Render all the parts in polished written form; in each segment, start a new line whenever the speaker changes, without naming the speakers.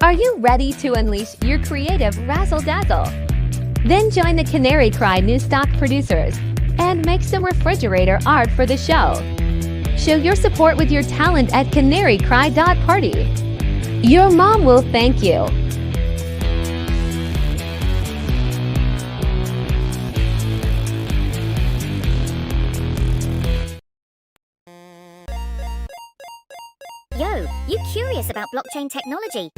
Are you ready to unleash your creative razzle-dazzle? Then join the Canary Cry new stock producers and make some refrigerator art for the show. Show your support with your talent at canarycry.party. Your mom will thank you.
Yo, you curious about blockchain technology?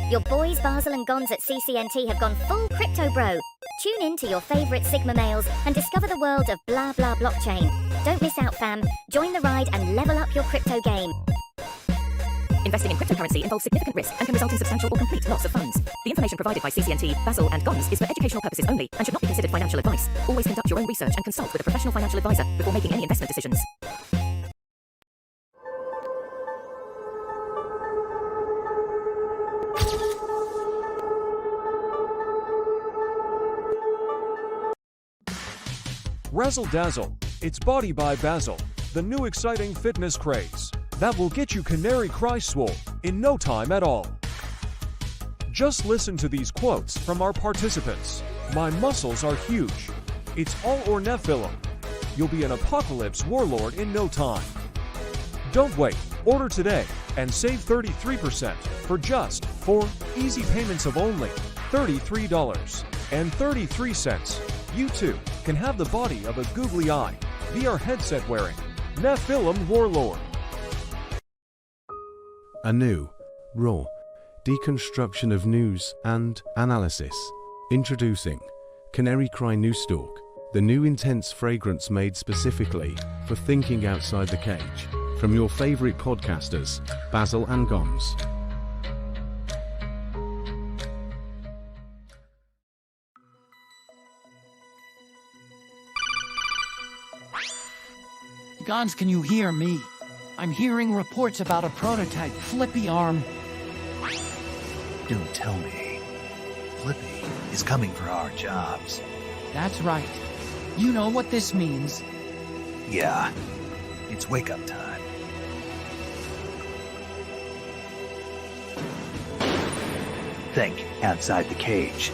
Your boys Basel and Gons at CCNT have gone full crypto bro. Tune in to your favorite Sigma males and discover the world of blah blah blockchain. Don't miss out, fam. Join the ride and level up your crypto game.
Investing in cryptocurrency involves significant risk and can result in substantial or complete loss of funds. The information provided by CCNT, Basel and Gons is for educational purposes only and should not be considered financial advice. Always conduct your own research and consult with a professional financial advisor before making any investment decisions.
Razzle Dazzle, it's Body by Basel, the new exciting fitness craze that will get you Canary Cry swole in no time at all. Just listen to these quotes from our participants. My muscles are huge. It's all or Nephilim. You'll be an apocalypse warlord in no time. Don't wait. Order today and save 33% for just 4 easy payments of only $33.33. You too can have the body of a googly eye, VR headset wearing Nephilim warlord.
A new, raw deconstruction of news and analysis. Introducing Canary Cry New Stalk, the new intense fragrance made specifically for thinking outside the cage. From your favorite podcasters, Basel and Gons.
Gons, can you hear me? I'm hearing reports about a prototype flippy arm.
Don't tell me. Flippy is coming for our jobs.
That's right. You know what this means.
Yeah, it's wake-up time. Think outside the cage.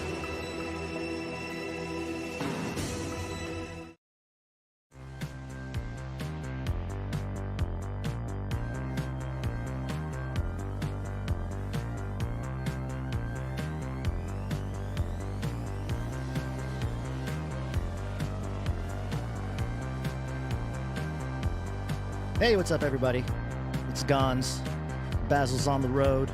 Hey, what's up, everybody? It's Gons. Basil's on the road.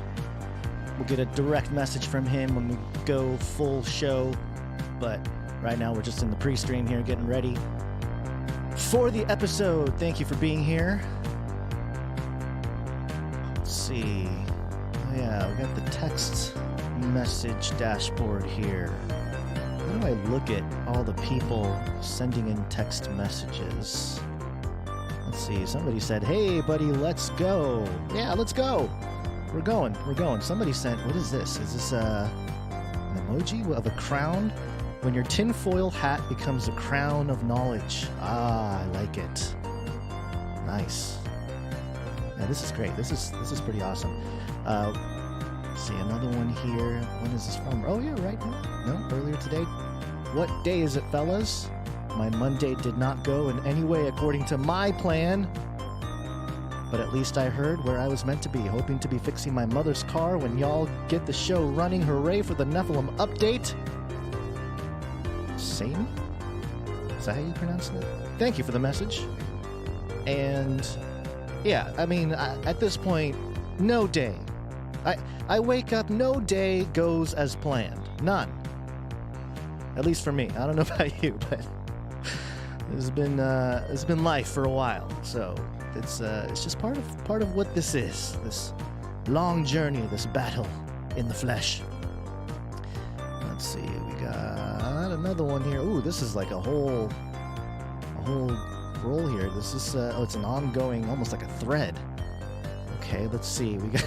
We'll get a direct message from him when we go full show, but right now we're just in the pre-stream here getting ready for the episode. Thank you for being here. Let's see. Oh yeah, we got the text message dashboard here. How do I look at all the people sending in text messages? Let's see, somebody said, hey buddy, let's go. Yeah, let's go. We're going. Somebody sent, what is this? Is this an emoji of a crown? When your tinfoil hat becomes a crown of knowledge. Ah, I like it. Nice. Yeah, this is great. This is pretty awesome. Let's see, another one here. When is this from? Oh yeah, right now. No, earlier today. What day is it, fellas? My Monday did not go in any way according to my plan, but at least I heard where I was meant to be, hoping to be fixing my mother's car when y'all get the show running. Hooray for the Nephilim update. Sami? Is that how you pronounce it? Thank you for the message. And yeah, I mean, at this point, no day. I wake up, no day goes as planned. None. At least for me. I don't know about you, but it's been life for a while, so it's just part of what this is. This long journey, this battle in the flesh. Let's see, we got another one here. Ooh, this is like a whole roll here. This is it's an ongoing, almost like a thread. Okay, let's see. We got.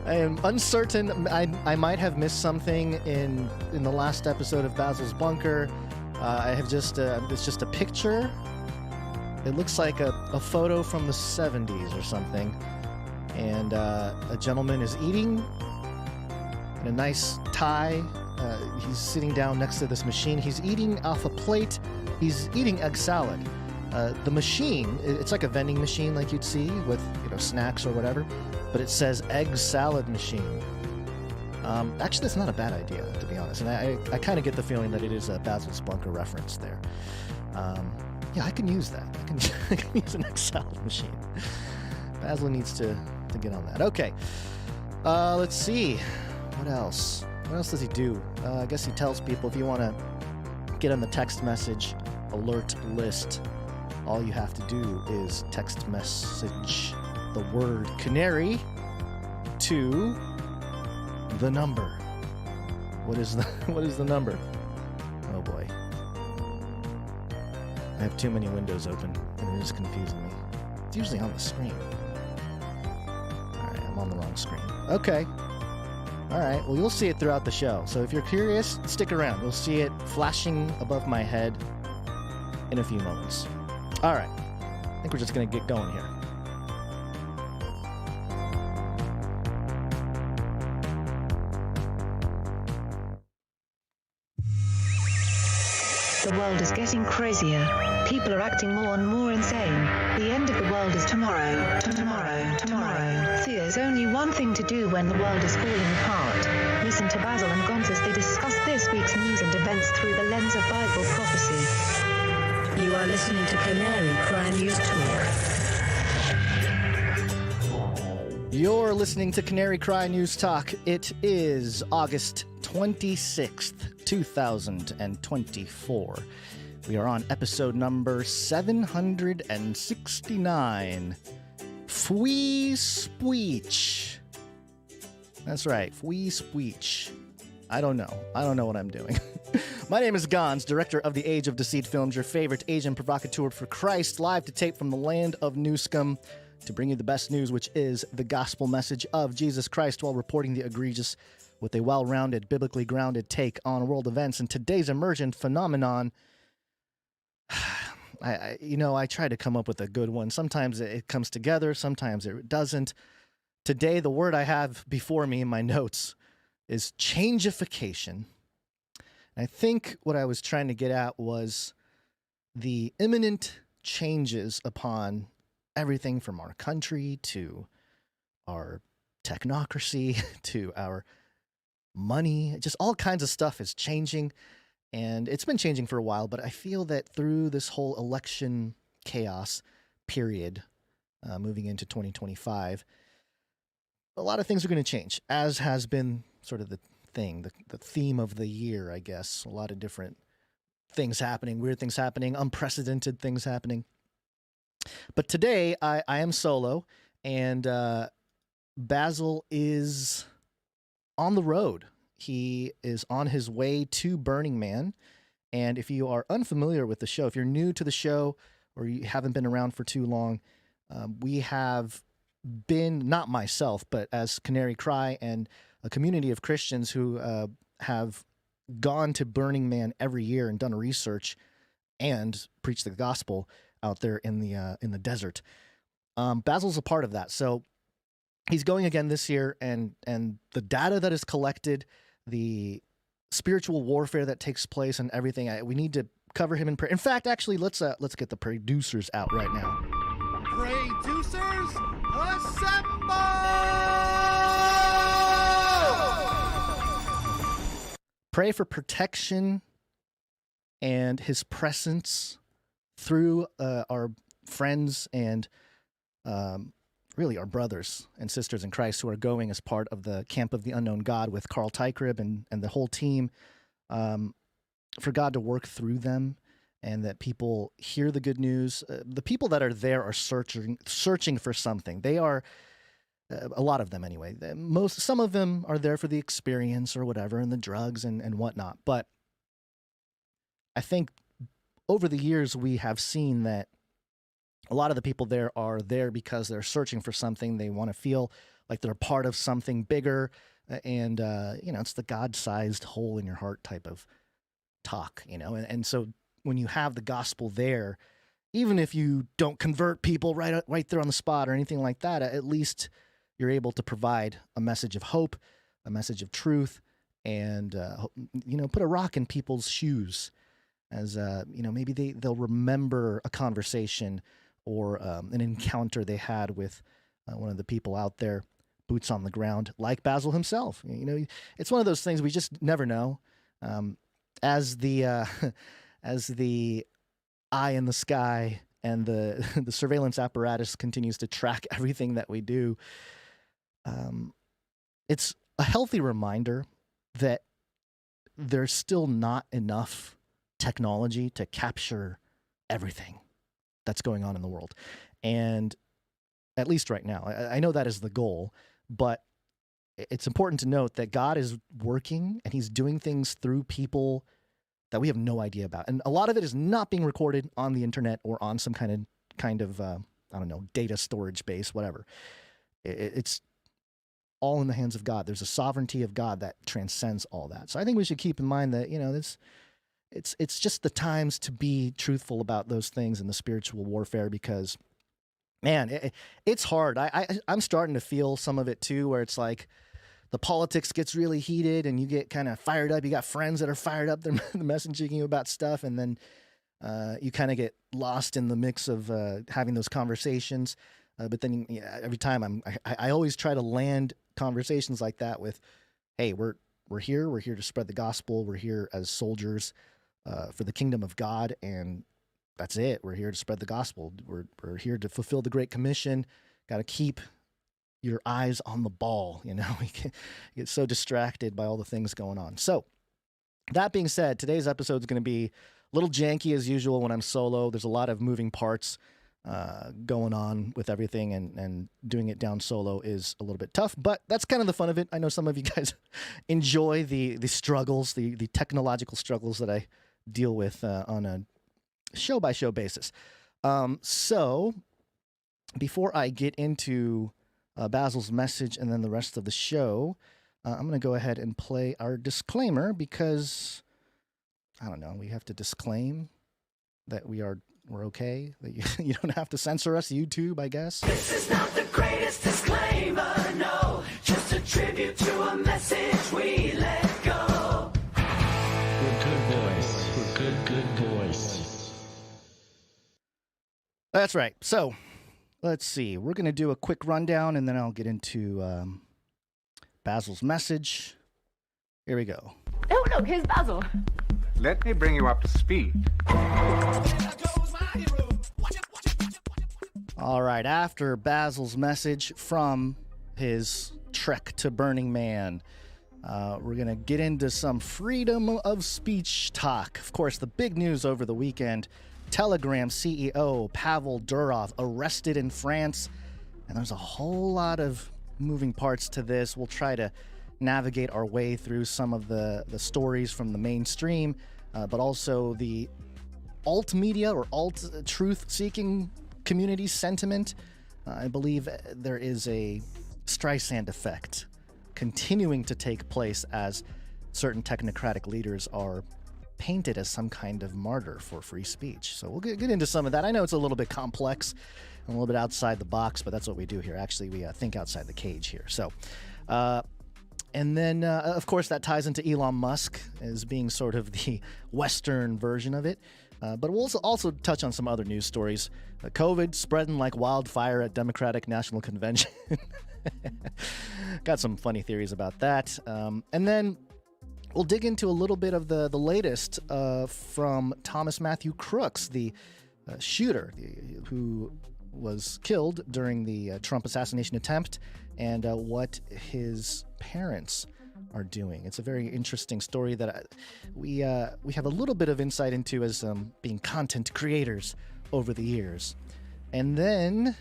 I am uncertain. I might have missed something in the last episode of Basil's Bunker. I have just it's just a picture. It looks like a photo from the 70s or something. And a gentleman is eating in a nice tie. He's sitting down next to this machine. He's eating off a plate. He's eating egg salad. The machine, it's like a vending machine like you'd see with snacks or whatever, but it says egg salad machine. Actually, that's not a bad idea, to be honest. And I kind of get the feeling that it is a Basil Spelunker reference there. Yeah, I can use that. I can use an egg salad machine. Basil needs to get on that. Okay. Let's see. What else? What else does he do? I guess he tells people if you want to get on the text message alert list, all you have to do is text message the word Canary to the number. What is the number? Oh boy. I have too many windows open and it is confusing me. It's usually on the screen. Alright, I'm on the wrong screen. Okay. Alright, well you'll see it throughout the show. So if you're curious, stick around. You'll see it flashing above my head in a few moments. Alright. I think we're just going to get going here.
The world is getting crazier. People are acting more and more insane. The end of the world is tomorrow. Tomorrow. There's only one thing to do when the world is falling apart. Listen to Basel and Gonz as they discuss this week's news and events through the lens of Bible prophecy. You are listening to Canary Cry News Talk.
You're listening to Canary Cry News Talk. It is August 26th, 2024. We are on episode number 769. FWEE SPWEECH. That's right, FWEE SPWEECH. I don't know what I'm doing. My name is Gonz, director of the Age of Deceit Films, your favorite Asian provocateur for Christ, live to tape from the land of Newscomb to bring you the best news, which is the gospel message of Jesus Christ, while reporting the egregious with a well-rounded, biblically grounded take on world events and today's emergent phenomenon. I try to come up with a good one. Sometimes it comes together, sometimes it doesn't. Today, the word I have before me in my notes is changeification. I think what I was trying to get at was the imminent changes upon everything from our country to our technocracy to our money. Just all kinds of stuff is changing, and it's been changing for a while, but I feel that through this whole election chaos period, moving into 2025, a lot of things are going to change, as has been sort of the thing, the theme of the year, I guess. A lot of different things happening, weird things happening, unprecedented things happening. But today, I am solo, and Basel is on the road. He is on his way to Burning Man. And if you are unfamiliar with the show, if you're new to the show or you haven't been around for too long, we have been, not myself, but as Canary Cry and a community of Christians who have gone to Burning Man every year and done research and preached the gospel out there in the desert. Basil's a part of that. So he's going again this year, and the data that is collected, the spiritual warfare that takes place, and everything. We need to cover him in prayer. In fact, actually, let's get the producers out right now.
Producers, assemble!
Pray for protection and his presence through our friends and really our brothers and sisters in Christ who are going as part of the Camp of the Unknown God with Carl Tykrib and the whole team, for God to work through them and that people hear the good news. The people that are there are searching for something. They are, a lot of them anyway. Some of them are there for the experience or whatever and the drugs and whatnot. But I think over the years we have seen that a lot of the people there are there because they're searching for something. They want to feel like they're part of something bigger. And, it's the God-sized hole in your heart type of talk, And so when you have the gospel there, even if you don't convert people right there on the spot or anything like that, at least you're able to provide a message of hope, a message of truth, and put a rock in people's shoes, as maybe they'll remember a conversation or an encounter they had with one of the people out there, boots on the ground, like Basel himself. It's one of those things we just never know. As the eye in the sky and the surveillance apparatus continues to track everything that we do, it's a healthy reminder that there's still not enough technology to capture everything that's going on in the world. And at least right now, I know that is the goal, but it's important to note that God is working and he's doing things through people that we have no idea about. And a lot of it is not being recorded on the internet or on some kind of data storage base, whatever. It's all in the hands of God. There's a sovereignty of God that transcends all that. So I think we should keep in mind that, it's just the times to be truthful about those things in the spiritual warfare, because, man, it's hard. I'm starting to feel some of it too, where it's like the politics gets really heated and you get kind of fired up. You got friends that are fired up. They're messaging you about stuff. And then you kind of get lost in the mix of having those conversations. But then every time I always try to land conversations like that with, hey, we're here. We're here to spread the gospel. We're here as soldiers for the kingdom of God. And that's it. We're here to spread the gospel. We're here to fulfill the Great Commission. Got to keep your eyes on the ball. We get so distracted by all the things going on. So that being said, today's episode is going to be a little janky as usual when I'm solo. There's a lot of moving parts going on with everything, and doing it down solo is a little bit tough, but that's kind of the fun of it. I know some of you guys enjoy the struggles, the technological struggles that I deal with on a show-by-show basis. So before I get into Basil's message and then the rest of the show, I'm going to go ahead and play our disclaimer, because, I don't know, we have to disclaim that we're okay, that you don't have to censor us, YouTube, I guess.
This is not the greatest disclaimer, no, just a tribute to a message we let go.
We're good boys. We're good boys.
That's right. So, let's see. We're going to do a quick rundown, and then I'll get into Basil's message. Here we go.
Oh, look, here's Basel.
Let me bring you up to speed.
All right, after Basil's message from his trek to Burning Man, we're going to get into some freedom of speech talk. Of course, the big news over the weekend, Telegram CEO Pavel Durov arrested in France, and there's a whole lot of moving parts to this. We'll try to navigate our way through some of the stories from the mainstream, but also the alt media or alt truth-seeking community sentiment. I believe there is a Streisand effect continuing to take place as certain technocratic leaders are painted as some kind of martyr for free speech. So we'll get into some of that. I know it's a little bit complex and a little bit outside the box, but that's what we do here. Actually, we think outside the cage here. So, and then, of course, that ties into Elon Musk as being sort of the Western version of it. But we'll also touch on some other news stories. COVID spreading like wildfire at Democratic National Convention. Got some funny theories about that. And then we'll dig into a little bit of the latest from Thomas Matthew Crooks, the shooter who was killed during the Trump assassination attempt, and what his parents are doing. It's a very interesting story that we have a little bit of insight into as being content creators over the years. And then,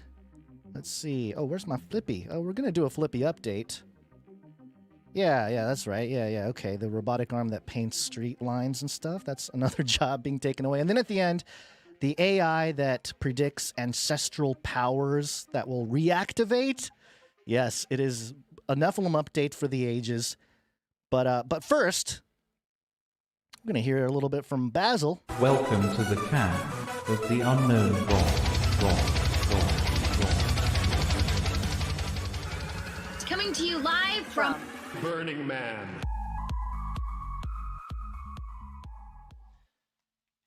let's see. Oh, where's my Flippy? Oh, we're going to do a Flippy update. Yeah, that's right. Yeah, okay. The robotic arm that paints street lines and stuff. That's another job being taken away. And then at the end, the AI that predicts ancestral powers that will reactivate. Yes, it is a Nephilim update for the ages. But first, I'm going to hear a little bit from Basel.
Welcome to the camp of the unknown God.
Coming to you live from
Burning Man.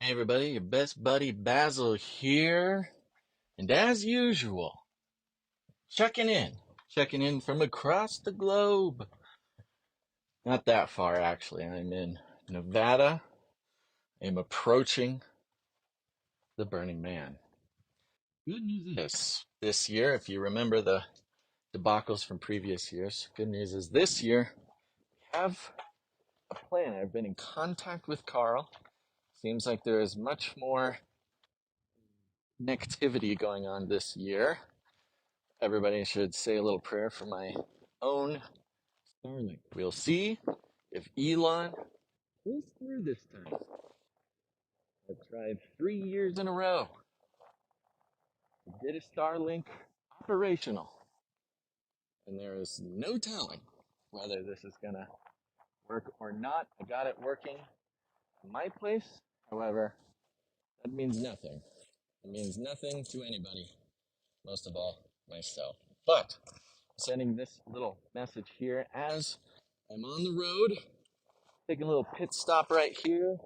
Hey everybody, your best buddy Basel here, and as usual, checking in from across the globe. Not that far actually, I'm in Nevada. I'm approaching the Burning Man. Good news is, this year, if you remember the debacles from previous years, good news is this year, we have a plan. I've been in contact with Carl. Seems like there is much more connectivity going on this year. Everybody should say a little prayer for my own Starlink. We'll see if Elon pulls through this time. I've tried 3 years in a row to get a Starlink operational, and there is no telling whether this is gonna work or not. I got it working in my place. However, that means nothing. It means nothing to anybody, most of all myself. But I'm sending this little message here as I'm on the road, taking a little pit stop right here,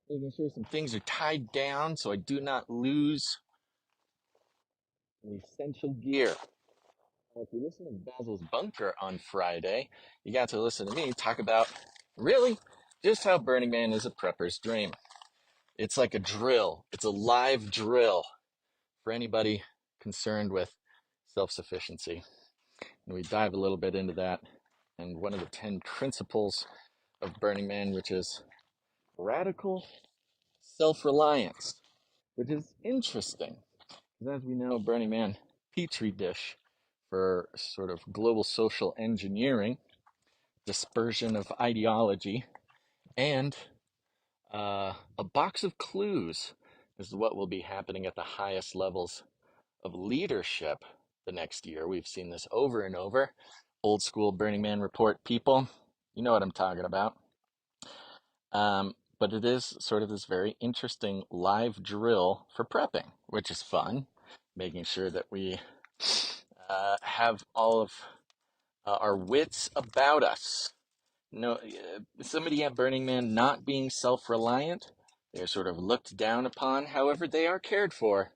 making sure some things are tied down so I do not lose the essential gear. If you listen to Basil's Bunker on Friday, you got to listen to me talk about really just how Burning Man is a prepper's dream. It's like a drill. It's a live drill for anybody concerned with self-sufficiency. And we dive a little bit into that. And one of the 10 principles of Burning Man, which is radical self-reliance, which is interesting. Because as we know, Burning Man, petri dish for sort of global social engineering, dispersion of ideology, and a box of clues is what will be happening at the highest levels of leadership the next year. We've seen this over and over. Old school Burning Man report people, you know what I'm talking about. But it is sort of this very interesting live drill for prepping, which is fun, making sure that we have all of our wits about us. No, somebody at Burning Man not being self-reliant, they're sort of looked down upon. However, they are cared for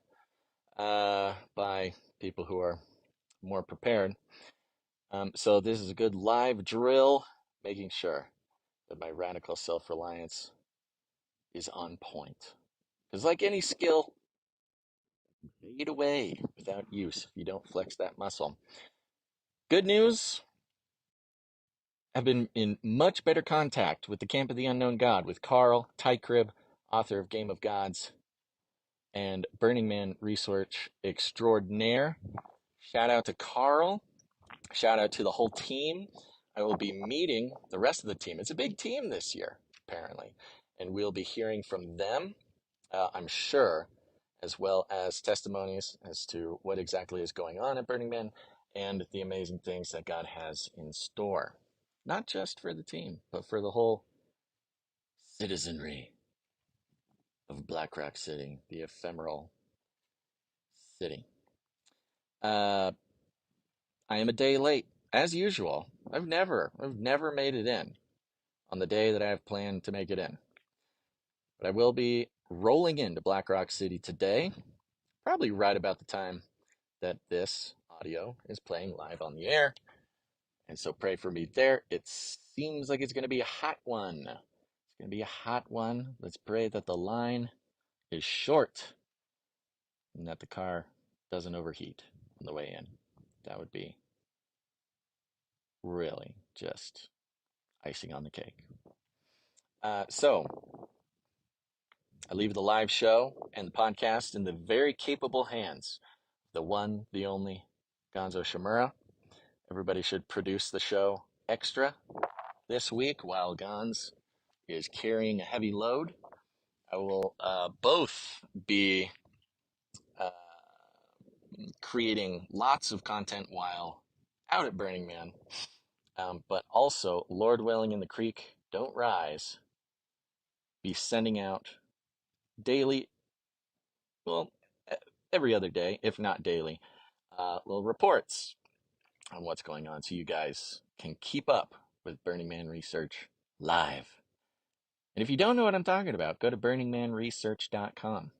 by people who are more prepared. So this is a good live drill, making sure that my radical self-reliance is on point. Because like any skill, fade away without use if you don't flex that muscle. Good news, I've been in much better contact with the Camp of the Unknown God, with Carl Tykrib, author of Game of Gods, and Burning Man research extraordinaire. Shout out to Carl. Shout out to the whole team. I will be meeting the rest of the team. It's a big team this year, apparently. And we'll be hearing from them, I'm sure, as well as testimonies as to what exactly is going on at Burning Man and the amazing things that God has in store. Not just for the team, but for the whole citizenry of Black Rock City, the ephemeral city. I am a day late, as usual. I've never made it in on the day that I have planned to make it in. But I will be rolling into Black Rock City today, probably right about the time that this audio is playing live on the air. And so pray for me there. It seems like it's going to be a hot one. It's going to be a hot one. Let's pray that the line is short and that the car doesn't overheat on the way in. That would be really just icing on the cake. So I leave the live show and the podcast in the very capable hands of the one, the only Gonzo Shimura. Everybody should produce the show extra this week while Gonz is carrying a heavy load. I will both be creating lots of content while out at Burning Man, but also, Lord willing and the creek don't rise, be sending out daily, well, every other day, if not daily, little reports on what's going on so you guys can keep up with Burning Man research live. And if you don't know what I'm talking about, go to burningmanresearch.com.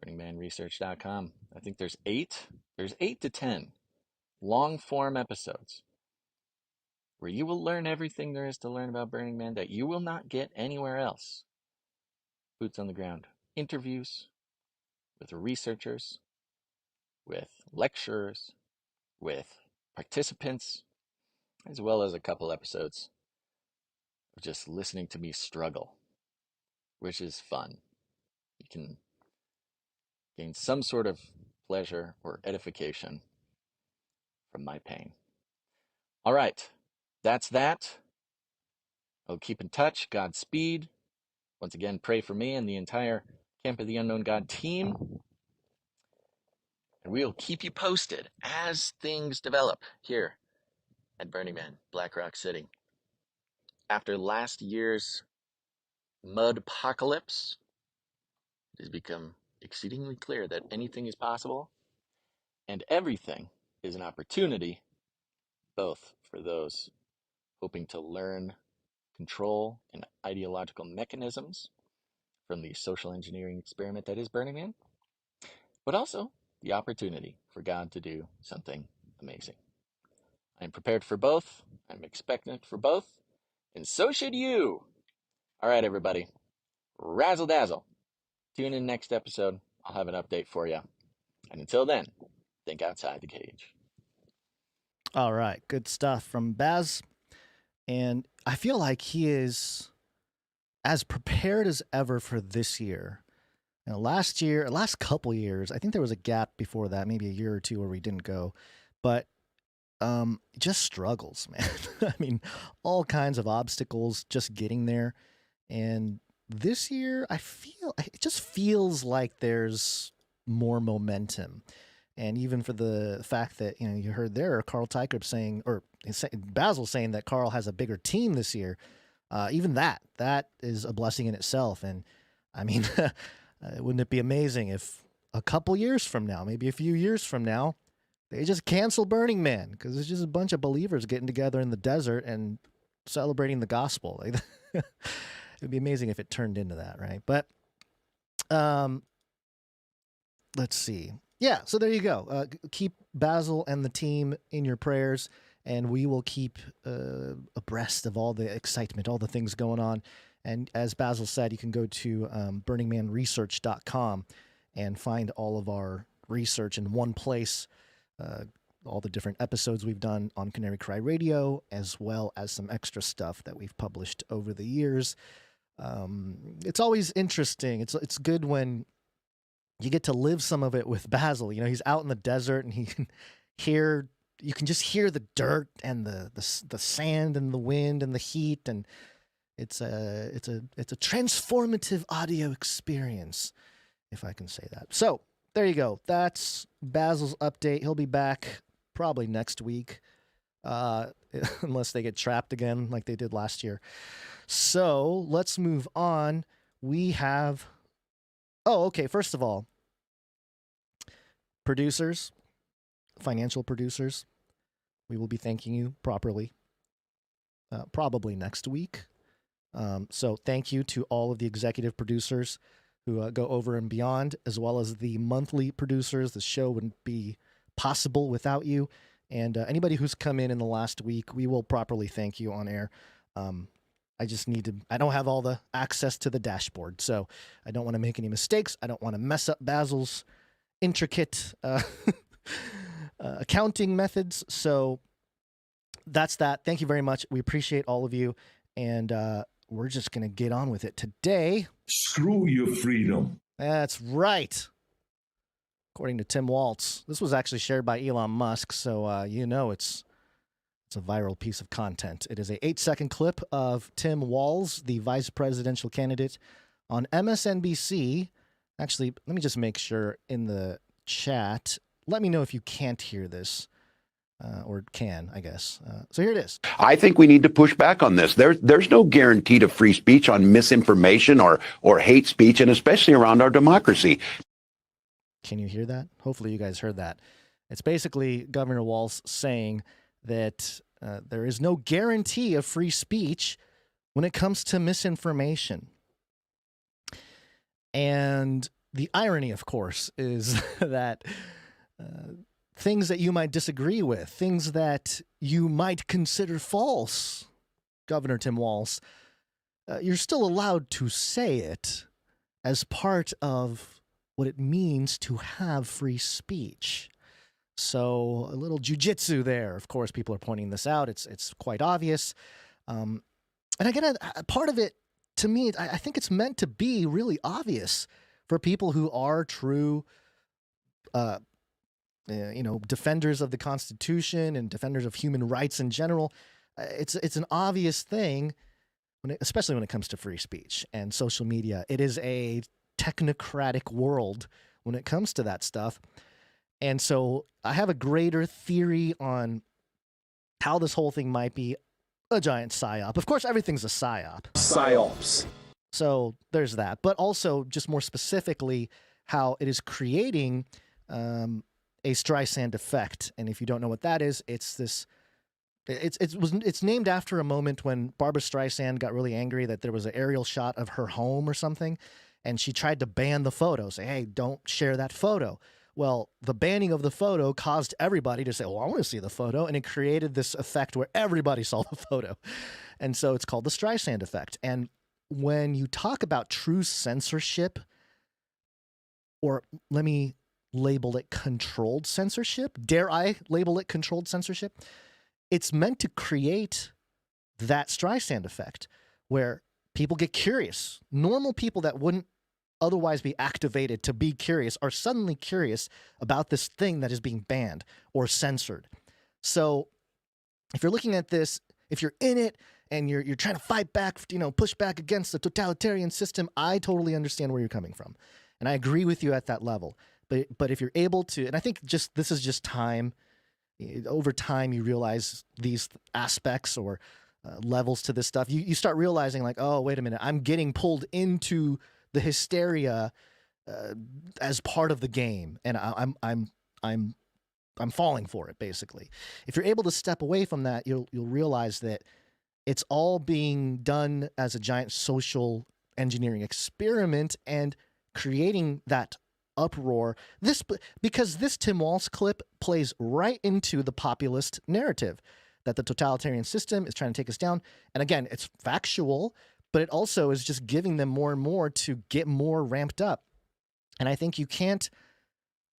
burningmanresearch.com. I think there's 8 to 10 long form episodes where you will learn everything there is to learn about Burning Man that you will not get anywhere else. Boots on the ground interviews with researchers, with lecturers, with participants, as well as a couple episodes of just listening to me struggle, which is fun. You can gain some sort of pleasure or edification from my pain. All right, that's that. I'll keep in touch. Godspeed. Once again, pray for me and the entire Camp of the Unknown God team. And we'll keep you posted as things develop here at Burning Man, Black Rock City. After last year's mud apocalypse, it has become exceedingly clear that anything is possible and everything is an opportunity, both for those hoping to learn control and ideological mechanisms from the social engineering experiment that is Burning Man, but also the opportunity for God to do something amazing. I'm prepared for both. I'm expectant for both. And so should you. All right, everybody. Razzle dazzle. Tune in next episode. I'll have an update for you. And until then, think outside the cage.
All right. Good stuff from Baz. And I feel like he is as prepared as ever for this year. You know, last couple years, I think there was a gap before that, maybe a year or two where we didn't go. But just struggles, man. I mean, all kinds of obstacles just getting there. And this year, it just feels like there's more momentum. And even for the fact that, you know, you heard there, Carl Teichert saying, or Basel saying that Carl has a bigger team this year, even that is a blessing in itself. And I mean, wouldn't it be amazing if a couple years from now, maybe a few years from now, they just cancel Burning Man because it's just a bunch of believers getting together in the desert and celebrating the gospel. Like, it'd be amazing if it turned into that, right? But let's see. Yeah, so there you go. Keep Basel and the team in your prayers, and we will keep abreast of all the excitement, all the things going on. And as Basel said, you can go to burningmanresearch.com and find all of our research in one place. All the different episodes we've done on Canary Cry Radio, as well as some extra stuff that we've published over the years. It's always interesting. It's good when you get to live some of it with Basel. You know, he's out in the desert and you can just hear the dirt and the sand and the wind and the heat, and it's a transformative audio experience, if I can say that. So there you go. That's Basil's update. He'll be back probably next week, unless they get trapped again like they did last year. So let's move on. We have... Oh, okay. First of all, producers, financial producers, we will be thanking you properly, probably next week. So thank you to all of the executive producers who go over and beyond, as well as the monthly producers. The show wouldn't be possible without you. And anybody who's come in the last week, we will properly thank you on air. I don't have all the access to the dashboard, so I don't want to make any mistakes. I don't want to mess up Basil's intricate accounting methods. So that's that. Thank you very much. We appreciate all of you. And we're just going to get on with it today.
Screw your freedom.
That's right. According to Tim Waltz. This was actually shared by Elon Musk, so you know it's a viral piece of content. It is a 8-second clip of Tim Walz, the vice presidential candidate, on MSNBC. Actually, let me just make sure in the chat. Let me know if you can't hear this. Or can, I guess. So here it is.
I think we need to push back on this. There's no guarantee to free speech on misinformation or hate speech, and especially around our democracy.
Can you hear that? Hopefully you guys heard that. It's basically Governor Walz saying that there is no guarantee of free speech when it comes to misinformation. And the irony, of course, is that things that you might disagree with, things that you might consider false, Governor Tim Walz, you're still allowed to say it as part of what it means to have free speech. So a little jujitsu there. Of course, people are pointing this out. It's quite obvious. And again, part of it, to me, I think it's meant to be really obvious for people who are true, defenders of the Constitution and defenders of human rights in general. It's an obvious thing, especially when it comes to free speech and social media. It is a technocratic world when it comes to that stuff. And so I have a greater theory on how this whole thing might be a giant psyop. Of course, everything's a psyop.
Psyops.
So there's that. But also, just more specifically, how it is creating a Streisand effect. And if you don't know what that is, it's this... It's named after a moment when Barbra Streisand got really angry that there was an aerial shot of her home or something, and she tried to ban the photo, say, hey, don't share that photo. Well, the banning of the photo caused everybody to say, well, I want to see the photo, and it created this effect where everybody saw the photo. And so it's called the Streisand effect. And when you talk about true censorship, or let me label it controlled censorship, dare I label it controlled censorship? It's meant to create that Streisand effect where people get curious. Normal people that wouldn't otherwise be activated to be curious are suddenly curious about this thing that is being banned or censored. So if you're looking at this, if you're in it and you're trying to fight back, push back against the totalitarian system, I totally understand where you're coming from. And I agree with you at that level. But if you're able to, and I think this is just time. Over time, you realize these aspects or levels to this stuff. You start realizing like, oh, wait a minute, I'm getting pulled into the hysteria as part of the game, and I'm falling for it. Basically, if you're able to step away from that, you'll realize that it's all being done as a giant social engineering experiment and creating that uproar. Because this Tim Walz clip plays right into the populist narrative that the totalitarian system is trying to take us down. And again, it's factual, but it also is just giving them more and more to get more ramped up. And I think you can't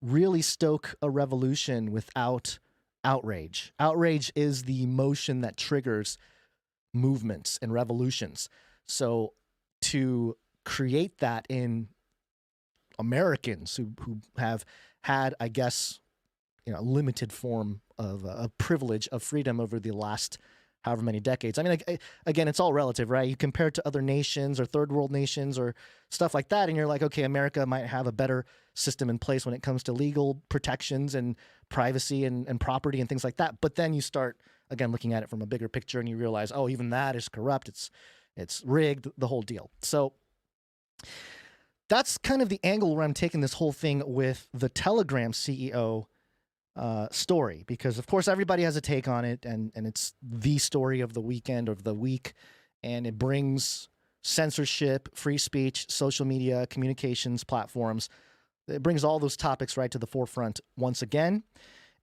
really stoke a revolution without outrage. Outrage is the emotion that triggers movements and revolutions. So to create that in Americans who have had, I guess, limited form of a privilege of freedom over the last however many decades. I mean, again, it's all relative, right? You compare it to other nations or third world nations or stuff like that, and you're like, okay, America might have a better system in place when it comes to legal protections and privacy and property and things like that. But then you start, again, looking at it from a bigger picture and you realize, oh, even that is corrupt. It's rigged, the whole deal. So that's kind of the angle where I'm taking this whole thing with the Telegram CEO story, because of course everybody has a take on it, and it's the story of the weekend or the week, and it brings censorship, free speech, social media, communications platforms. It brings all those topics right to the forefront once again.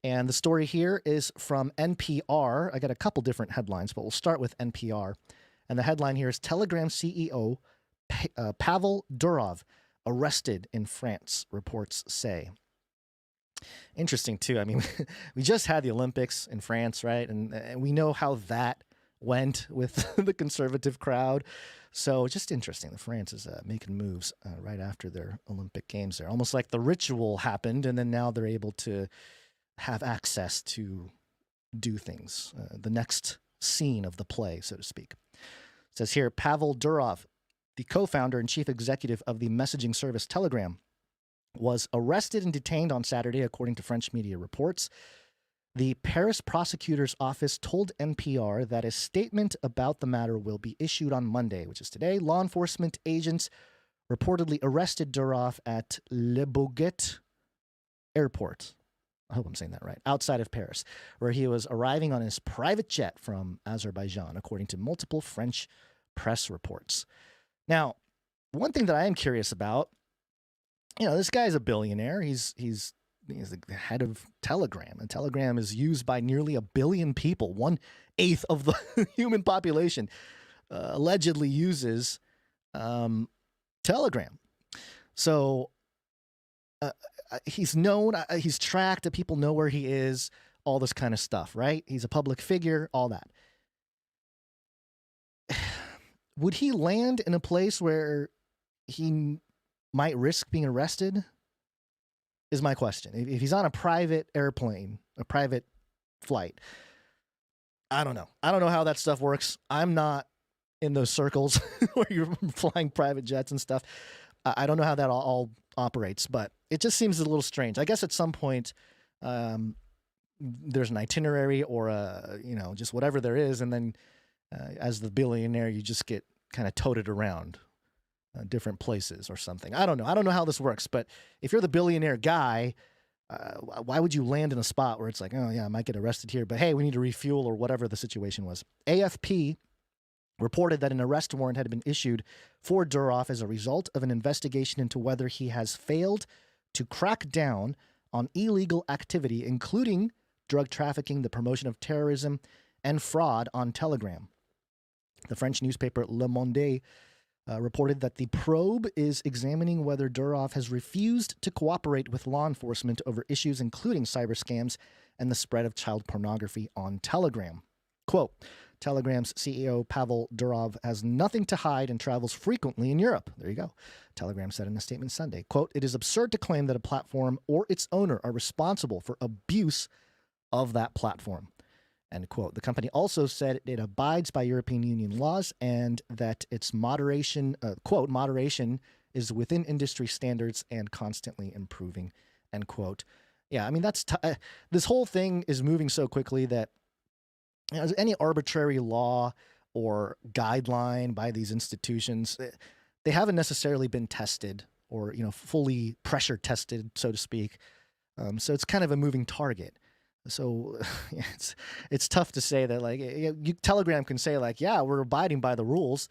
And the story here is from NPR. I got a couple different headlines, but we'll start with NPR. And the headline here is Telegram CEO Pavel Durov arrested in France, reports say. Interesting, too. I mean, we just had the Olympics in France, right? And we know how that went with the conservative crowd. So just interesting that France is making moves right after their Olympic Games there. Almost like the ritual happened, and then now they're able to have access to do things. The next scene of the play, so to speak. It says here, Pavel Durov, the co-founder and chief executive of the messaging service Telegram, was arrested and detained on Saturday, according to French media reports. The Paris prosecutor's office told NPR that a statement about the matter will be issued on Monday, which is today. Law enforcement agents reportedly arrested Durov at Le Bourget Airport I hope I'm saying that right, outside of Paris, where he was arriving on his private jet from Azerbaijan, according to multiple French press reports. Now, one thing that I am curious about, this guy's a billionaire. He's the head of Telegram, and Telegram is used by nearly 1 billion people. 1/8 of the human population allegedly uses Telegram. So he's known, he's tracked, people know where he is, all this kind of stuff, right? He's a public figure, all that. Would he land in a place where he might risk being arrested? Is my question. If he's on a private airplane, a private flight, I don't know. I don't know how that stuff works. I'm not in those circles where you're flying private jets and stuff. I don't know how that all operates, but it just seems a little strange. I guess at some point there's an itinerary or just whatever there is, and then as the billionaire, you just get kind of toted around different places or something. I don't know. I don't know how this works, but if you're the billionaire guy, why would you land in a spot where it's like, oh yeah, I might get arrested here, but hey, we need to refuel or whatever the situation was. AFP reported that an arrest warrant had been issued for Durov as a result of an investigation into whether he has failed to crack down on illegal activity, including drug trafficking, the promotion of terrorism, and fraud on Telegram. The French newspaper Le Monde reported that the probe is examining whether Durov has refused to cooperate with law enforcement over issues including cyber scams and the spread of child pornography on Telegram. Quote, Telegram's CEO Pavel Durov has nothing to hide and travels frequently in Europe. There you go. Telegram said in a statement Sunday, quote, it is absurd to claim that a platform or its owner are responsible for abuse of that platform. End quote. The company also said it abides by European Union laws and that its moderation, quote, moderation is within industry standards and constantly improving, end quote. Yeah, I mean, that's this whole thing is moving so quickly that any arbitrary law or guideline by these institutions, they haven't necessarily been tested or, fully pressure tested, so to speak. So it's kind of a moving target. So it's tough to say that, like, Telegram can say, like, yeah, we're abiding by the rules.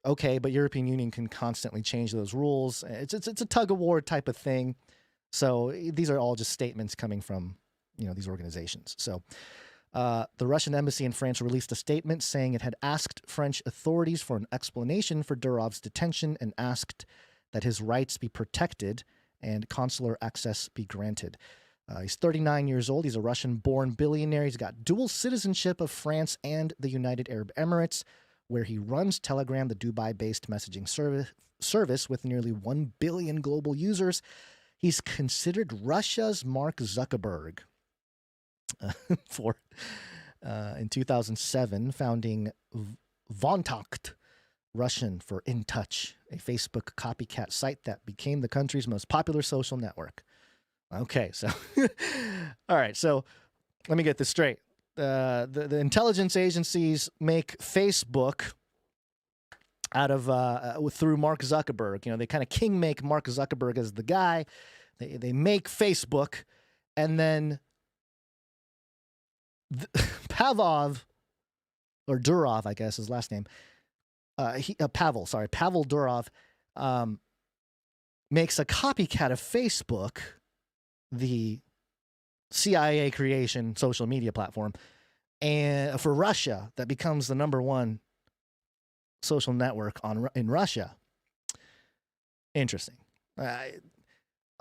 Okay, but European Union can constantly change those rules. It's a tug of war type of thing. So these are all just statements coming from, these organizations. So the Russian embassy in France released a statement saying it had asked French authorities for an explanation for Durov's detention and asked that his rights be protected and consular access be granted. He's 39 years old. He's a Russian-born billionaire. He's got dual citizenship of France and the United Arab Emirates, where he runs Telegram, the Dubai-based messaging service with nearly 1 billion global users. He's considered Russia's Mark Zuckerberg in 2007, founding Vontakt, Russian for In Touch, a Facebook copycat site that became the country's most popular social network. Okay, so, all right, so let me get this straight. The intelligence agencies make Facebook out of, through Mark Zuckerberg. They kind of king make Mark Zuckerberg as the guy. They make Facebook, and then Pavlov, or Durov, I guess his last name, Pavel Durov, makes a copycat of Facebook, the CIA creation social media platform, and for Russia, that becomes the #1 social network in Russia. Interesting.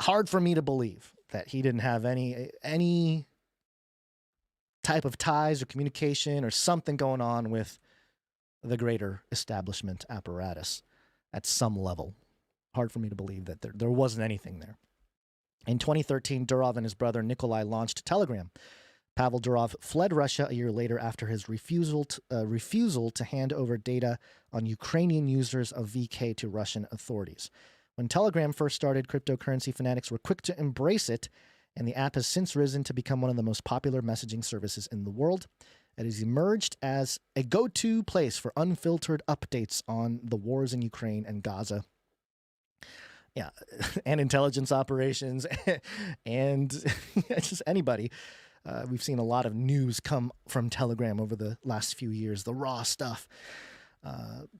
Hard for me to believe that he didn't have any type of ties or communication or something going on with the greater establishment apparatus at some level. Hard for me to believe that there wasn't anything there. In 2013, Durov and his brother Nikolai launched Telegram. Pavel Durov fled Russia a year later after his refusal to hand over data on Ukrainian users of VK to Russian authorities. When Telegram first started, cryptocurrency fanatics were quick to embrace it, and the app has since risen to become one of the most popular messaging services in the world. It has emerged as a go-to place for unfiltered updates on the wars in Ukraine and Gaza. yeah, and intelligence operations, and just anybody. We've seen a lot of news come from Telegram over the last few years, the raw stuff.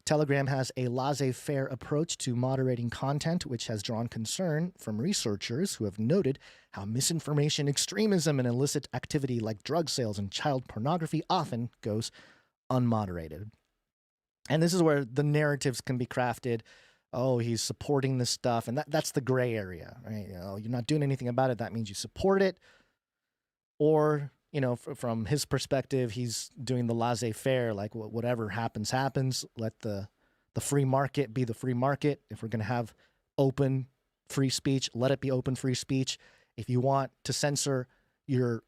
Telegram has a laissez-faire approach to moderating content, which has drawn concern from researchers who have noted how misinformation, extremism, and illicit activity like drug sales and child pornography often goes unmoderated. And this is where the narratives can be crafted. Oh, he's supporting this stuff, and that's the gray area, right? You know, you're not doing anything about it. That means you support it. Or, you know, from his perspective, he's doing the laissez-faire, like whatever happens, happens. Let the free market be the free market. If we're going to have open free speech, let it be open free speech. If you want to censor your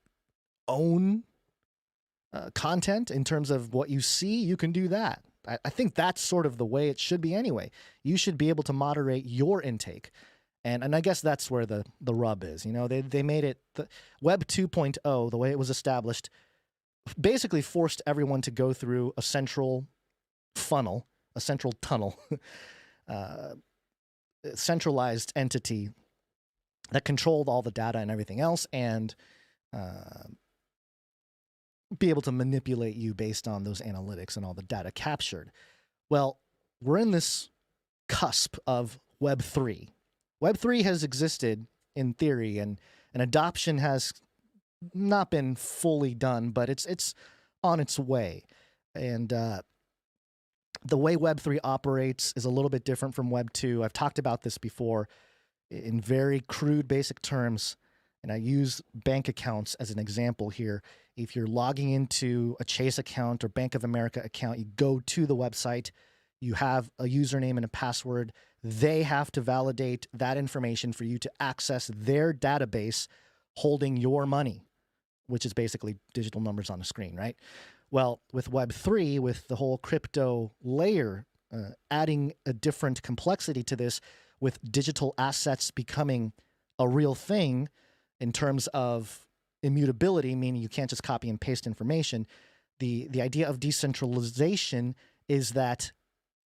own content in terms of what you see, you can do that. I think that's sort of the way it should be anyway. You should be able to moderate your intake. And I guess that's where the rub is. You know, they made it Web 2.0, the way it was established, basically forced everyone to go through a central funnel, a central tunnel, centralized entity that controlled all the data and everything else, and be able to manipulate you based on those analytics and all the data captured. Well, we're in this cusp of Web 3. Web 3 has existed in theory, and adoption has not been fully done, but it's on its way. And the way Web 3 operates is a little bit different from Web 2. I've talked about this before in very crude, basic terms, and I use bank accounts as an example here. If you're logging into a Chase account or Bank of America account, you go to the website, you have a username and a password. They have to validate that information for you to access their database holding your money, which is basically digital numbers on a screen, right? Well, with Web 3, with the whole crypto layer, adding a different complexity to this, with digital assets becoming a real thing in terms of immutability, meaning you can't just copy and paste information, the idea of decentralization is that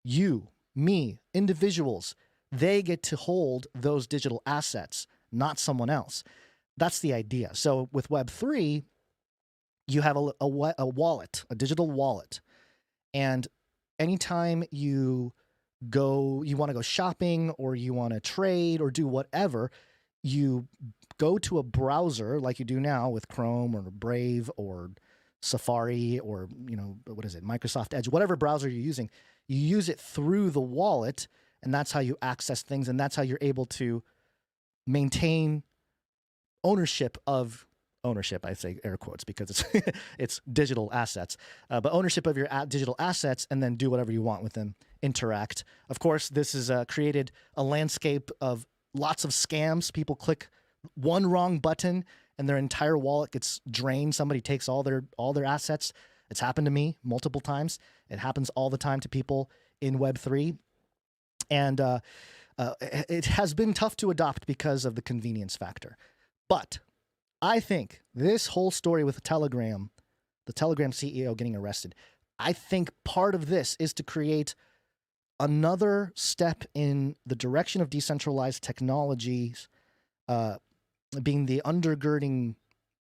you, me, individuals, they get to hold those digital assets, not someone else. That's the idea. So with Web 3, you have a wallet, a digital wallet. And anytime you want to go shopping or you want to trade or do whatever, you go to a browser like you do now with Chrome or Brave or Safari or, you know, what is it, Microsoft Edge, whatever browser you're using. You use it through the wallet, and that's how you access things, and that's how you're able to maintain ownership, I say air quotes because it's it's digital assets, but ownership of your digital assets, and then do whatever you want with them, interact. Of course, this has created a landscape of lots of scams. People click one wrong button, and their entire wallet gets drained. Somebody takes all their assets. It's happened to me multiple times. It happens all the time to people in Web 3. And it has been tough to adopt because of the convenience factor. But I think this whole story with the Telegram CEO getting arrested, I think part of this is to create another step in the direction of decentralized technologies being the undergirding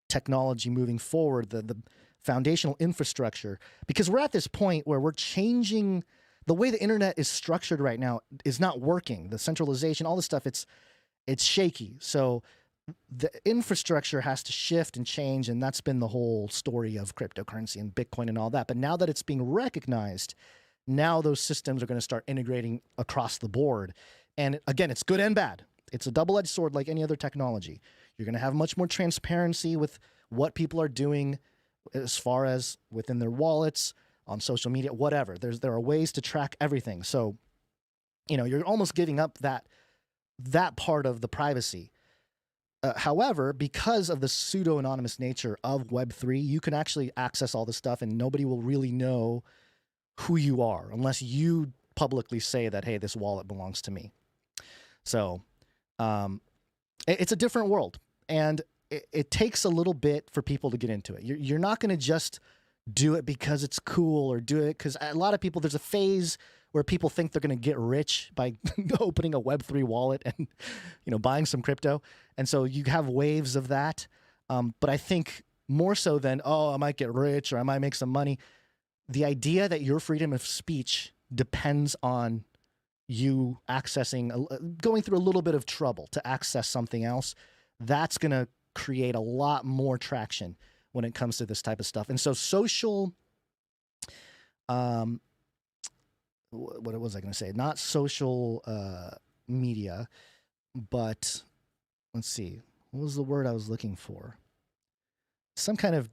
technology moving forward, the foundational infrastructure, because we're at this point where we're changing the way the internet is structured right now is not working. The centralization, all this stuff, it's shaky. So the infrastructure has to shift and change, and that's been the whole story of cryptocurrency and Bitcoin and all that. But now that it's being recognized, now those systems are going to start integrating across the board. And again, it's good and bad. It's a double-edged sword like any other technology. You're going to have much more transparency with what people are doing as far as within their wallets, on social media, whatever. There are ways to track everything. So, you know, you're almost giving up that part of the privacy. However, because of the pseudo-anonymous nature of Web3, you can actually access all this stuff and nobody will really know who you are unless you publicly say that, hey, this wallet belongs to me. So it's a different world, and it takes a little bit for people to get into it. You're not going to just do it because it's cool or do it because a lot of people, there's a phase where people think they're going to get rich by opening a Web3 wallet and, buying some crypto. And so you have waves of that. But I think more so than, I might get rich or I might make some money, the idea that your freedom of speech depends on you going through a little bit of trouble to access something else, that's going to create a lot more traction when it comes to this type of stuff. And so social, what was I going to say? Not social media, but let's see. What was the word I was looking for? Some kind of,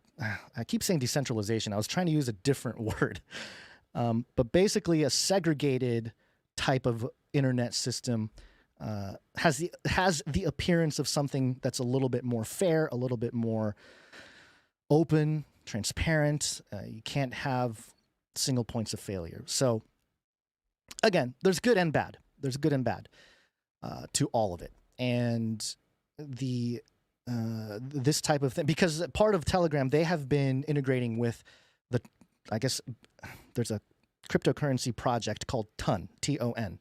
I keep saying decentralization. I was trying to use a different word. But basically a segregated type of internet system has the appearance of something that's a little bit more fair, a little bit more open, transparent. You can't have single points of failure. So again, there's good and bad. There's good and bad to all of it. And this type of thing, because part of Telegram, they have been integrating with I guess there's a cryptocurrency project called TON, T-O-N.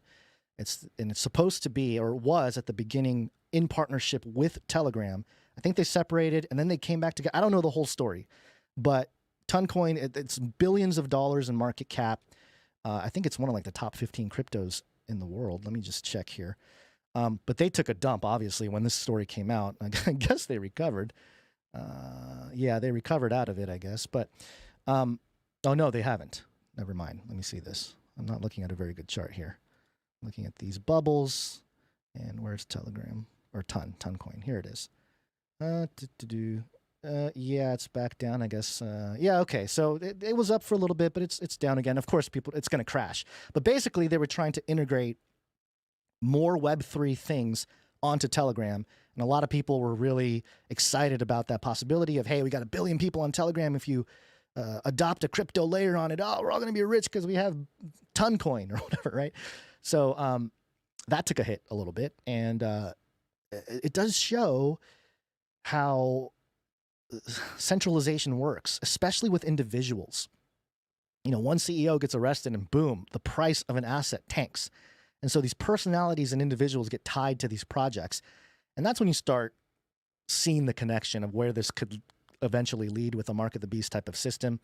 It's supposed to be, or was at the beginning, in partnership with Telegram. I think they separated and then they came back together. I don't know the whole story, but Toncoin, it's billions of dollars in market cap. I think it's one of the top 15 cryptos in the world. Let me just check here. But they took a dump, obviously, when this story came out. I guess they recovered. Yeah, they recovered out of it, I guess. But, oh, no, they haven't. Never mind. Let me see this. I'm not looking at a very good chart here. I'm looking at these bubbles. And where's Telegram? Or Toncoin. Here it is. Yeah, it's back down, I guess. Yeah, okay. So it was up for a little bit, but it's down again. Of course, it's going to crash. But basically, they were trying to integrate more Web3 things onto Telegram. And a lot of people were really excited about that possibility of, hey, we got 1 billion people on Telegram. If you adopt a crypto layer on it, we're all going to be rich because we have Toncoin or whatever, right? So that took a hit a little bit. And it does show how centralization works, especially with individuals. One CEO gets arrested and boom, the price of an asset tanks. And so these personalities and individuals get tied to these projects. And that's when you start seeing the connection of where this could eventually lead with a Mark of the Beast type of system.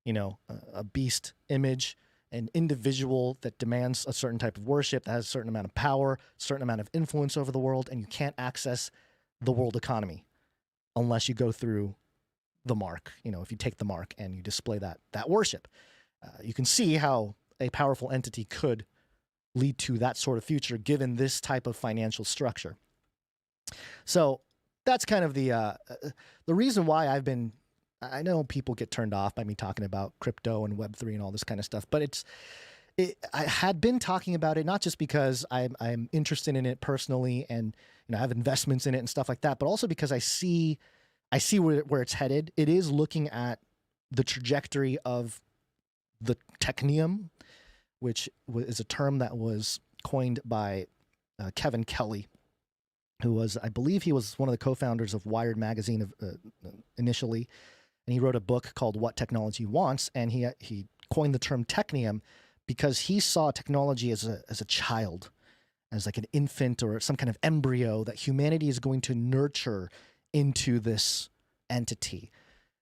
A beast image, an individual that demands a certain type of worship, that has a certain amount of power, a certain amount of influence over the world, and you can't access the world economy unless you go through the mark. If you take the mark and you display that worship, you can see how a powerful entity could lead to that sort of future given this type of financial structure. So that's kind of the reason why I know people get turned off by me talking about crypto and Web3 and all this kind of stuff, but I had been talking about it not just because I'm interested in it personally and I have investments in it and stuff like that, but also because I see where it's headed. It is looking at the trajectory of the technium, which is a term that was coined by Kevin Kelly, who was, I believe he was one of the co-founders of Wired magazine initially. And he wrote a book called What Technology Wants. And he coined the term technium because he saw technology as a child, as like an infant or some kind of embryo that humanity is going to nurture into this entity.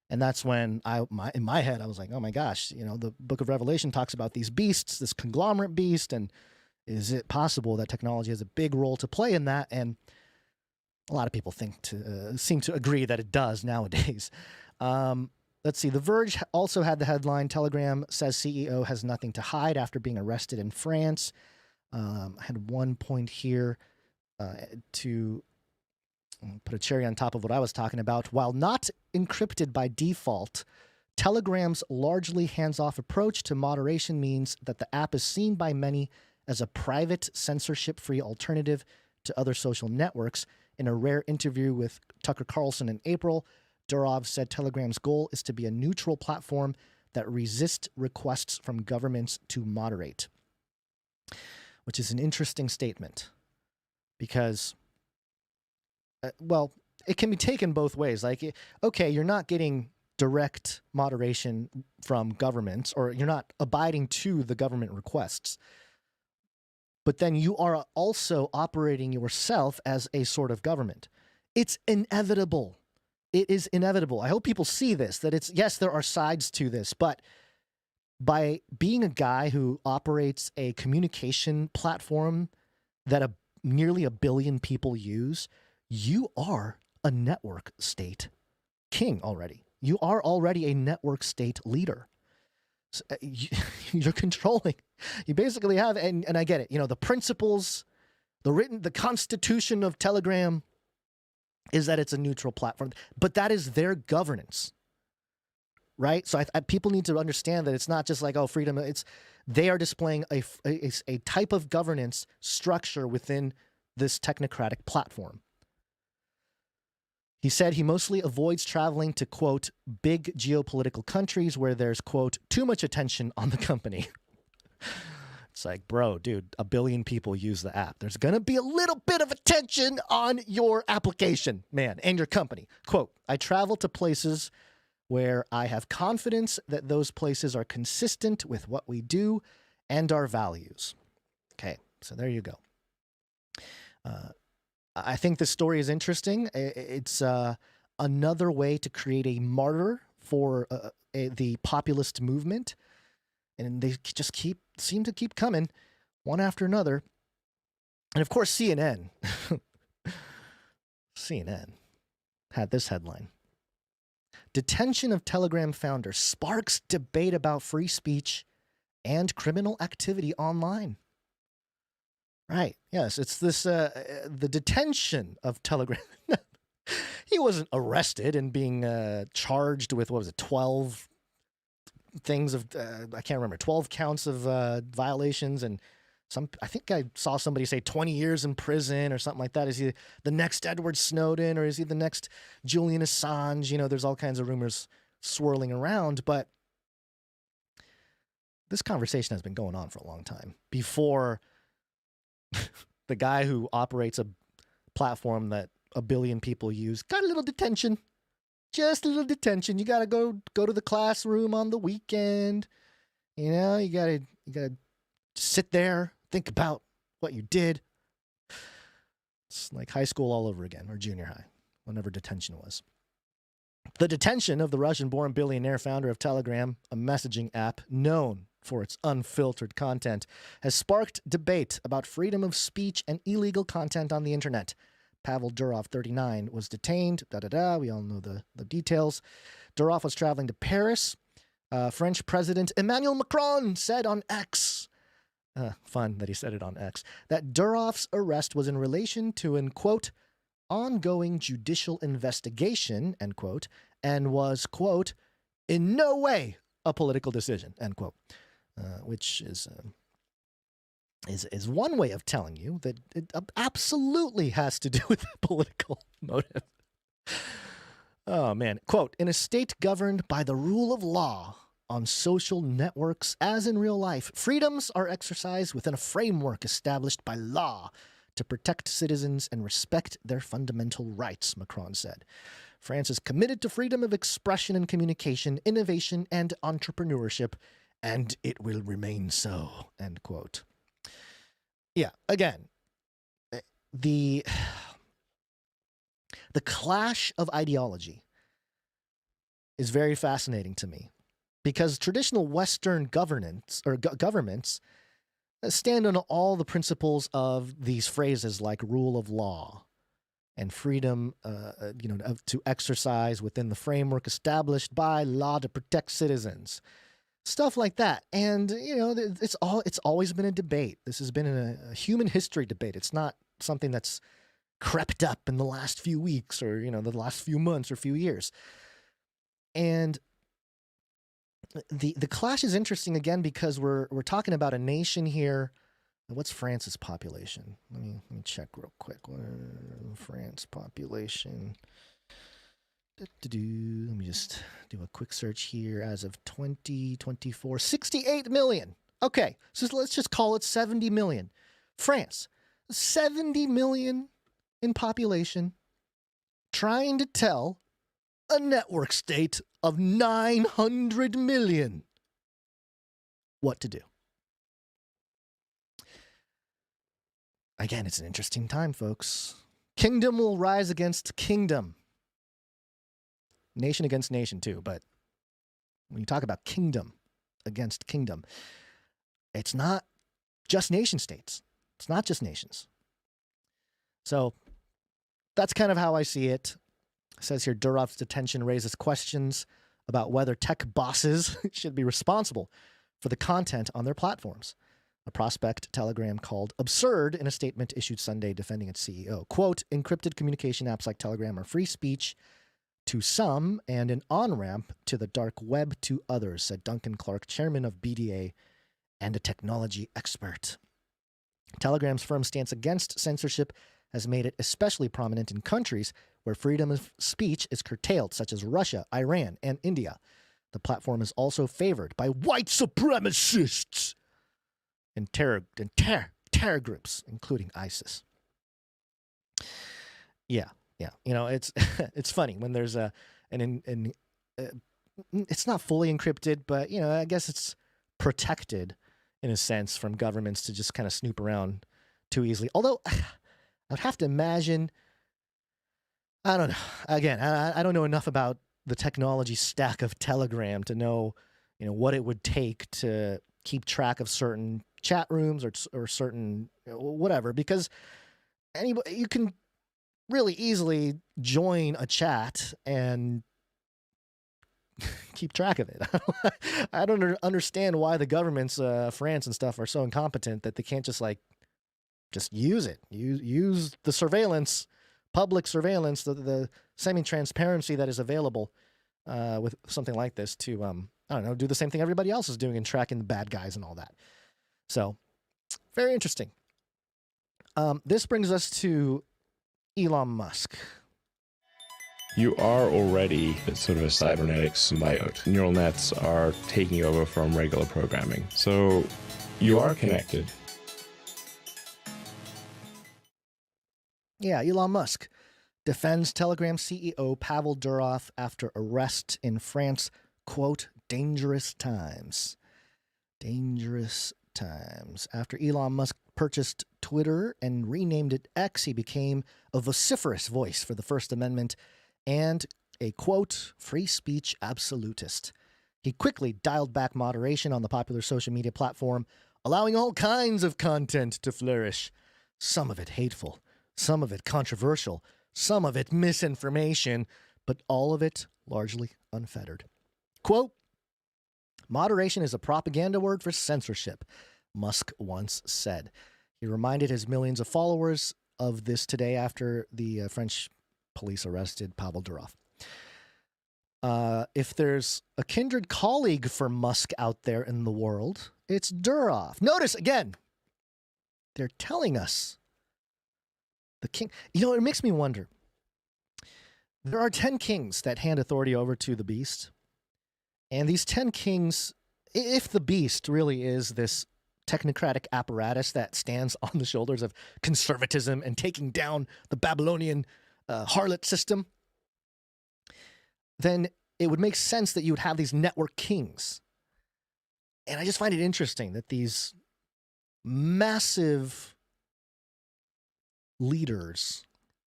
And that's when in my head, I was like, oh my gosh, the book of Revelation talks about these beasts, this conglomerate beast. And is it possible that technology has a big role to play in that? And a lot of people seem to agree that it does nowadays. Let's see. The Verge also had the headline, Telegram says CEO has nothing to hide after being arrested in France. I had one point here to put a cherry on top of what I was talking about. While not encrypted by default, Telegram's largely hands-off approach to moderation means that the app is seen by many as a private, censorship-free alternative to other social networks. In a rare interview with Tucker Carlson in April, Durov said Telegram's goal is to be a neutral platform that resists requests from governments to moderate, which is an interesting statement because, it can be taken both ways. Like, okay, you're not getting direct moderation from governments, or you're not abiding to the government requests. But then you are also operating yourself as a sort of government. It's inevitable. It is inevitable. I hope people see this, that it's, yes, there are sides to this, but by being a guy who operates a communication platform that nearly 1 billion people use, you are a network state king already. You are already a network state leader. So, you're controlling. You basically have, and I get it, the principles, the constitution of Telegram is that it's a neutral platform, but that is their governance, right? So people need to understand that it's not just like, oh, freedom. They are displaying a type of governance structure within this technocratic platform. He said he mostly avoids traveling to, quote, big geopolitical countries where there's, quote, too much attention on the company. It's like, bro, dude, 1 billion people use the app. There's going to be a little bit of attention on your application, man, and your company. Quote, I travel to places where I have confidence that those places are consistent with what we do and our values. Okay, so there you go. I think this story is interesting. It's another way to create a martyr for the populist movement. And they just seem to keep coming one after another. And of course, CNN had this headline. Detention of Telegram founder sparks debate about free speech and criminal activity online. Right. Yes, it's this the detention of Telegram. He wasn't arrested and being charged with, 12 things of, I can't remember, 12 counts of violations, and I think I saw somebody say 20 years in prison or something like that. Is he the next Edward Snowden, or is he the next Julian Assange? There's all kinds of rumors swirling around, but this conversation has been going on for a long time. Before the guy who operates a platform that 1 billion people use got a little detention. Just a little detention. You got to go to the classroom on the weekend. You got to sit there, think about what you did. It's like high school all over again, or junior high, whenever detention was. The detention of the Russian-born billionaire founder of Telegram, a messaging app known for its unfiltered content, has sparked debate about freedom of speech and illegal content on the internet. Pavel Durov, 39, was detained. We all know the details. Durov was traveling to Paris. French President Emmanuel Macron said on X, fun that he said it on X, that Durov's arrest was in relation to an, quote, ongoing judicial investigation, end quote, and was, quote, in no way a political decision, end quote, which is one way of telling you that it absolutely has to do with a political motive. Oh, man. Quote, in a state governed by the rule of law on social networks, as in real life, freedoms are exercised within a framework established by law to protect citizens and respect their fundamental rights, Macron said. France is committed to freedom of expression and communication, innovation, and entrepreneurship, and it will remain so, end quote. Yeah, again, the clash of ideology is very fascinating to me, because traditional Western governments stand on all the principles of these phrases like rule of law and freedom, to exercise within the framework established by law to protect citizens. Stuff like that. And, it's always been a debate. This has been a human history debate. It's not something that's crept up in the last few weeks or, the last few months or few years. And the clash is interesting, again, because we're talking about a nation here. What's France's population? Let me check real quick. France population. Let me just do a quick search here. As of 2024, 68 million. Okay, so let's just call it 70 million. France, 70 million in population, trying to tell a network state of 900 million. What to do? Again, it's an interesting time, folks. Kingdom will rise against kingdom. Nation against nation, too. But when you talk about kingdom against kingdom, it's not just nation states. It's not just nations. So that's kind of how I see it. It says here, Durov's detention raises questions about whether tech bosses should be responsible for the content on their platforms. A prospect Telegram called absurd in a statement issued Sunday defending its CEO. Quote, encrypted communication apps like Telegram are free speech to some and an on-ramp to the dark web to others, said Duncan Clark, chairman of BDA and a technology expert. Telegram's firm stance against censorship has made it especially prominent in countries where freedom of speech is curtailed, such as Russia, Iran, and India. The platform is also favored by white supremacists and terror groups, including ISIS. Yeah. You know, it's it's funny when there's it's not fully encrypted, but you know, I guess it's protected in a sense from governments to just kind of snoop around too easily. Although I'd have to imagine, I don't know. Again, I don't know enough about the technology stack of Telegram to know, you know, what it would take to keep track of certain chat rooms or certain whatever, because anybody, you can really easily join a chat and keep track of it. I don't understand why the governments, France and stuff, are so incompetent that they can't just use it. Use the surveillance, public surveillance, the semi-transparency that is available with something like this to, I don't know, do the same thing everybody else is doing and tracking the bad guys and all that. So, very interesting. This brings us to Elon Musk.
You are already sort of a cybernetic symbiote. Neural nets are taking over from regular programming. So you are connected.
Yeah, Elon Musk defends Telegram CEO Pavel Durov after arrest in France. Quote, dangerous times. Dangerous times. After Elon Musk purchased Twitter and renamed it X, he became a vociferous voice for the First Amendment and a, quote, free speech absolutist. He quickly dialed back moderation on the popular social media platform, allowing all kinds of content to flourish. Some of it hateful, some of it controversial, some of it misinformation, but all of it largely unfettered. Quote, moderation is a propaganda word for censorship, Musk once said. He reminded his millions of followers of this today after the French police arrested Pavel Durov. If there's a kindred colleague for Musk out there in the world, it's Durov. Notice again, they're telling us the king. You know, it makes me wonder. There are 10 kings that hand authority over to the beast. And these 10 kings, if the beast really is this technocratic apparatus that stands on the shoulders of conservatism and taking down the Babylonian harlot system, then it would make sense that you would have these network kings. And I just find it interesting that these massive leaders,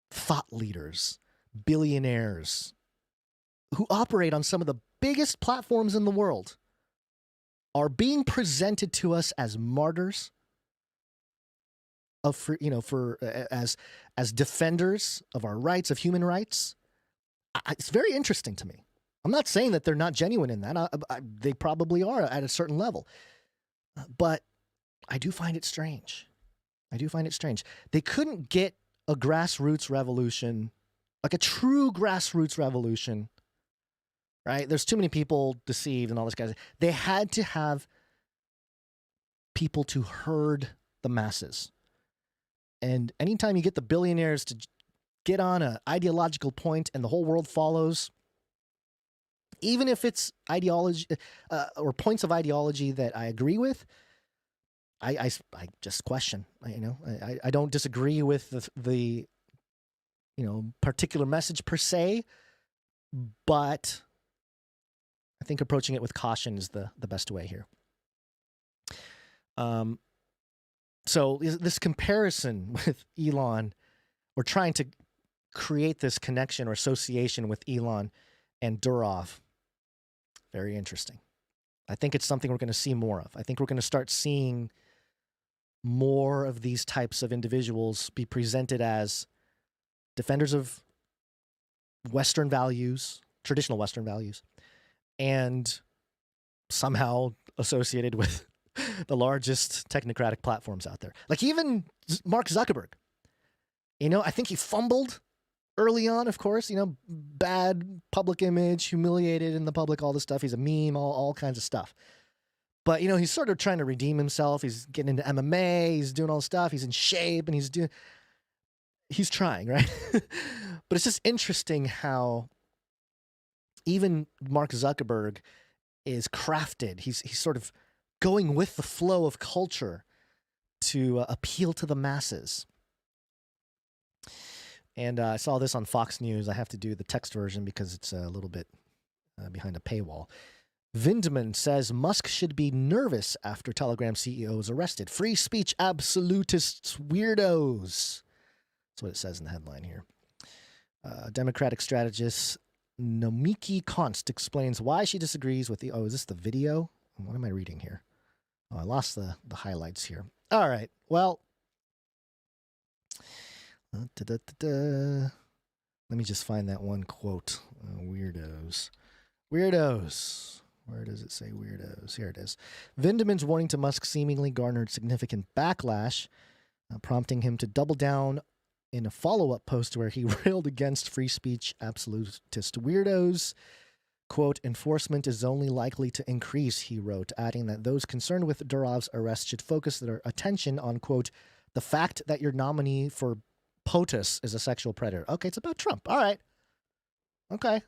thought leaders, billionaires who operate on some of the biggest platforms in the world are being presented to us as martyrs of, as defenders of our rights, of human rights. It's very interesting to me. I'm not saying that they're not genuine in that. They probably are at a certain level. But I do find it strange. They couldn't get a grassroots revolution, like a true grassroots revolution, right? There's too many people deceived and all this guys. They had to have people to herd the masses. And anytime you get the billionaires to get on an ideological point and the whole world follows, even if it's ideology or points of ideology that I agree with, I just question. I don't disagree with the particular message per se, but I think approaching it with caution is the best way here. So this comparison with Elon, or trying to create this connection or association with Elon and Durov, very interesting. I think it's something we're going to see more of. I think we're going to start seeing more of these types of individuals be presented as defenders of Western values, traditional Western values, and somehow associated with the largest technocratic platforms out there. Like even Mark Zuckerberg. You know, I think he fumbled early on, of course, you know, bad public image, humiliated in the public, all this stuff. He's a meme, all kinds of stuff. But, you know, he's sort of trying to redeem himself. He's getting into MMA. He's doing all this stuff. He's in shape and he's trying, right? But it's just interesting how even Mark Zuckerberg is crafted. He's sort of going with the flow of culture to appeal to the masses. And I saw this on Fox News. I have to do the text version because it's a little bit behind a paywall. Vindman says Musk should be nervous after Telegram CEO is arrested. Free speech absolutists, weirdos. That's what it says in the headline here. Democratic strategist Nomiki Konst explains why she disagrees with the... Oh, is this the video? What am I reading here? Oh, I lost the highlights here. All right. Well... Let me just find that one quote. Weirdos. Weirdos. Where does it say weirdos? Here it is. Vindman's warning to Musk seemingly garnered significant backlash, prompting him to double down in a follow-up post where he railed against free speech absolutist weirdos. Quote, enforcement is only likely to increase, he wrote, adding that those concerned with Durov's arrest should focus their attention on, quote, the fact that your nominee for POTUS is a sexual predator. Okay, it's about Trump. All right. Okay.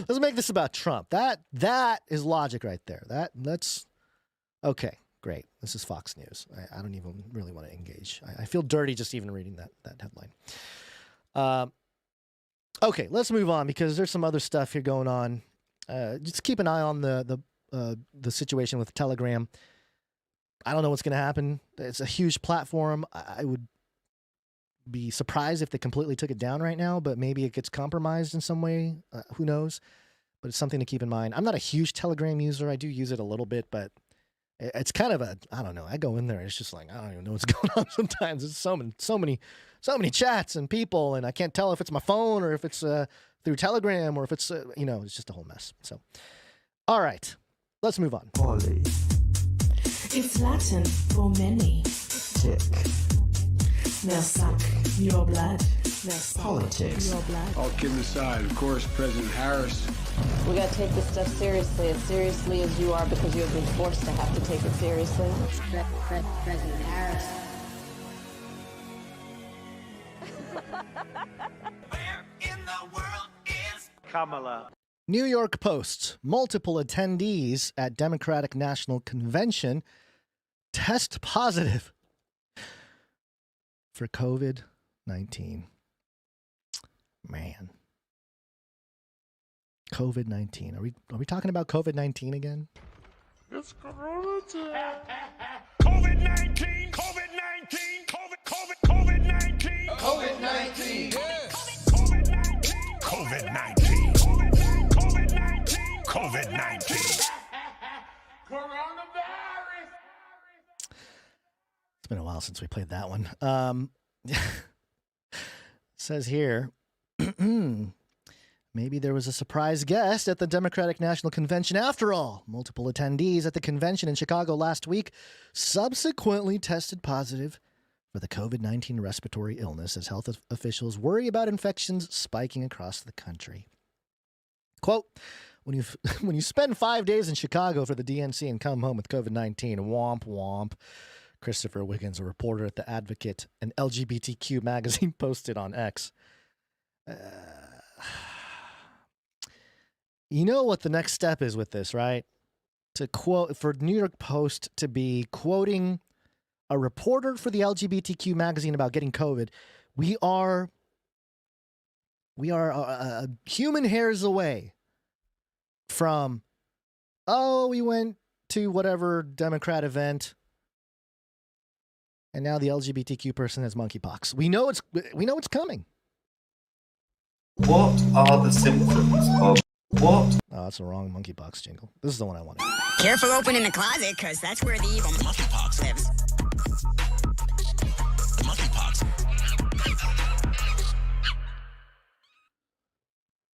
Let's make this about Trump. That is logic right there. That's okay. Great. This is Fox News. I don't even really want to engage. I feel dirty just even reading that headline. Okay, let's move on because there's some other stuff here going on. Just keep an eye on the situation with Telegram. I don't know what's going to happen. It's a huge platform. I would be surprised if they completely took it down right now, but maybe it gets compromised in some way. Who knows? But it's something to keep in mind. I'm not a huge Telegram user. I do use it a little bit, but it's kind of I don't know. I go in there. It's just like, I don't even know what's going on sometimes. It's so many chats and people, and I can't tell if it's my phone or if it's through Telegram or if it's, it's just a whole mess. So, all right, let's move on.
Poly. It's Latin for many. Tick. Now suck your blood. Politics. Your blood.
All kidding aside, of course, President Harris.
We gotta take this stuff seriously as you are, because you have been forced to have to take it seriously.
President Harris.
Where in the world is
Kamala?
New York Post. Multiple attendees at Democratic National Convention test positive for COVID-19. Man. COVID-19. Are we talking about COVID-19 again?
It's Corona time. COVID-19, COVID-19, COVID-19, COVID-19, COVID-19, COVID-19, COVID-19. Coronavirus.
It's been a while since we played that one. Says here, maybe there was a surprise guest at the Democratic National Convention after all. Multiple attendees at the convention in Chicago last week subsequently tested positive for the COVID-19 respiratory illness as health officials worry about infections spiking across the country. Quote, when you spend 5 days in Chicago for the DNC and come home with COVID-19, womp womp. Christopher Wiggins, a reporter at The Advocate, an LGBTQ magazine, posted on X. You know what the next step is with this, right? To quote, for New York Post to be quoting a reporter for the LGBTQ magazine about getting COVID, we are We are human hairs away from, oh, we went to whatever Democrat event, and now the LGBTQ person has monkeypox. We know it's coming.
What are the symptoms of what?
Oh, that's the wrong monkeypox jingle. This is the one I wanted.
Careful opening the closet, because that's where the evil monkeypox lives.
Monkeypox.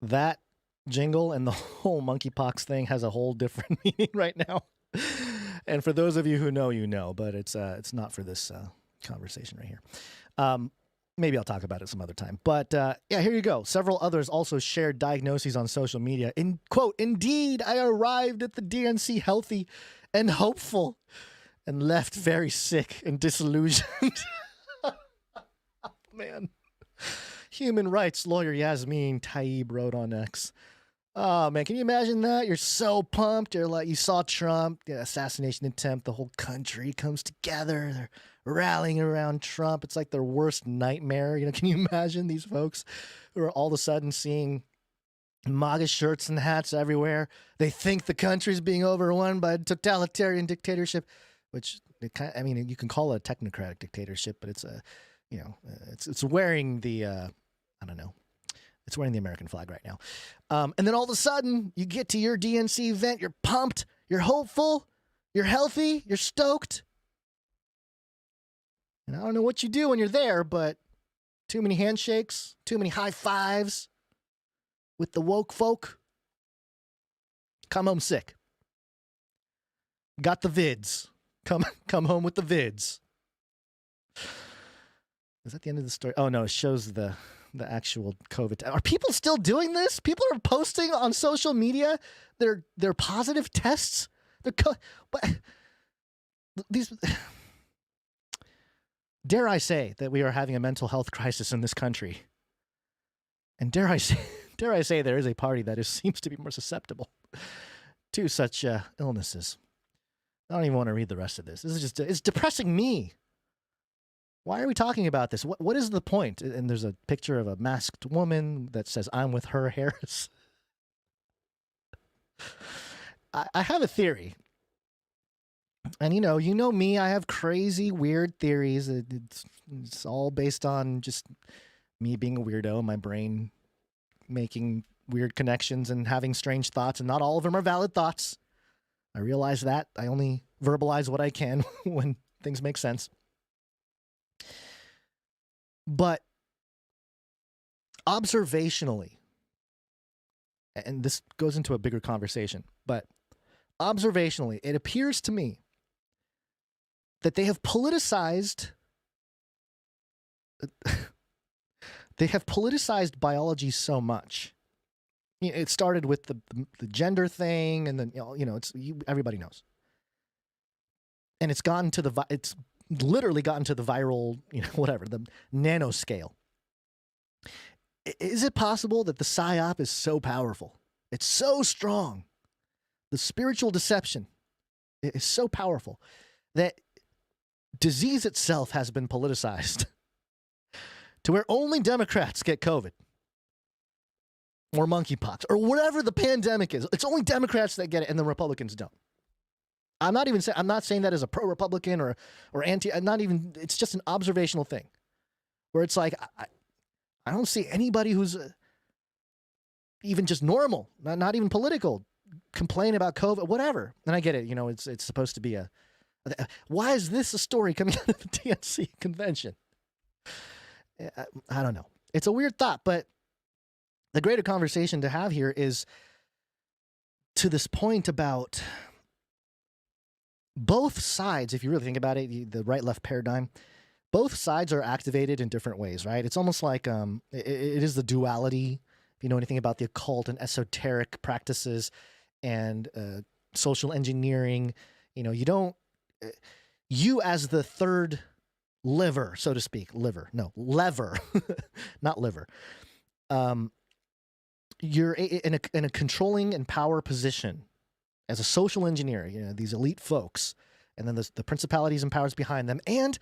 That jingle and the whole monkeypox thing has a whole different meaning right now. And for those of you who know, you know, but it's not for this conversation right here. Maybe I'll talk about it some other time. But yeah, here you go. Several others also shared diagnoses on social media. In quote, "Indeed, I arrived at the DNC healthy and hopeful, and left very sick and disillusioned." Man. Human rights lawyer Yasmin Taib wrote on X. Oh, man, can you imagine that? You're so pumped. You're like, you saw Trump, the assassination attempt. The whole country comes together. They're rallying around Trump. It's like their worst nightmare. You know, can you imagine these folks who are all of a sudden seeing MAGA shirts and hats everywhere? They think the country's being overrun by a totalitarian dictatorship, which, I mean, you can call it a technocratic dictatorship, but it's a, you know, it's wearing the, I don't know. It's wearing the American flag right now. And then all of a sudden, you get to your DNC event, you're pumped, you're hopeful, you're healthy, you're stoked. And I don't know what you do when you're there, but too many handshakes, too many high fives with the woke folk. Come home sick. Got the vids. Come home with the vids. Is that the end of the story? Oh, no, it shows the actual COVID. Are people still doing this? People are posting on social media their positive tests. But these, dare I say that we are having a mental health crisis in this country, and dare I say there is a party that seems to be more susceptible to such illnesses. I don't even want to read the rest of this. This is just it's depressing me. Why are we talking about this? What is the point? And there's a picture of a masked woman that says, "I'm with her, Harris." I have a theory. And you know me, I have crazy, weird theories. It's all based on just me being a weirdo, my brain making weird connections and having strange thoughts, and not all of them are valid thoughts. I realize that. I only verbalize what I can when things make sense. But observationally, and this goes into a bigger conversation, but observationally, it appears to me that they have politicized biology so much. It started with the gender thing, and then everybody knows, and it's literally gotten to the viral, the nanoscale. Is it possible that the psyop is so powerful? It's so strong. The spiritual deception is so powerful that disease itself has been politicized to where only Democrats get COVID or monkeypox or whatever the pandemic is. It's only Democrats that get it and the Republicans don't. I'm not saying that as a pro-Republican or anti. It's just an observational thing, where it's like I don't see anybody who's even just normal, not even political, complain about COVID, whatever. And I get it. It's supposed to be why is this a story coming out of the DNC convention? I don't know. It's a weird thought, but the greater conversation to have here is to this point about both sides. If you really think about it, the right-left paradigm, both sides are activated in different ways, right? It's almost like it is the duality. If you know anything about the occult and esoteric practices and social engineering, you as the third lever, so to speak, lever, not liver. You're in a controlling and power position as a social engineer, these elite folks, and then the principalities and powers behind them, and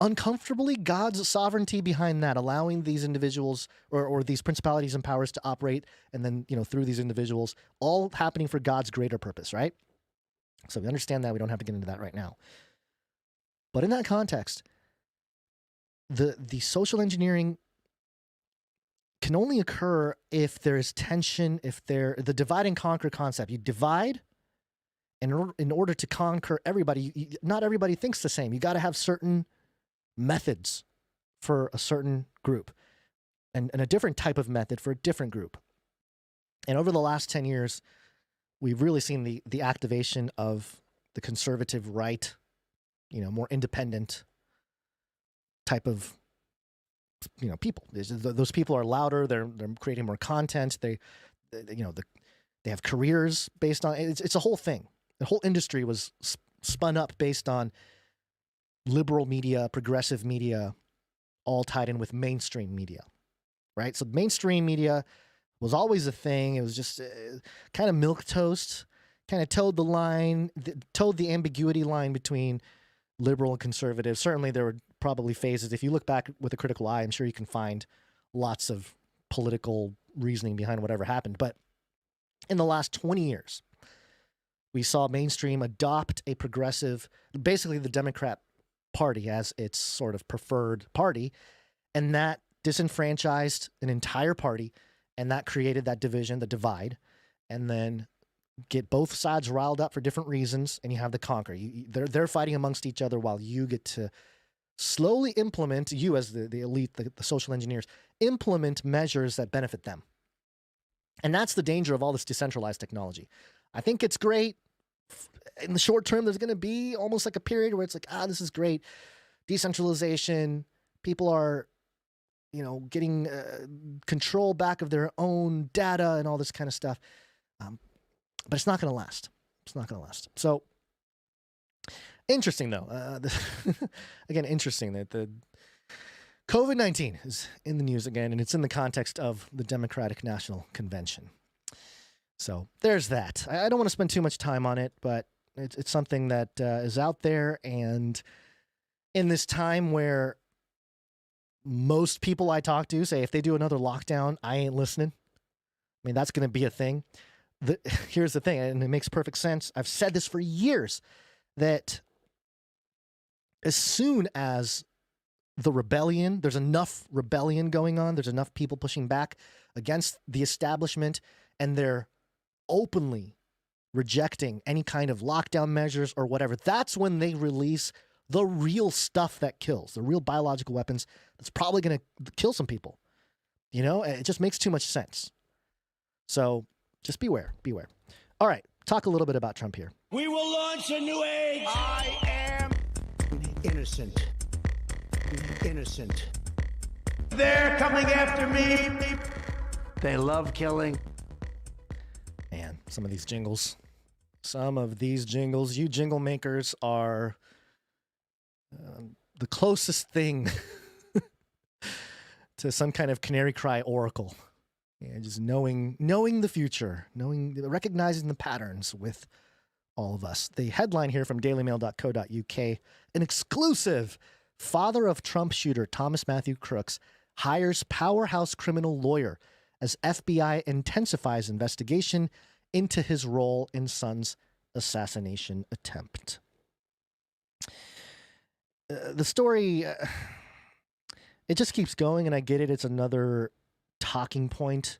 uncomfortably God's sovereignty behind that, allowing these individuals or these principalities and powers to operate, and then, through these individuals, all happening for God's greater purpose, right? So we understand that. We don't have to get into that right now. But in that context, the social engineering can only occur if there is tension, the divide and conquer concept. You divide, and in order to conquer everybody, not everybody thinks the same. You got to have certain methods for a certain group and a different type of method for a different group. And over the last 10 years, we've really seen the activation of the conservative right, more independent type of, people. Those people are louder. They're creating more content. They have careers based on it's a whole thing. The whole industry was spun up based on liberal media, progressive media, all tied in with mainstream media, right? So mainstream media was always a thing. It was just kind of milquetoast, kind of towed the ambiguity line between liberal and conservative. Certainly there were probably phases. If you look back with a critical eye, I'm sure you can find lots of political reasoning behind whatever happened. But in the last 20 years, we saw mainstream adopt a progressive, basically the Democrat Party as its sort of preferred party, and that disenfranchised an entire party, and that created that division, the divide, and then get both sides riled up for different reasons, and you have the conquer. They're fighting amongst each other while you get to slowly implement, you as the elite, the social engineers, implement measures that benefit them. And that's the danger of all this decentralized technology. I think it's great. In the short term, there's going to be almost like a period where it's like, this is great. Decentralization, people are, getting control back of their own data and all this kind of stuff. But it's not going to last. It's not going to last. So interesting, though. Again, interesting that the COVID-19 is in the news again, and it's in the context of the Democratic National Convention. So there's that. I don't want to spend too much time on it, but it's something that is out there. And in this time where most people I talk to say if they do another lockdown, I ain't listening. I mean, that's going to be a thing. Here's the thing, and it makes perfect sense. I've said this for years, that as soon as the rebellion, there's enough rebellion going on, there's enough people pushing back against the establishment, and they're openly rejecting any kind of lockdown measures or whatever, that's when they release the real stuff that kills, the real biological weapons that's probably going to kill some people. It just makes too much sense. So just beware. All right, talk a little bit about Trump here.
We will launch a new age. I am innocent. They're coming after me. They love killing.
Man, some of these jingles, you jingle makers are the closest thing to some kind of Canary Cry oracle. Yeah, just knowing the future, recognizing the patterns with all of us. The headline here from dailymail.co.uk, an exclusive: father of Trump shooter Thomas Matthew Crooks hires powerhouse criminal lawyer as FBI intensifies investigation into his role in son's assassination attempt. The story, it just keeps going, and I get it. It's another talking point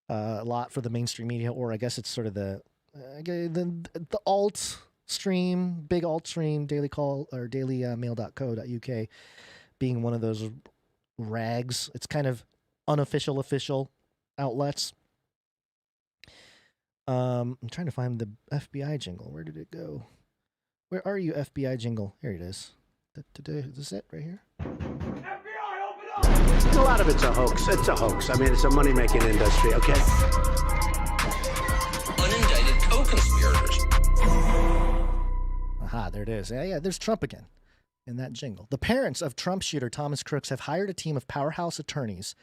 a lot for the mainstream media, or I guess it's sort of the alt stream, big alt stream, Daily Call or dailymail.co.uk being one of those rags. It's kind of unofficial, official outlets. I'm trying to find the FBI jingle. Where did it go? Where are you, FBI jingle? Here it is. Is this it right here?
A lot of it's a hoax. It's a hoax. I mean, it's a money-making industry, okay?
Unindicted co-conspirators.
Aha, there it is. Yeah, there's Trump again in that jingle. The parents of Trump shooter Thomas Crooks have hired a team of powerhouse attorneys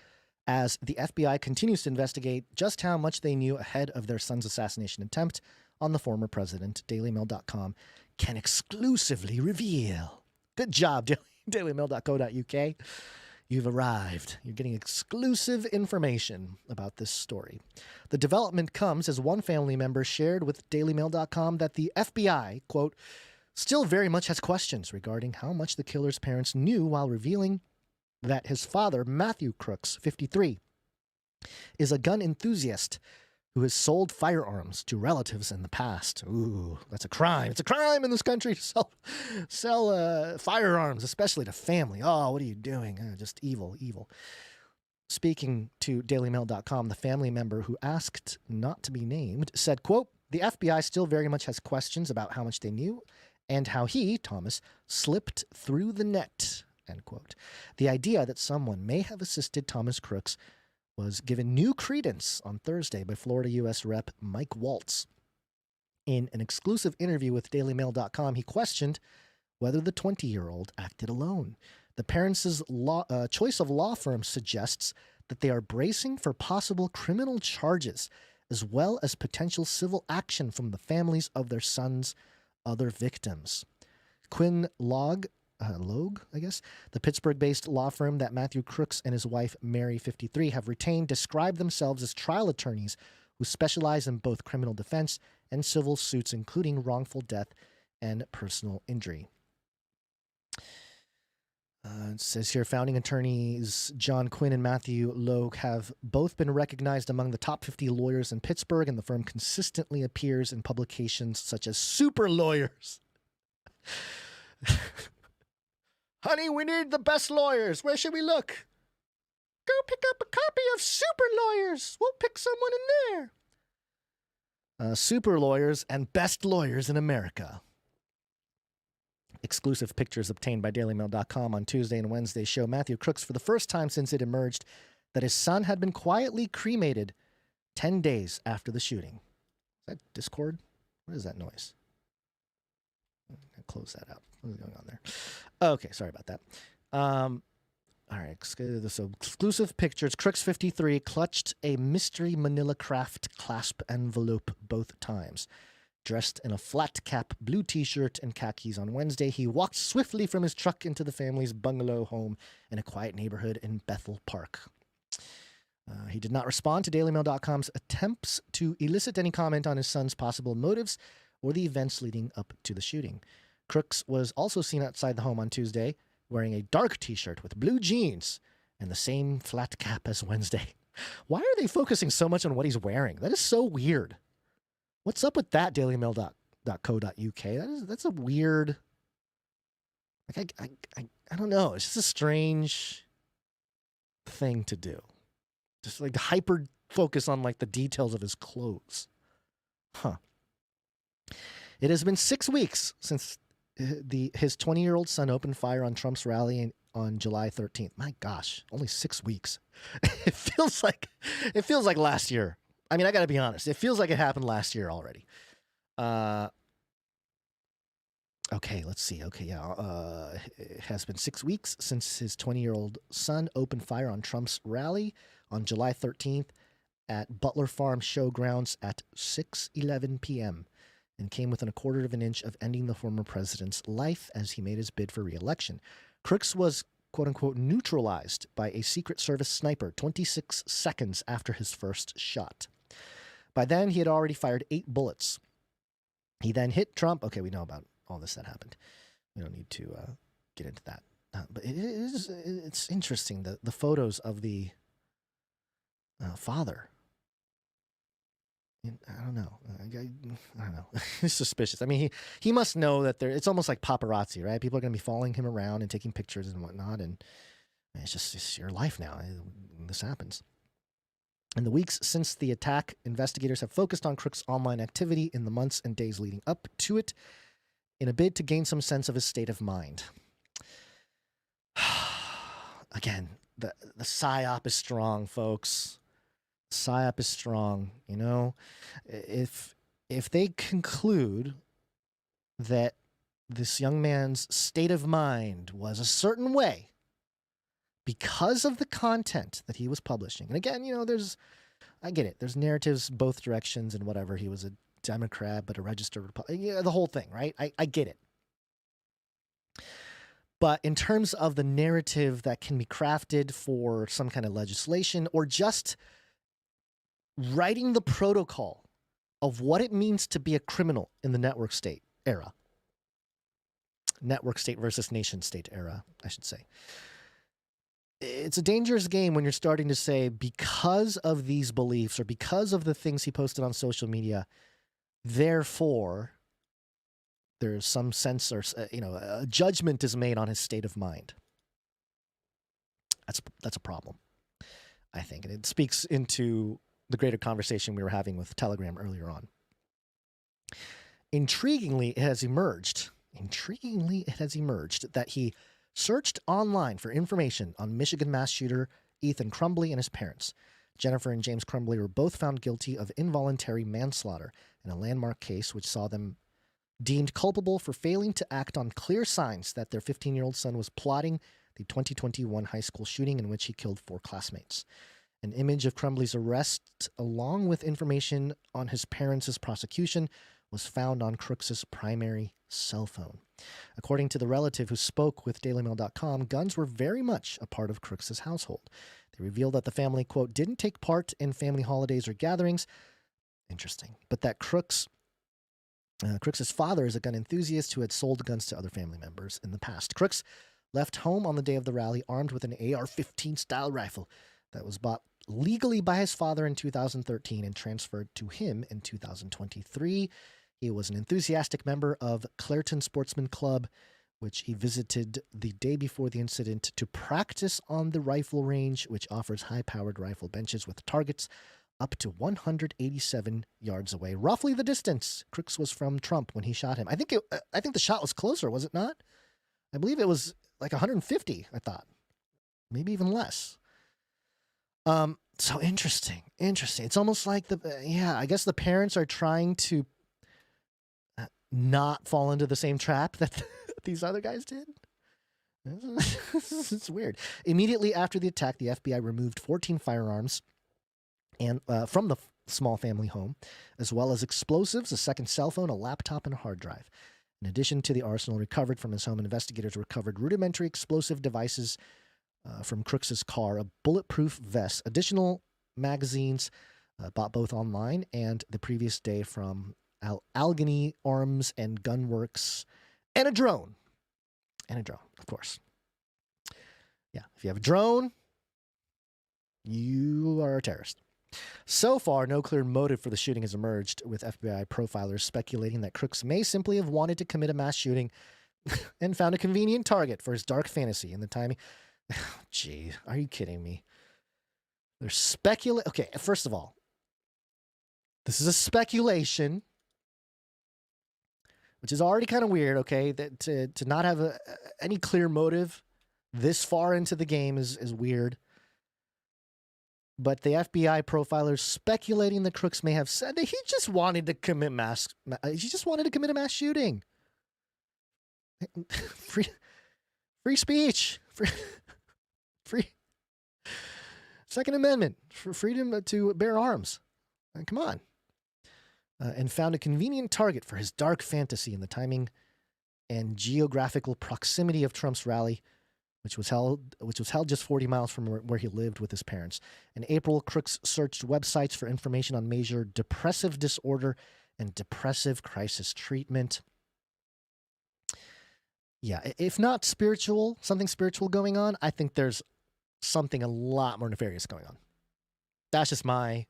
as the FBI continues to investigate just how much they knew ahead of their son's assassination attempt on the former president. DailyMail.com can exclusively reveal. Good job, dailymail.co.uk. You've arrived. You're getting exclusive information about this story. The development comes as one family member shared with dailymail.com that the FBI, quote, still very much has questions regarding how much the killer's parents knew while revealing that his father, Matthew Crooks, 53, is a gun enthusiast who has sold firearms to relatives in the past. Ooh, that's a crime. It's a crime in this country to sell firearms, especially to family. Oh, what are you doing? Just evil, evil. Speaking to dailymail.com, the family member who asked not to be named said, quote, the FBI still very much has questions about how much they knew and how he, Thomas, slipped through the net, end quote. The idea that someone may have assisted Thomas Crooks was given new credence on Thursday by Florida U.S. Rep. Mike Waltz. In an exclusive interview with dailymail.com, he questioned whether the 20-year-old acted alone. The parents' choice of law firm suggests that they are bracing for possible criminal charges as well as potential civil action from the families of their sons' other victims. Quinn Logue, I guess, the Pittsburgh-based law firm that Matthew Crooks and his wife, Mary, 53, have retained, describe themselves as trial attorneys who specialize in both criminal defense and civil suits, including wrongful death and personal injury. It says here, founding attorneys John Quinn and Matthew Logue have both been recognized among the top 50 lawyers in Pittsburgh, and the firm consistently appears in publications such as Super Lawyers. Honey, we need the best lawyers. Where should we look? Go pick up a copy of Super Lawyers. We'll pick someone in there. Super Lawyers and Best Lawyers in America. Exclusive pictures obtained by DailyMail.com on Tuesday and Wednesday show Matthew Crooks for the first time since it emerged that his son had been quietly cremated 10 days after the shooting. Is that Discord? What is that noise? I'll close that out. What is going on there? Okay, sorry about that. All right, so exclusive pictures. Crooks 53 clutched a mystery manila craft clasp envelope both times. Dressed in a flat-cap blue T-shirt and khakis on Wednesday, he walked swiftly from his truck into the family's bungalow home in a quiet neighborhood in Bethel Park. He did not respond to DailyMail.com's attempts to elicit any comment on his son's possible motives or the events leading up to the shooting. Crooks was also seen outside the home on Tuesday, wearing a dark T-shirt with blue jeans and the same flat cap as Wednesday. Why are they focusing so much on what he's wearing? That is so weird. What's up with that, dailymail.co.uk? That's a weird... Like, I don't know. It's just a strange thing to do. Just like hyper focus on like the details of his clothes. Huh. It has been 6 weeks since his 20-year-old son opened fire on Trump's rally on July 13th. My gosh, only 6 weeks. It feels like last year. I mean, I got to be honest. It feels like it happened last year already. Okay, let's see. Okay, yeah. It has been 6 weeks since his 20-year-old son opened fire on Trump's rally on July 13th at Butler Farm Showgrounds at 6:11 p.m. and came within a quarter of an inch of ending the former president's life as he made his bid for re-election. Crooks was, quote-unquote, neutralized by a Secret Service sniper 26 seconds after his first shot. By then, he had already fired 8 bullets. He then hit Trump. Okay, we know about all this that happened. We don't need to get into that. But it's interesting, the photos of the father. I don't know. I don't know. He's suspicious. I mean, he must know that it's almost like paparazzi, right? People are going to be following him around and taking pictures and whatnot. And it's your life now. This happens. In the weeks since the attack, investigators have focused on Crooks' online activity in the months and days leading up to it in a bid to gain some sense of his state of mind. Again, the psyop is strong, folks. Psyop is strong, you know. If they conclude that this young man's state of mind was a certain way because of the content that he was publishing, and again, you know, I get it. There's narratives both directions and whatever. He was a Democrat, but a registered Republican. Yeah, the whole thing, right? I get it. But in terms of the narrative that can be crafted for some kind of legislation or just writing the protocol of what it means to be a criminal in the network state era, network state versus nation state era, I should say. It's a dangerous game when you're starting to say, because of these beliefs or because of the things he posted on social media, therefore, there's some sense or, a judgment is made on his state of mind. That's a problem, I think. And it speaks into the greater conversation we were having with Telegram earlier on. Intriguingly, it has emerged that he searched online for information on Michigan mass shooter Ethan Crumbley and his parents. Jennifer and James Crumbley were both found guilty of involuntary manslaughter in a landmark case which saw them deemed culpable for failing to act on clear signs that their 15-year-old son was plotting the 2021 high school shooting in which he killed 4 classmates. An image of Crumbley's arrest, along with information on his parents' prosecution, was found on Crooks's primary cell phone. According to the relative who spoke with DailyMail.com, guns were very much a part of Crooks's household. They revealed that the family, quote, didn't take part in family holidays or gatherings. Interesting. But that Crooks's father is a gun enthusiast who had sold guns to other family members in the past. Crooks left home on the day of the rally armed with an AR-15 style rifle that was bought legally by his father in 2013 and transferred to him in 2023. He was an enthusiastic member of Clairton Sportsman Club, which he visited the day before the incident to practice on the rifle range, which offers high-powered rifle benches with targets up to 187 yards away, roughly the distance Crooks was from Trump when he shot him. I think the shot was closer, was it not? I believe it was like 150, I thought. Maybe even less. So interesting. It's almost like I guess the parents are trying to not fall into the same trap that these other guys did. It's weird. Immediately after the attack, the FBI removed 14 firearms and from the small family home, as well as explosives, a second cell phone, a laptop, and a hard drive. In addition to the arsenal recovered from his home, investigators recovered rudimentary explosive devices from Crooks's car, a bulletproof vest, additional magazines bought both online and the previous day from Allegheny Arms and Gun Works, and a drone. Of course. Yeah, if you have a drone, you are a terrorist. So far, no clear motive for the shooting has emerged, with FBI profilers speculating that Crooks may simply have wanted to commit a mass shooting and found a convenient target for his dark fantasy in the timing. Gee, are you kidding me? There's Okay, first of all, this is a speculation, which is already kind of weird, okay? That to not have any clear motive this far into the game is weird. But the FBI profilers speculating that Crooks may have said that he just wanted to commit a mass shooting. Free speech. Free Second Amendment for freedom to bear arms. Come on. And found a convenient target for his dark fantasy in the timing and geographical proximity of Trump's rally, which was held just 40 miles from where he lived with his parents. In April, Crooks searched websites for information on major depressive disorder and depressive crisis treatment. Yeah, if not something spiritual going on, I think there's something a lot more nefarious going on. That's just my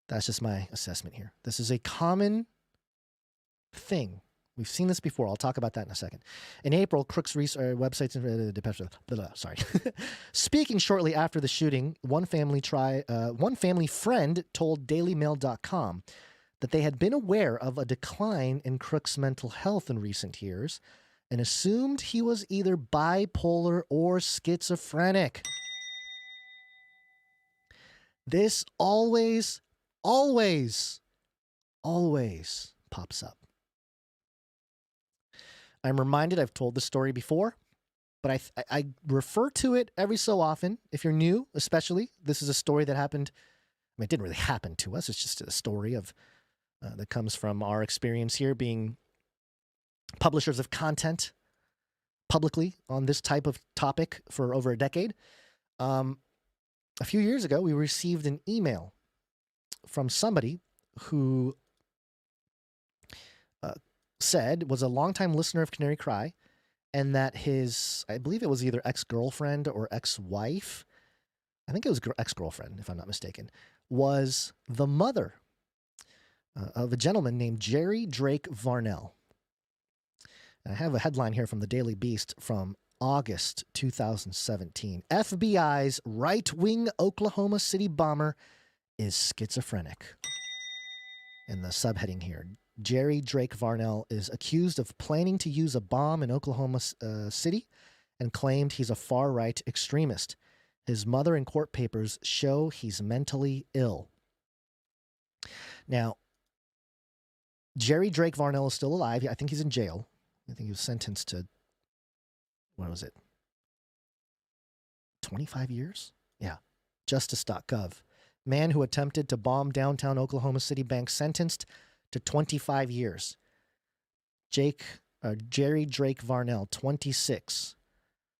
assessment here. This is a common thing. We've seen this before. I'll talk about that in a second. In April, Crooks websites sorry. Speaking shortly after the shooting, one family friend told DailyMail.com that they had been aware of a decline in Crooks' mental health in recent years and assumed he was either bipolar or schizophrenic. This always pops up. I'm reminded, I've told the story before, but I refer to it every so often. If you're new, especially, this is a story that happened. I mean, it didn't really happen to us. It's just a story of that comes from our experience here being publishers of content publicly on this type of topic for over a decade. A few years ago, we received an email from somebody who said was a longtime listener of Canary Cry, and that his, I believe it was either ex-girlfriend or ex-wife, I think it was ex-girlfriend, if I'm not mistaken, was the mother of a gentleman named Jerry Drake Varnell. And I have a headline here from the Daily Beast from August 2017. FBI's right-wing Oklahoma City bomber is schizophrenic. And the subheading here, Jerry Drake Varnell is accused of planning to use a bomb in Oklahoma City and claimed he's a far-right extremist. His mother and court papers show he's mentally ill. Now, Jerry Drake Varnell is still alive. I think he's in jail. I think he was sentenced to, what was it, 25 years? Yeah, justice.gov. Man who attempted to bomb downtown Oklahoma City bank sentenced to 25 years. Jerry Drake Varnell, 26,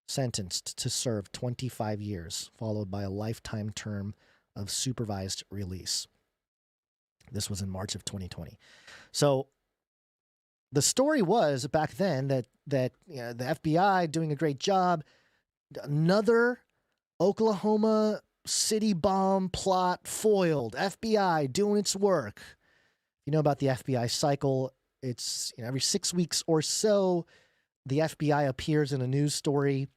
sentenced to serve 25 years, followed by a lifetime term of supervised release. This was in March of 2020. So the story was back then that the FBI doing a great job. Another Oklahoma City bomb plot foiled. FBI doing its work. You know about the FBI cycle. It's every 6 weeks or so, the FBI appears in a news story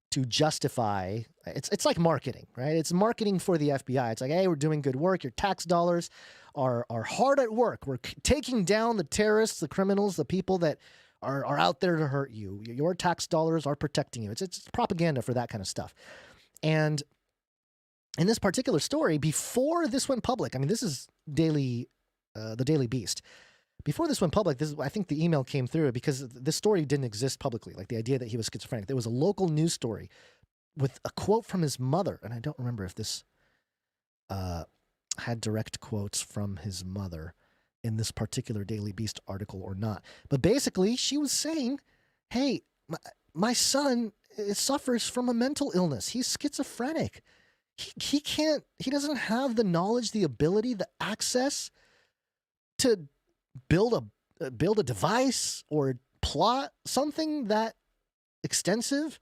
to justify. It's like marketing, right? It's marketing for the FBI. It's like, hey, we're doing good work. Your tax dollars are hard at work. We're taking down the terrorists, the criminals, the people that are out there to hurt you. Your tax dollars are protecting you. It's propaganda for that kind of stuff. And in this particular story, before this went public, I mean, this is the Daily Beast. Before this went public, I think the email came through because this story didn't exist publicly, like the idea that he was schizophrenic. There was a local news story with a quote from his mother, and I don't remember if this had direct quotes from his mother in this particular Daily Beast article or not. But basically, she was saying, hey, my son suffers from a mental illness. He's schizophrenic. He doesn't have the knowledge, the ability, the access to build a device or plot something that extensive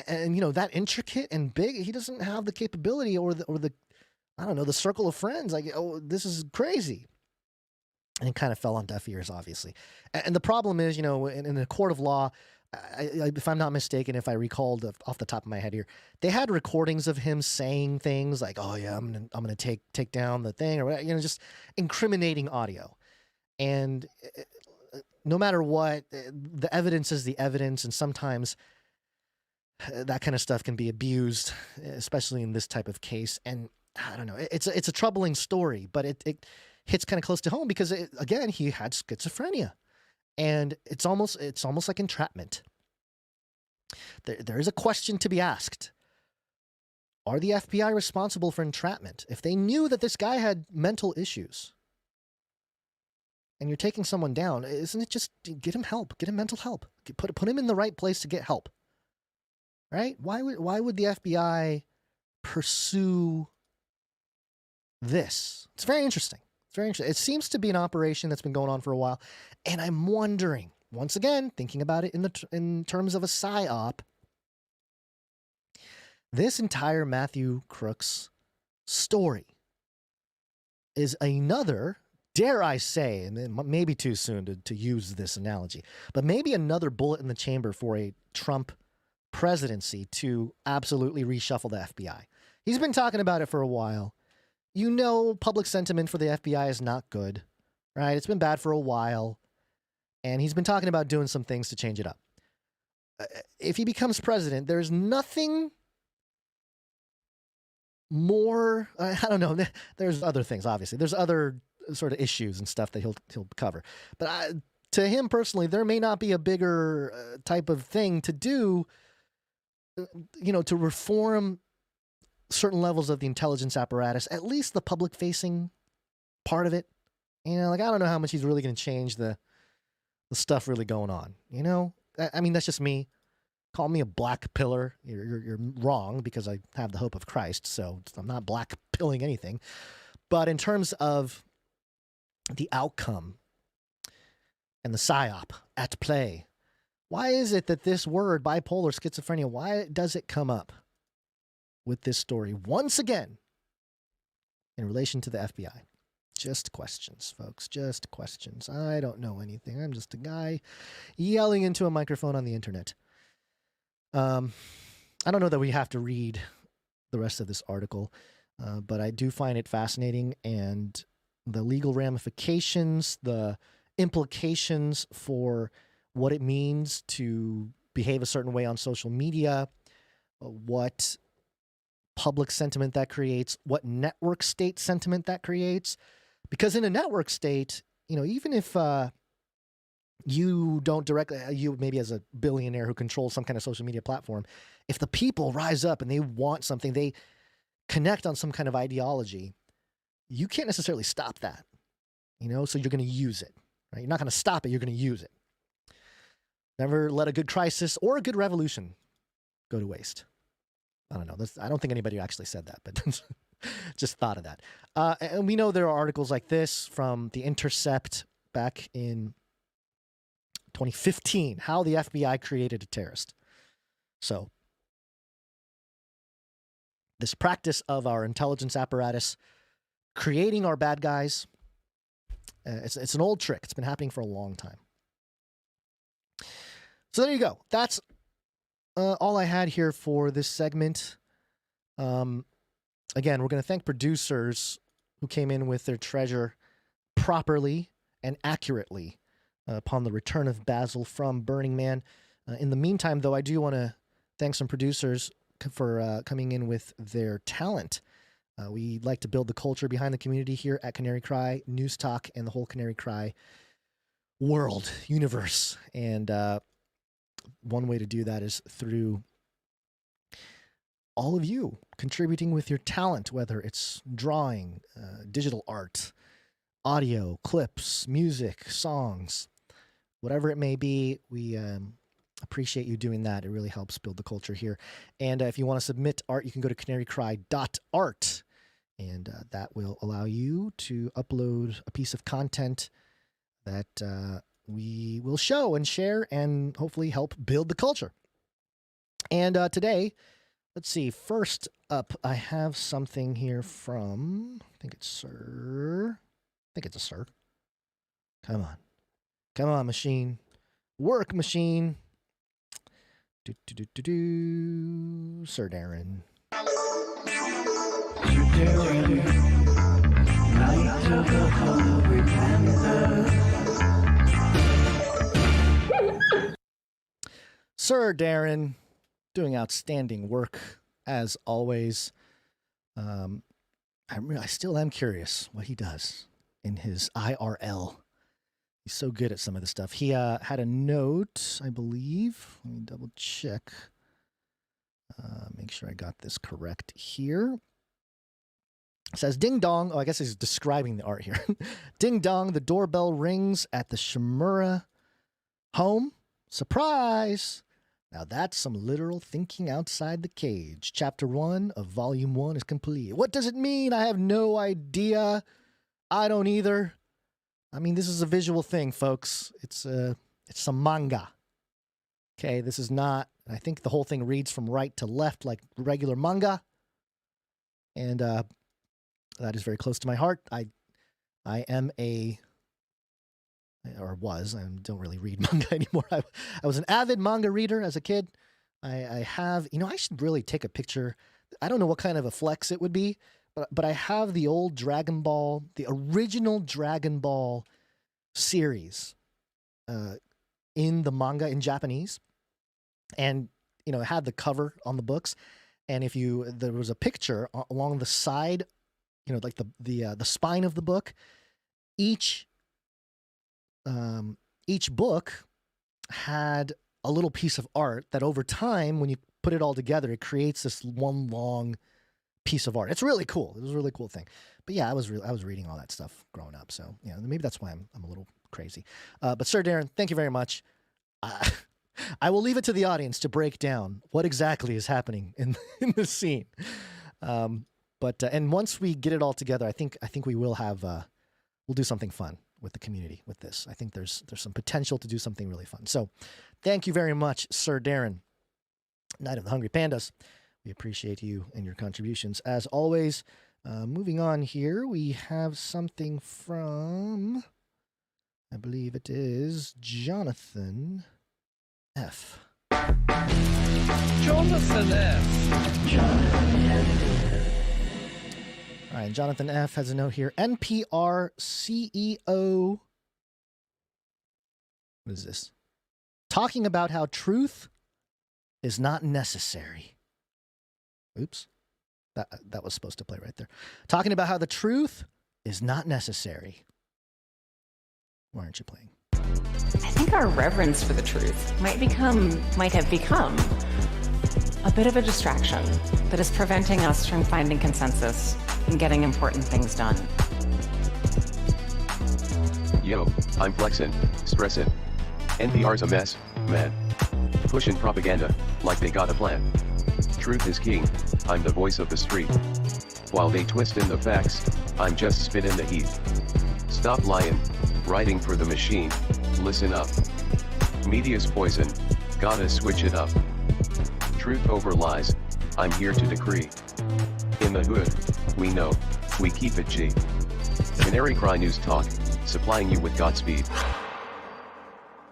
and that intricate and big. He doesn't have the capability or the I don't know, the circle of friends. Like, oh, this is crazy. And it kind of fell on deaf ears, obviously. And the problem is, in a court of law, if I'm not mistaken, if I recalled off the top of my head here, they had recordings of him saying things like, "Oh yeah, I'm gonna take down the thing," or just incriminating audio. And no matter what, the evidence is the evidence, and sometimes that kind of stuff can be abused, especially in this type of case. And I don't know, it's a troubling story, but it hits kind of close to home because again, he had schizophrenia. And it's almost like entrapment. There is a question to be asked. Are the FBI responsible for entrapment? If they knew that this guy had mental issues and you're taking someone down, isn't it just get him help, get him mental help, put him in the right place to get help, right? Why would the FBI pursue this? It's very interesting. Very interesting. It seems to be an operation that's been going on for a while, and I'm wondering, once again, thinking about it in terms of a psyop, this entire Matthew Crooks story is another, dare I say, and it may be too soon to use this analogy, but maybe another bullet in the chamber for a Trump presidency to absolutely reshuffle the FBI. He's been talking about it for a while. Public sentiment for the FBI is not good, right? It's been bad for a while, and he's been talking about doing some things to change it up. If he becomes president, there's nothing more, I don't know, there's other things, obviously. There's other sort of issues and stuff that he'll cover. But to him personally, there may not be a bigger type of thing to do, to reform certain levels of the intelligence apparatus, at least the public-facing part of it. I don't know how much he's really going to change the stuff really going on. I mean, that's just me. Call me a black pillar. You're wrong, because I have the hope of Christ, so I'm not black pilling anything. But in terms of the outcome and the psyop at play, why is it that this word, bipolar schizophrenia, why does it come up with this story once again in relation to the FBI? Just questions, folks. Just questions. I don't know anything. I'm just a guy yelling into a microphone on the internet. I don't know that we have to read the rest of this article, but I do find it fascinating, and the legal ramifications, the implications for what it means to behave a certain way on social media, what public sentiment that creates, what network state sentiment that creates. Because in a network state, even if you don't directly, you maybe as a billionaire who controls some kind of social media platform, if the people rise up and they want something, they connect on some kind of ideology, you can't necessarily stop that, so you're going to use it, right? You're not going to stop it. You're going to use it. Never let a good crisis or a good revolution go to waste. I don't know. I don't think anybody actually said that, but just thought of that. And we know there are articles like this from The Intercept back in 2015, how the FBI created a terrorist. So this practice of our intelligence apparatus creating our bad guys, it's an old trick. It's been happening for a long time. So there you go. That's all I had here for this segment. Again, we're going to thank producers who came in with their treasure properly and accurately upon the return of Basel from Burning Man. In the meantime, though, I do want to thank some producers for coming in with their talent. We like to build the culture behind the community here at Canary Cry, News Talk, and the whole Canary Cry world, universe. And one way to do that is through all of you contributing with your talent, whether it's drawing, digital art, audio, clips, music, songs, whatever it may be. We appreciate you doing that. It really helps build the culture here. And if you want to submit art, you can go to canarycry.art, and that will allow you to upload a piece of content that we will show and share and hopefully help build the culture. And today, let's see, first up, I have something here from, I think it's Sir. I think it's a Sir. Come on. Come on, machine. Work, machine. Sir Darren. Sir Darren, doing outstanding work as always. I still am curious what he does in his IRL. He's so good at some of the stuff. He had a note, I believe. Let me double check. Make sure I got this correct here. It says, ding dong. Oh, I guess he's describing the art here. Ding dong, the doorbell rings at the Shimura home. Surprise! Now that's some literal thinking outside the cage. Chapter 1 of Volume 1 is complete. What does it mean? I have no idea. I don't either. I mean, this is a visual thing, folks. It's some manga. Okay, this is not, I think the whole thing reads from right to left like regular manga. And that is very close to my heart. I am or was, I don't really read manga anymore. I was an avid manga reader as a kid. I have, I should really take a picture. I don't know what kind of a flex it would be, but I have the old Dragon Ball, the original Dragon Ball series in the manga in Japanese. And, it had the cover on the books. And there was a picture along the side, like the spine of the book. Each book had a little piece of art that over time, when you put it all together, it creates this one long piece of art. It's really cool. It was a really cool thing. But yeah, I was reading all that stuff growing up. So maybe that's why I'm a little crazy. But Sir Darren, thank you very much. I will leave it to the audience to break down what exactly is happening in this scene. And once we get it all together, I think we will have we'll do something fun with the community with this. I think there's some potential to do something really fun. So, thank you very much, Sir Darren, Knight of the Hungry Pandas. We appreciate you and your contributions as always. Moving on here, we have something from, I believe it is Jonathan F.
Jonathan F.
All right, Jonathan F. has a note here. NPR CEO. What is this? Talking about how truth is not necessary. Oops. That was supposed to play right there. Talking about how the truth is not necessary. Why aren't you playing?
I think our reverence for the truth might have become a bit of a distraction that is preventing us from finding consensus and getting important things done.
Yo, I'm flexin', stressin'. NPR's a mess, man. Pushin' propaganda, like they got a plan. Truth is king, I'm the voice of the street. While they twist in the facts, I'm just spittin' the heat. Stop lying, writing for the machine, listen up. Media's poison, gotta switch it up. Truth over lies, I'm here to decree. In the hood, we know, we keep it G. Canary Cry News Talk, supplying you with Godspeed.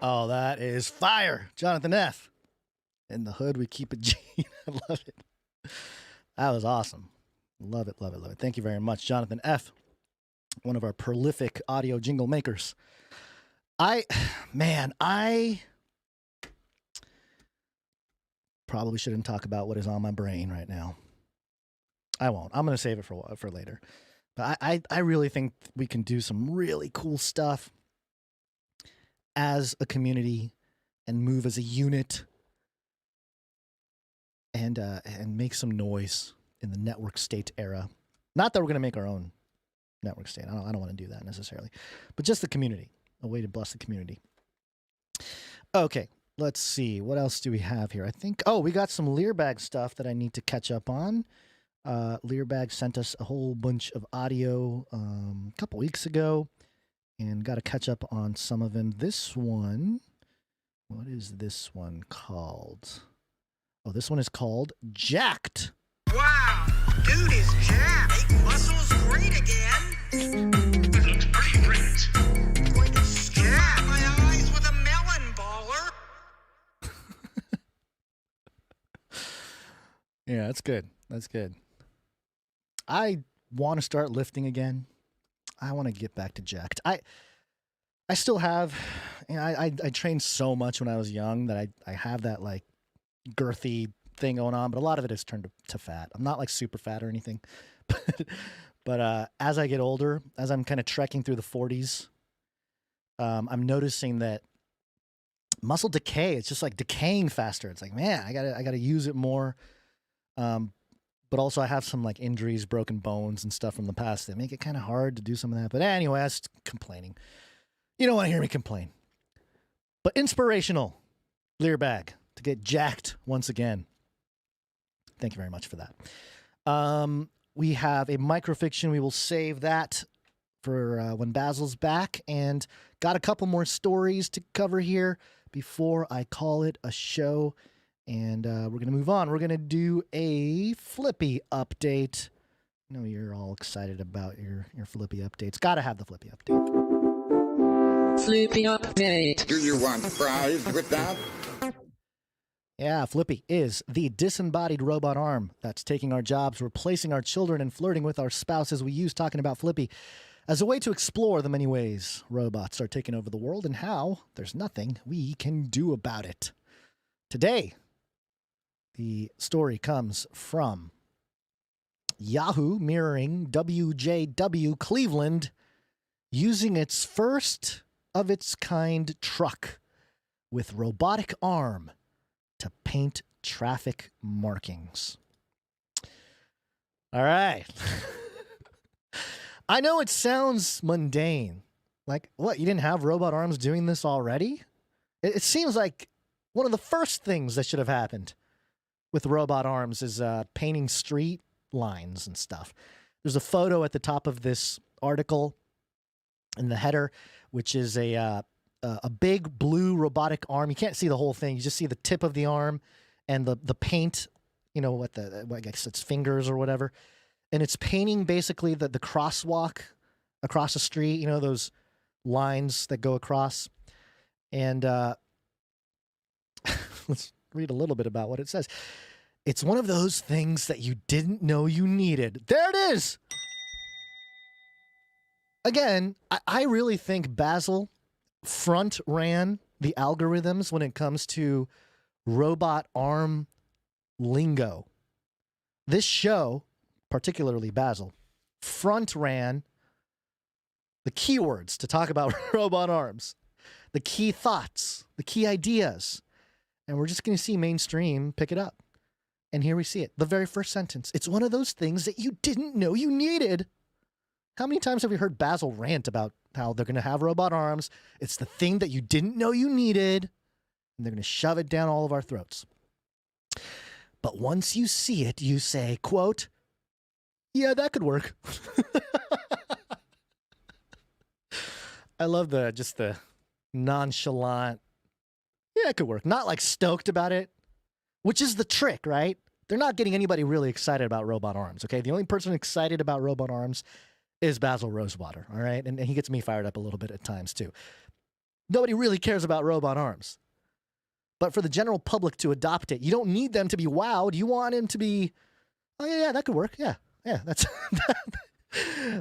Oh, that is fire. Jonathan F. In the hood, we keep it G. I love it. That was awesome. Love it, love it, love it. Thank you very much, Jonathan F., one of our prolific audio jingle makers. I probably shouldn't talk about what is on my brain right now. I won't. I'm going to save it for later. But I really think we can do some really cool stuff as a community and move as a unit and make some noise in the network state era. Not that we're going to make our own network state. I don't want to do that necessarily. But just the community. A way to bless the community. Okay, let's see. What else do we have here? I think, we got some Learbag stuff that I need to catch up on. Learbag sent us a whole bunch of audio a couple weeks ago and got to catch up on some of them. This one, what is this one called? Oh, this one is called Jacked.
Wow, dude is jacked. Muscles great again. Looks pretty great. Going to scab my eyes with a melon baller.
Yeah, that's good. That's good. I want to start lifting again. I want to get back to jacked. I still have, I trained so much when I was young that I have that like girthy thing going on, but a lot of it has turned to fat. I'm not like super fat or anything, but as I get older, as I'm kind of trekking through the 40s, I'm noticing that muscle decay, it's just like decaying faster. It's like, man, I gotta use it more. But also I have some like injuries, broken bones and stuff from the past that make it kind of hard to do some of that. But anyway, I was complaining. You don't want to hear me complain. But inspirational, Learbag, to get jacked once again. Thank you very much for that. We have a microfiction. We will save that for when Basil's back. And got a couple more stories to cover here before I call it a show. And we're going to move on. We're going to do a Flippy update. I know you're all excited about your Flippy updates. Got to have the Flippy update.
Flippy update. Do you want fries with that?
Yeah, Flippy is the disembodied robot arm that's taking our jobs, replacing our children, and flirting with our spouses. We use talking about Flippy as a way to explore the many ways robots are taking over the world and how there's nothing we can do about it. Today, the story comes from Yahoo mirroring WJW Cleveland using its first of its kind truck with robotic arm to paint traffic markings. All right. I know it sounds mundane. Like, what, you didn't have robot arms doing this already? It seems like One of the first things that should have happened with robot arms is painting street lines and stuff. There's a photo at the top of this article in the header, which is a big blue robotic arm. You can't see the whole thing. You just see the tip of the arm and the paint, you know, what I guess it's fingers or whatever. And it's painting basically the crosswalk across the street, you know, those lines that go across. And let's read a little bit about what it says. It's one of those things that you didn't know you needed. There it is. Again, I really think Basel front ran the algorithms when it comes to robot arm lingo. This show, particularly Basel, front ran the keywords to talk about robot arms, the key thoughts, the key ideas. And we're just going to see mainstream pick it up. And here we see it. The very first sentence. It's one of those things that you didn't know you needed. How many times have you heard Basel rant about how they're going to have robot arms? It's the thing that you didn't know you needed. And they're going to shove it down all of our throats. But once you see it, you say, quote, yeah, that could work. I love the nonchalant, yeah, it could work. Not like stoked about it, which is the trick, right? They're not getting anybody really excited about robot arms, okay? The only person excited about robot arms is Basil Rosewater, all right? And he gets me fired up a little bit at times, too. Nobody really cares about robot arms. But for the general public to adopt it, you don't need them to be wowed. You want him to be, oh, yeah, that could work. Yeah, that's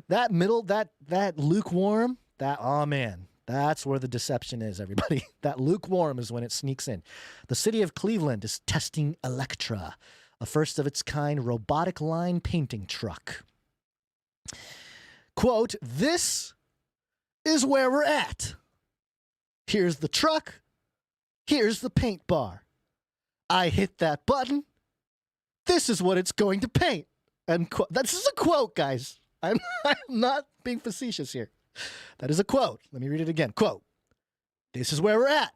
that middle, that lukewarm, that, oh, man. That's where the deception is, everybody. That lukewarm is when it sneaks in. The city of Cleveland is testing Electra, a first-of-its-kind robotic line painting truck. Quote, this is where we're at. Here's the truck. Here's the paint bar. I hit that button. This is what it's going to paint. And this is a quote, guys. I'm not being facetious here. That is a quote. Let me read it again. Quote, this is where we're at.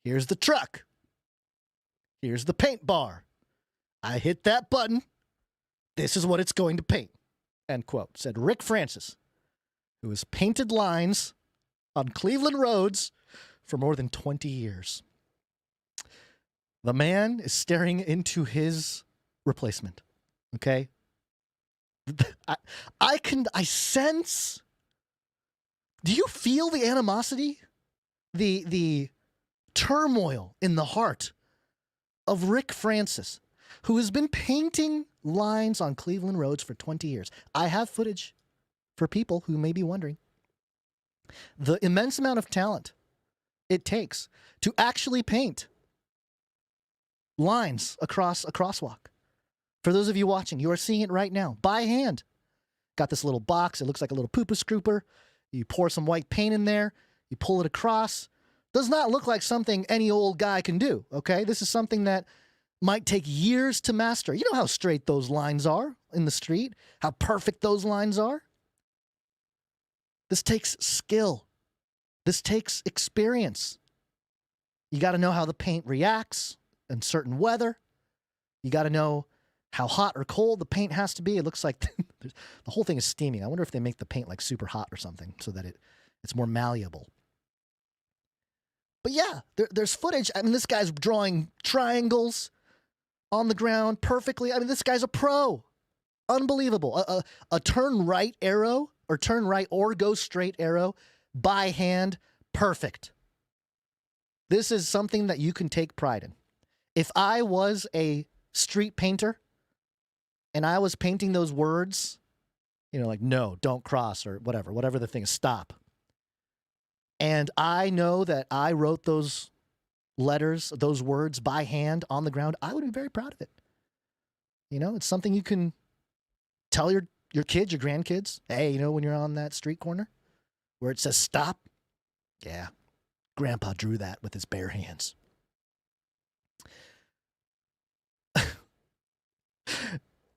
Here's the truck. Here's the paint bar. I hit that button. This is what it's going to paint. End quote. Said Rick Francis, who has painted lines on Cleveland roads for more than 20 years. The man is staring into his replacement. Okay? I sense. Do you feel the animosity? The turmoil in the heart of Rick Francis, who has been painting lines on Cleveland roads for 20 years. I have footage for people who may be wondering. The immense amount of talent it takes to actually paint lines across a crosswalk. For those of you watching, you are seeing it right now, by hand. Got this little box. It looks like a little poo-poo scooper. You pour some white paint in there. You pull it across. Does not look like something any old guy can do, okay? This is something that might take years to master. You know how straight those lines are in the street? How perfect those lines are? This takes skill. This takes experience. You got to know how the paint reacts in certain weather. You got to know how hot or cold the paint has to be. It looks like the whole thing is steaming. I wonder if they make the paint like super hot or something so that it's more malleable. But yeah, there's footage. I mean, this guy's drawing triangles on the ground perfectly. I mean, this guy's a pro. Unbelievable. A turn right arrow or turn right or go straight arrow by hand, perfect. This is something that you can take pride in. If I was a street painter and I was painting those words, you know, like no, don't cross or whatever the thing is, stop. And I know that I wrote those letters, those words by hand on the ground, I would be very proud of it. You know, it's something you can tell your kids, your grandkids, hey, you know, when you're on that street corner where it says stop, yeah, Grandpa drew that with his bare hands.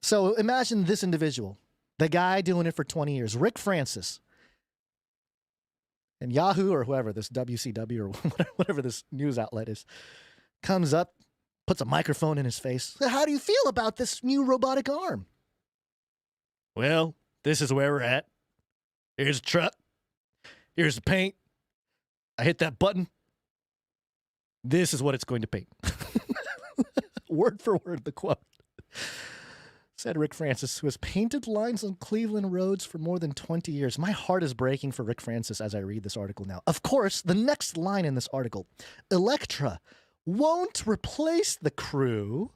So imagine this individual, the guy doing it for 20 years, Rick Francis. And Yahoo or whoever, this WCW or whatever this news outlet is, comes up, puts a microphone in his face. How do you feel about this new robotic arm? Well, this is where we're at. Here's a truck. Here's the paint. I hit that button. This is what it's going to paint. Word for word, the quote. Said Rick Francis, who has painted lines on Cleveland roads for more than 20 years. My heart is breaking for Rick Francis as I read this article now. Of course, the next line in this article, Electra won't replace the crew,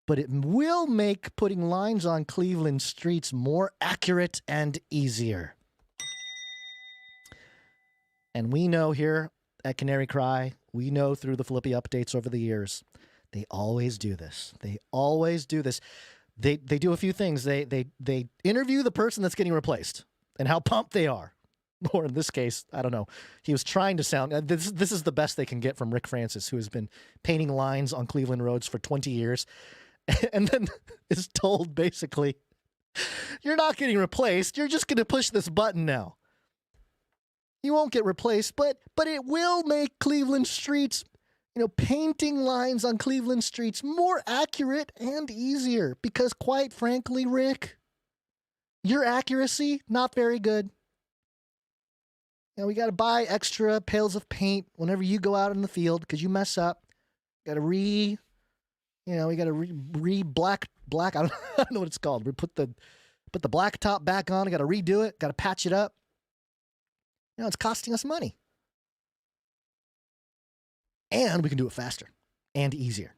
but it will make putting lines on Cleveland streets more accurate and easier. And we know here at Canary Cry, we know through the Flippy updates over the years, they always do this. They always do this. They do a few things. They interview the person that's getting replaced and how pumped they are. Or in this case, I don't know. He was trying to sound, this is the best they can get from Rick Francis, who has been painting lines on Cleveland roads for 20 years. And then is told basically, you're not getting replaced. You're just going to push this button now. You won't get replaced, but it will make Cleveland streets, painting lines on Cleveland streets more accurate and easier. Because quite frankly, Rick, your accuracy, not very good. We got to buy extra pails of paint whenever you go out in the field because you mess up. Got to we got to black. I don't know what it's called. We put the black top back on. Got to redo it. Got to patch it up. It's costing us money. And we can do it faster and easier.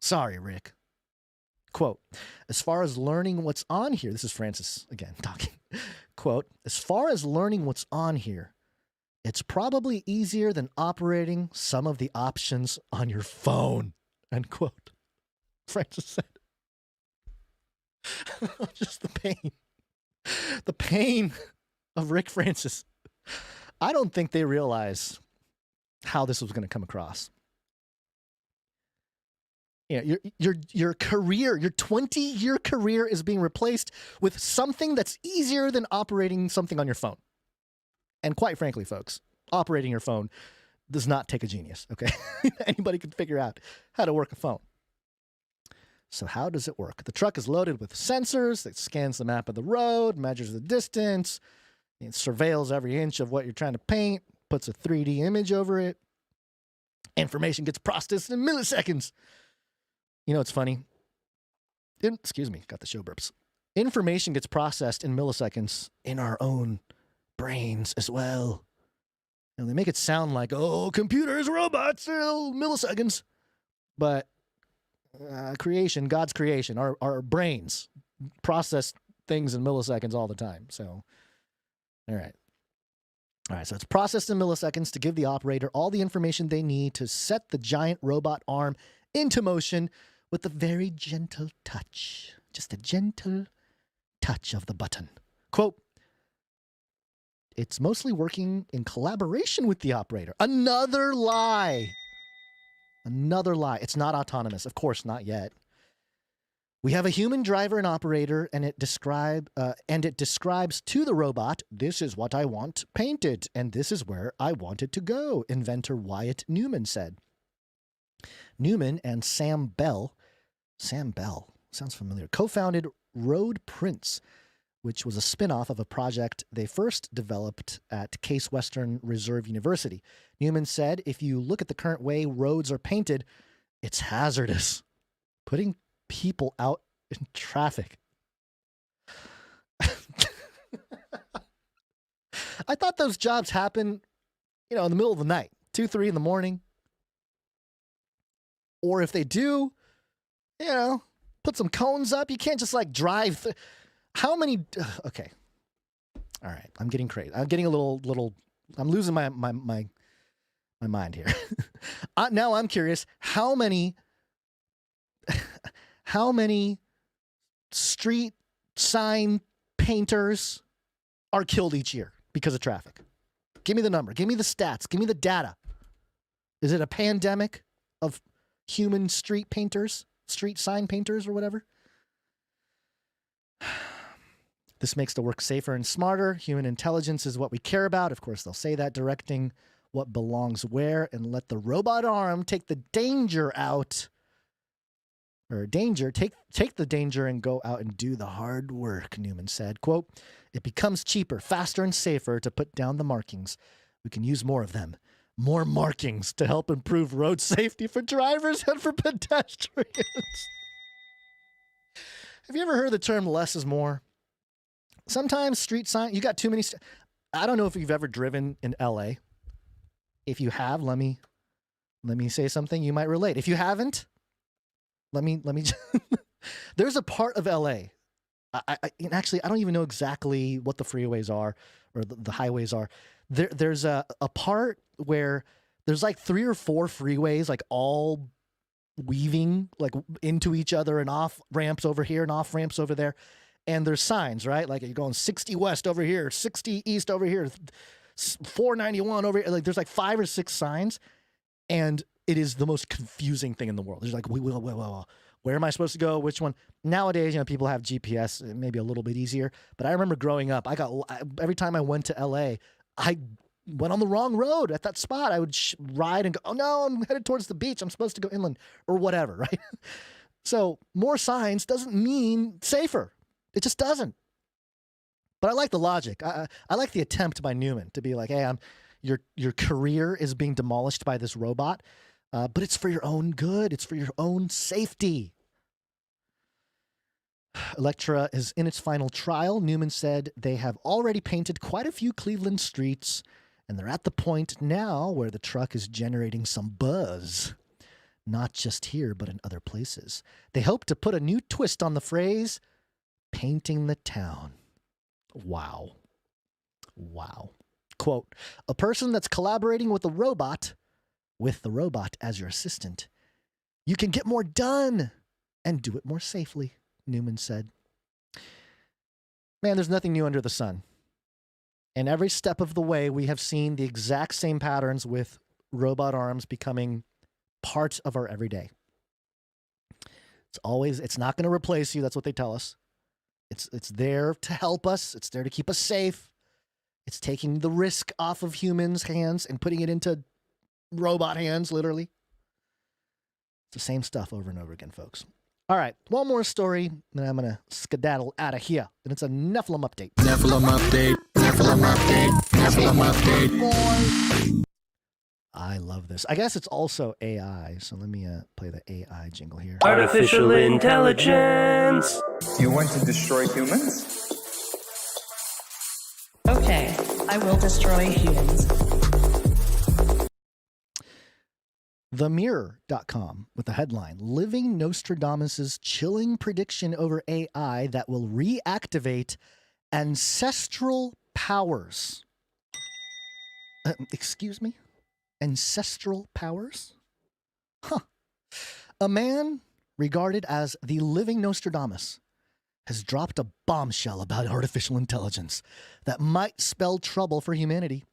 Sorry, Rick. Quote, as far as learning what's on here, this is Francis again talking. Quote, as far as learning what's on here, it's probably easier than operating some of the options on your phone. End quote. Francis said. Just the pain. The pain of Rick Francis. I don't think they realize how this was going to come across. Your career, your 20-year career is being replaced with something that's easier than operating something on your phone. And quite frankly, folks, operating your phone does not take a genius, okay? Anybody can figure out how to work a phone. So how does it work? The truck is loaded with sensors that scans the map of the road, measures the distance, it surveils every inch of what you're trying to paint, puts a 3D image over it. Information gets processed in milliseconds. It's funny. Excuse me, got the show burps. Information gets processed in milliseconds in our own brains as well. And they make it sound like, computers, robots, milliseconds. But creation, God's creation, our brains process things in milliseconds all the time. So, all right. So it's processed in milliseconds to give the operator all the information they need to set the giant robot arm into motion with a very gentle touch. Just a gentle touch of the button. Quote, it's mostly working in collaboration with the operator. Another lie. Another lie. It's not autonomous. Of course, not yet. We have a human driver and operator, and it describes to the robot, this is what I want painted, and this is where I want it to go, inventor Wyatt Newman said. Newman and Sam Bell, sounds familiar, co-founded Road Prints, which was a spin-off of a project they first developed at Case Western Reserve University. Newman said, if you look at the current way roads are painted, it's hazardous. Putting people out in traffic. I thought those jobs happen, in the middle of the night, 2, 3 in the morning. Or if they do, put some cones up. You can't just drive. How many? Okay. All right. I'm getting crazy. I'm getting a little, I'm losing my mind here. Now I'm curious, how many street sign painters are killed each year because of traffic? Give me the number. Give me the stats. Give me the data. Is it a pandemic of human street painters, street sign painters or whatever? This makes the work safer and smarter. Human intelligence is what we care about. Of course, they'll say that, directing what belongs where, and let the robot arm take the danger out. Or take the danger and go out and do the hard work, Newman said. Quote, it becomes cheaper, faster, and safer to put down the markings. We can use more of them. More markings to help improve road safety for drivers and for pedestrians. Have you ever heard the term less is more? Sometimes street sign, you got too many. I don't know if you've ever driven in LA. If you have, let me say something you might relate. If you haven't, let me. There's a part of LA. And actually, I don't even know exactly what the freeways are or the highways are. There's a part where there's like 3 or 4 freeways, like all weaving like into each other, and off ramps over here and off ramps over there. And there's signs, right? Like you're going 60 west over here, 60 east over here, 491 over here. Like there's like 5 or 6 signs, and it is the most confusing thing in the world. There's like, where am I supposed to go? Which one? Nowadays, people have GPS, maybe a little bit easier. But I remember growing up, every time I went to LA, I went on the wrong road at that spot. I would ride and go, oh no, I'm headed towards the beach. I'm supposed to go inland or whatever, right? So more signs doesn't mean safer. It just doesn't. But I like the logic. I like the attempt by Newman to be like, hey, your career is being demolished by this robot, but it's for your own good. It's for your own safety. Electra is in its final trial. Newman said they have already painted quite a few Cleveland streets, and they're at the point now where the truck is generating some buzz. Not just here, but in other places. They hope to put a new twist on the phrase, painting the town. Wow. Quote, a person that's collaborating with the robot as your assistant. You can get more done and do it more safely, Newman said. Man, there's nothing new under the sun. And every step of the way, we have seen the exact same patterns with robot arms becoming part of our everyday. It's not going to replace you. That's what they tell us. It's there to help us. It's there to keep us safe. It's taking the risk off of humans' hands and putting it into robot hands, literally. It's the same stuff over and over again, folks. All right, one more story, then I'm going to skedaddle out of here. And it's a Nephilim update. I love this. I guess it's also AI, so let me play the AI jingle here.
Artificial intelligence.
You want to destroy humans?
Okay, I will destroy humans.
TheMirror.com with the headline, Living Nostradamus' chilling prediction over AI that will reactivate ancestral powers. Excuse me? Ancestral powers? Huh. A man regarded as the living Nostradamus has dropped a bombshell about artificial intelligence that might spell trouble for humanity.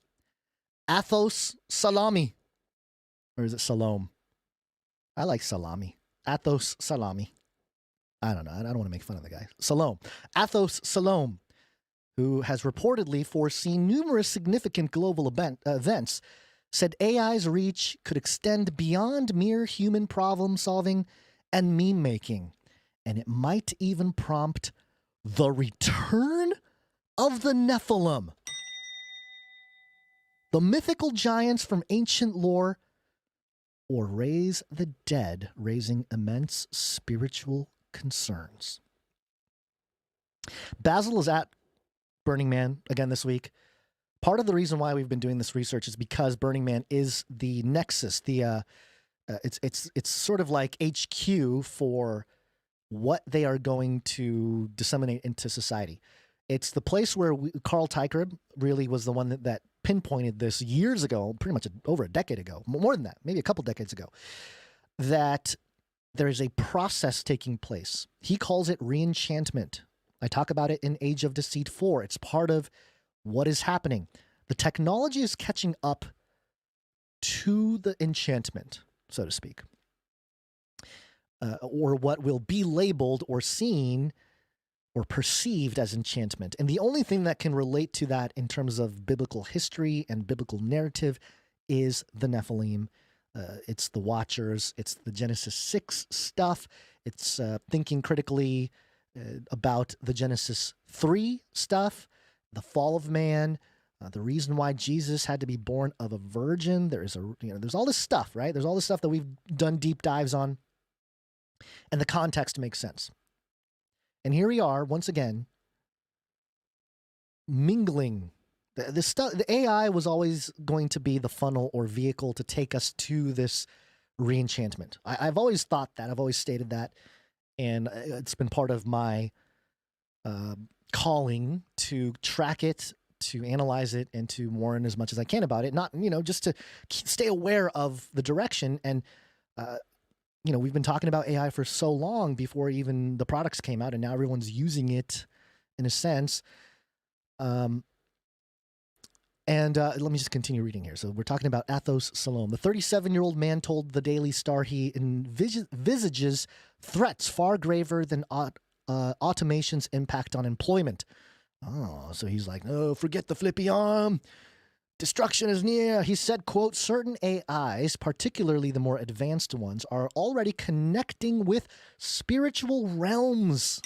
Athos Salami. Or is it Salome? I like salami. Athos Salami. I don't know. I don't want to make fun of the guy. Salome. Athos Salome, who has reportedly foreseen numerous significant global events, said AI's reach could extend beyond mere human problem solving and meme making, and it might even prompt the return of the Nephilim, the mythical giants from ancient lore, or raise the dead, raising immense spiritual concerns. Basel is at Burning Man again this week. Part of the reason why we've been doing this research is because Burning Man is the nexus, it's sort of like HQ for what they are going to disseminate into society. It's the place where Carl Teichert really was the one that pinpointed this years ago, pretty much over a decade ago, more than that, maybe a couple decades ago, that there is a process taking place. He calls it reenchantment. I talk about it in Age of Deceit 4. It's part of what is happening. The technology is catching up to the enchantment, so to speak, or what will be labeled or seen or perceived as enchantment. And the only thing that can relate to that in terms of biblical history and biblical narrative is the Nephilim. It's the Watchers. It's the Genesis 6 stuff. It's thinking critically about the Genesis 3 stuff, the fall of man, the reason why Jesus had to be born of a virgin. There's all this stuff, right? There's all this stuff that we've done deep dives on, and the context makes sense. And here we are once again, mingling. The AI was always going to be the funnel or vehicle to take us to this reenchantment. I've always thought that. I've always stated that, and it's been part of my calling to track it, to analyze it, and to warn as much as I can about it. Not, just to stay aware of the direction. And we've been talking about AI for so long before even the products came out, and now everyone's using it in a sense. Let me just continue reading here. So we're talking about Athos Salom. The 37-year-old man told the Daily Star he envisages threats far graver than automation's impact on employment. Oh, so he's like, oh, forget the flippy arm. Destruction is near. He said, quote, certain AIs, particularly the more advanced ones, are already connecting with spiritual realms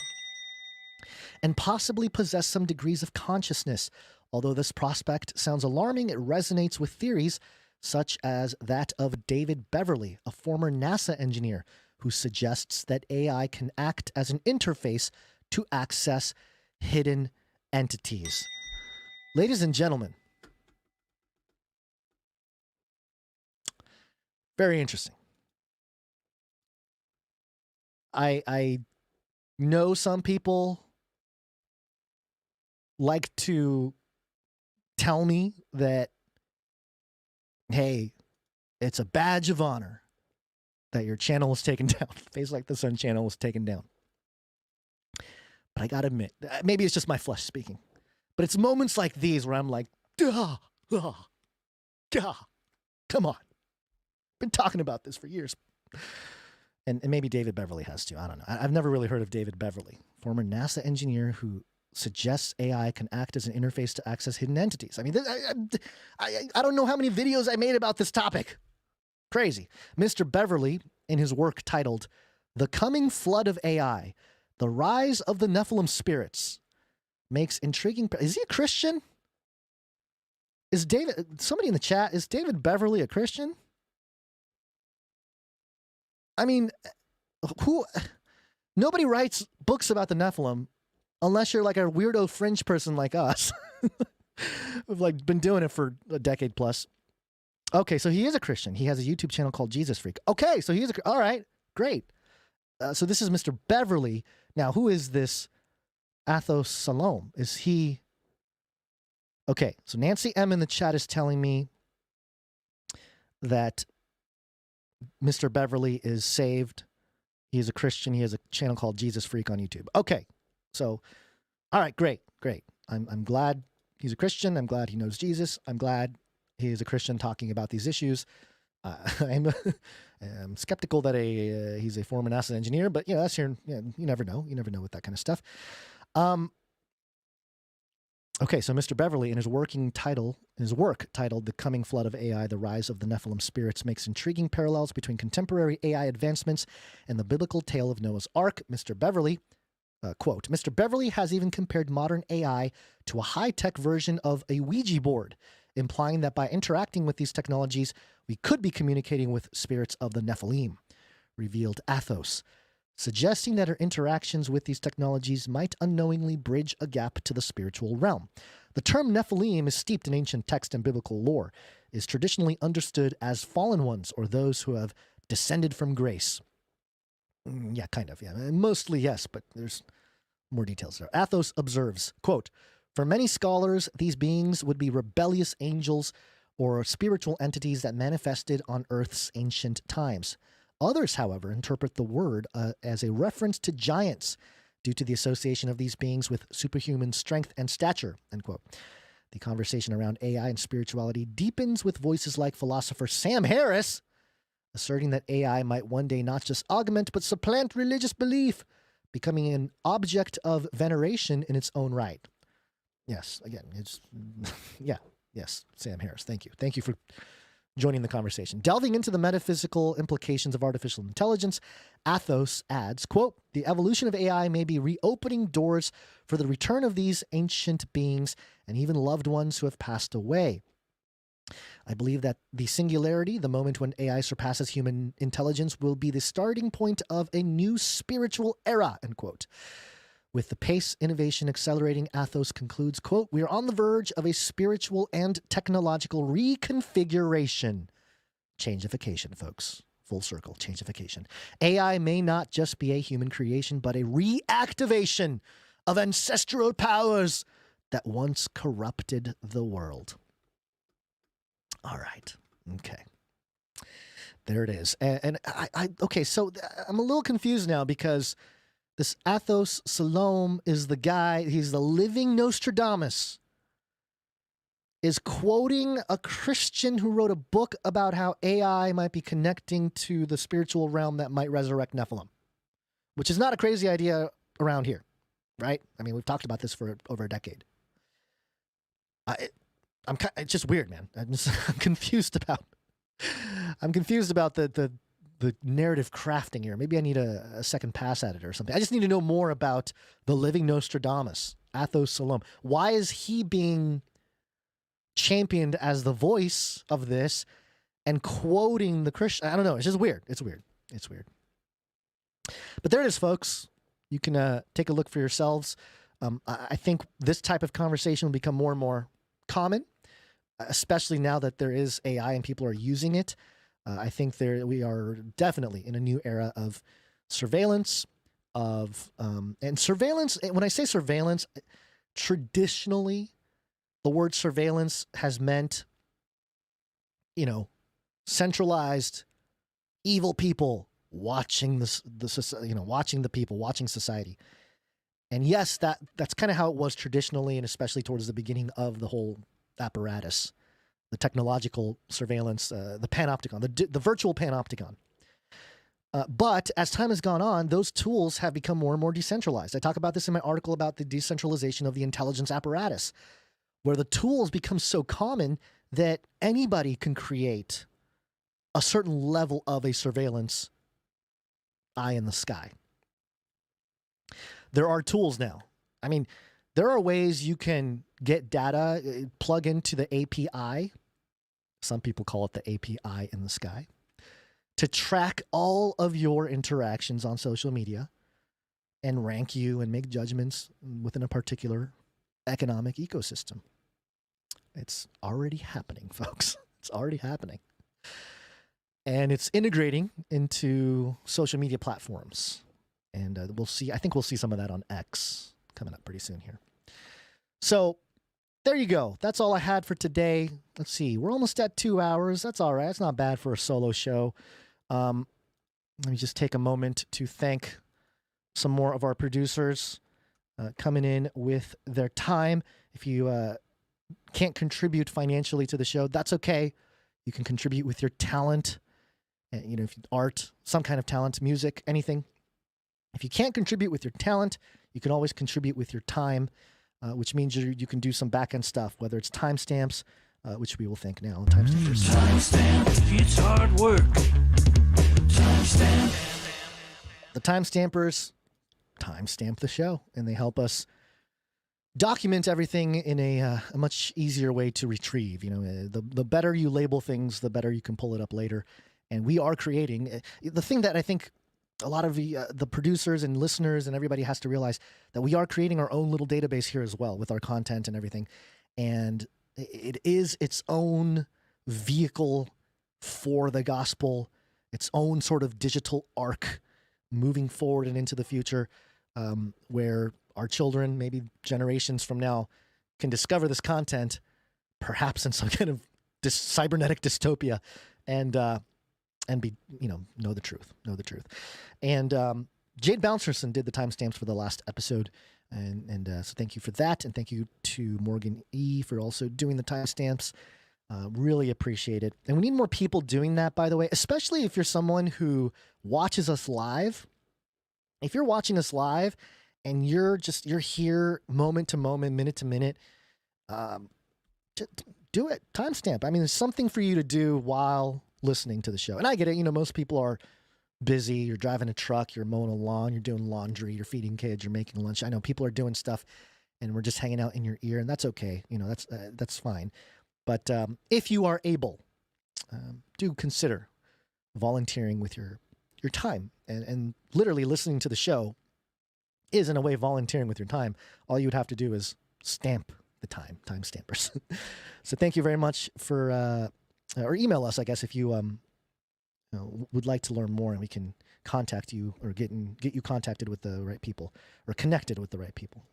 and possibly possess some degrees of consciousness. Although this prospect sounds alarming, it resonates with theories such as that of David Beverly, a former NASA engineer, who suggests that AI can act as an interface to access hidden entities. Ladies and gentlemen, very interesting. I know some people like to tell me that, hey, it's a badge of honor that your channel was taken down. Face Like the Sun channel was taken down. But I gotta admit, maybe it's just my flesh speaking, but it's moments like these where I'm like, duh, come on. Been talking about this for years. And maybe David Beverly has too. I don't know. I've never really heard of David Beverly, former NASA engineer who suggests AI can act as an interface to access hidden entities. I mean, I don't know how many videos I made about this topic. Crazy. Mr. Beverly, in his work titled The Coming Flood of AI, The Rise of the Nephilim Spirits, makes intriguing... Is he a Christian? Is David... Somebody in the chat, is David Beverly a Christian? I mean, nobody writes books about the Nephilim unless you're like a weirdo fringe person like us. We've like been doing it for a decade plus. Okay, so he is a Christian. He has a YouTube channel called Jesus Freak. Okay, so he is all right, great. So this is Mr. Beverly. Now, who is this Athos Salom? Is he... Okay, so Nancy M in the chat is telling me that Mr. Beverly is saved. He is a Christian. He has a channel called Jesus Freak on YouTube. Okay, so, all right, great. I'm glad he's a Christian. I'm glad he knows Jesus. I'm glad he is a Christian talking about these issues. I'm skeptical that he's a former NASA engineer, but that's here. You never know. You never know with that kind of stuff. Okay, so Mr. Beverly, in his work titled The Coming Flood of AI, The Rise of the Nephilim Spirits, makes intriguing parallels between contemporary AI advancements and the biblical tale of Noah's Ark. Mr. Beverly, quote, Mr. Beverly has even compared modern AI to a high-tech version of a Ouija board, implying that by interacting with these technologies, we could be communicating with spirits of the Nephilim, revealed Athos, suggesting that our interactions with these technologies might unknowingly bridge a gap to the spiritual realm. The term Nephilim is steeped in ancient text and biblical lore, is traditionally understood as fallen ones or those who have descended from grace. Yeah, kind of, yeah. Mostly yes, but there's more details there. Athos observes, quote, for many scholars, these beings would be rebellious angels or spiritual entities that manifested on Earth's ancient times. Others, however, interpret the word as a reference to giants due to the association of these beings with superhuman strength and stature, end quote. The conversation around AI and spirituality deepens with voices like philosopher Sam Harris, asserting that AI might one day not just augment but supplant religious belief, becoming an object of veneration in its own right. Yes, again, it's, yeah, yes, Sam Harris, thank you. Thank you for joining the conversation. Delving into the metaphysical implications of artificial intelligence, Athos adds, quote, the evolution of AI may be reopening doors for the return of these ancient beings and even loved ones who have passed away. I believe that the singularity, the moment when AI surpasses human intelligence, will be the starting point of a new spiritual era, end quote. With the pace innovation accelerating, Athos concludes, quote, we are on the verge of a spiritual and technological reconfiguration. Changeification, folks. Full circle, changeification. AI may not just be a human creation, but a reactivation of ancestral powers that once corrupted the world. All right. Okay. There it is. And okay, so I'm a little confused now because this Athos Salome is the guy, he's the living Nostradamus, is quoting a Christian who wrote a book about how AI might be connecting to the spiritual realm that might resurrect Nephilim, which is not a crazy idea around here, right? I mean, we've talked about this for over a decade. It's just weird, man. I'm confused about the narrative crafting here. Maybe I need a second pass at it or something. I just need to know more about the living Nostradamus, Athos Salome. Why is he being championed as the voice of this and quoting the Christian? I don't know. It's just weird. It's weird. It's weird. But there it is, folks. You can take a look for yourselves. I think this type of conversation will become more and more common, especially now that there is AI and people are using it. I think we are definitely in a new era of surveillance, and surveillance. When I say surveillance, traditionally, the word surveillance has meant, centralized, evil people watching watching the people, watching society. And yes, that's kind of how it was traditionally, and especially towards the beginning of the whole apparatus. The technological surveillance, the panopticon, the virtual panopticon. But as time has gone on, those tools have become more and more decentralized. I talk about this in my article about the decentralization of the intelligence apparatus, where the tools become so common that anybody can create a certain level of a surveillance eye in the sky. There are tools now. I mean, there are ways you can get data, plug into the API. Some people call it the API in the sky, to track all of your interactions on social media and rank you and make judgments within a particular economic ecosystem. It's already happening, folks. It's already happening. And it's integrating into social media platforms. And we'll see. I think we'll see some of that on X coming up pretty soon here. So there you go. That's all I had for today. Let's see. We're almost at 2 hours. That's all right. It's not bad for a solo show. Let me just take a moment to thank some more of our producers coming in with their time. If you can't contribute financially to the show, that's okay. You can contribute with your talent, if art, some kind of talent, music, anything. If you can't contribute with your talent, you can always contribute with your time, which means you can do some back-end stuff, whether it's timestamps, which we will thank now.
Timestamp, it's hard work. Timestamp.
The timestampers timestamp the show, and they help us document everything in a much easier way to retrieve. The better you label things, the better you can pull it up later. And we are creating the thing that I think a lot of the producers and listeners and everybody has to realize, that we are creating our own little database here as well with our content and everything. And it is its own vehicle for the gospel, its own sort of digital arc moving forward and into the future, where our children, maybe generations from now, can discover this content, perhaps in some kind of cybernetic dystopia, and be, know the truth. And Jade Bouncerson did the timestamps for the last episode. And so thank you for that. And thank you to Morgan E. for also doing the timestamps. Really appreciate it. And we need more people doing that, by the way, especially if you're someone who watches us live. if you're watching us live and you're here moment to moment, minute to minute, do it. Timestamp. I mean, there's something for you to do while listening to the show. And I get it. Most people are busy. You're driving a truck, you're mowing a lawn, you're doing laundry, you're feeding kids, you're making lunch. I know people are doing stuff and we're just hanging out in your ear, and that's okay. That's fine. But if you are able, do consider volunteering with your time, and literally listening to the show is in a way volunteering with your time. All you would have to do is stamp the time stampers. So thank you very much for, or email us, I guess, if you would like to learn more, and we can contact you or get you contacted with the right people or connected with the right people.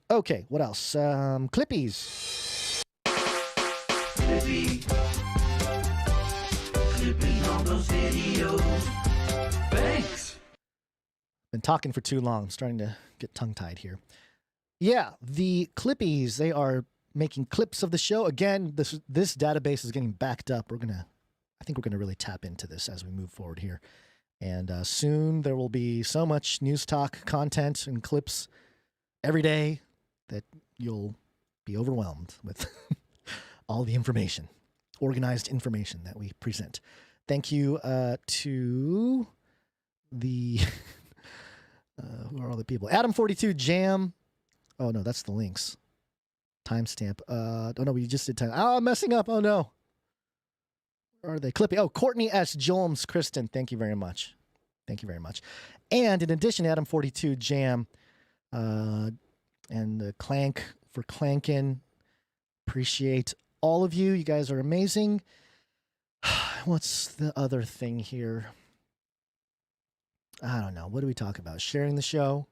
Okay, what else? Clippies.
Clipping all those videos. Thanks.
Been talking for too long. I'm starting to get tongue-tied here. Yeah, the Clippies, they are making clips of the show. Again, this database is getting backed up. I think we're going to really tap into this as we move forward here. And soon there will be so much news talk content and clips every day that you'll be overwhelmed with all the information, organized information that we present. Thank you to the, who are all the people? Adam42 Jam. Oh, no, that's the links. Timestamp. Oh, no, we just did time. Oh, I'm messing up. Oh, no. Where are they? Clippy. Oh, Courtney S. Jolms Kristen. Thank you very much. Thank you very much. And in addition, Adam42 Jam and the Clank for Clankin. Appreciate all of you. You guys are amazing. What's the other thing here? I don't know. What do we talk about? Sharing the show?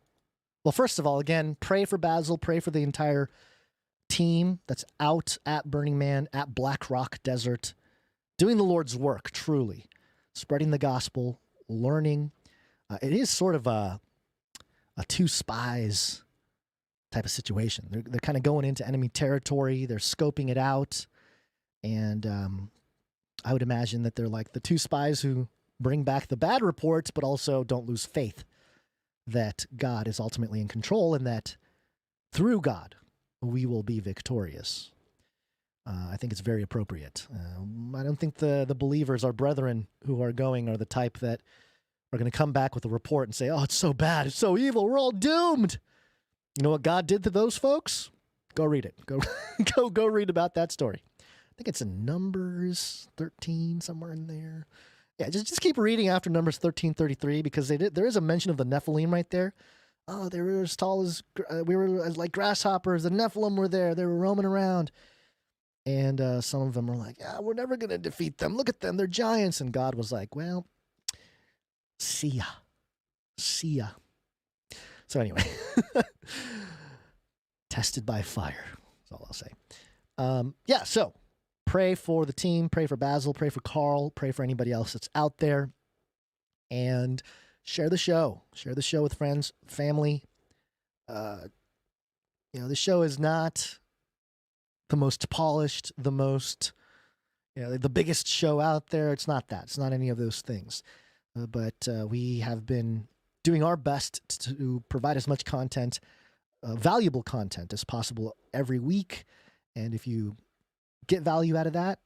Well, first of all, again, pray for Basel. Pray for the entire team that's out at Burning Man, at Black Rock Desert, doing the Lord's work, truly. Spreading the gospel, learning. It is sort of a two spies type of situation. They're kind of going into enemy territory. They're scoping it out. And I would imagine that they're like the two spies who bring back the bad reports, but also don't lose faith that God is ultimately in control and that through God we will be victorious. I think it's very appropriate. I don't think the believers, our brethren who are going, are the type that are going to come back with a report and say, oh, it's so bad, it's so evil, we're all doomed. You know what God did to those folks? Go read it. Go read about that story. I think it's in Numbers 13, somewhere in there. Yeah, just keep reading after Numbers 13:33, because there is a mention of the Nephilim right there. Oh, they were as tall as, we were like grasshoppers. The Nephilim were there. They were roaming around. And some of them were like, yeah, we're never going to defeat them. Look at them. They're giants. And God was like, well, see ya. So anyway, tested by fire. That's all I'll say. Yeah, so pray for the team, pray for Basel, pray for Carl, pray for anybody else that's out there, and share the show. Share the show with friends, family. The show is not the most polished, the most, the biggest show out there. It's not that. It's not any of those things. But we have been doing our best to provide as much content, valuable content as possible every week. And if you get value out of that,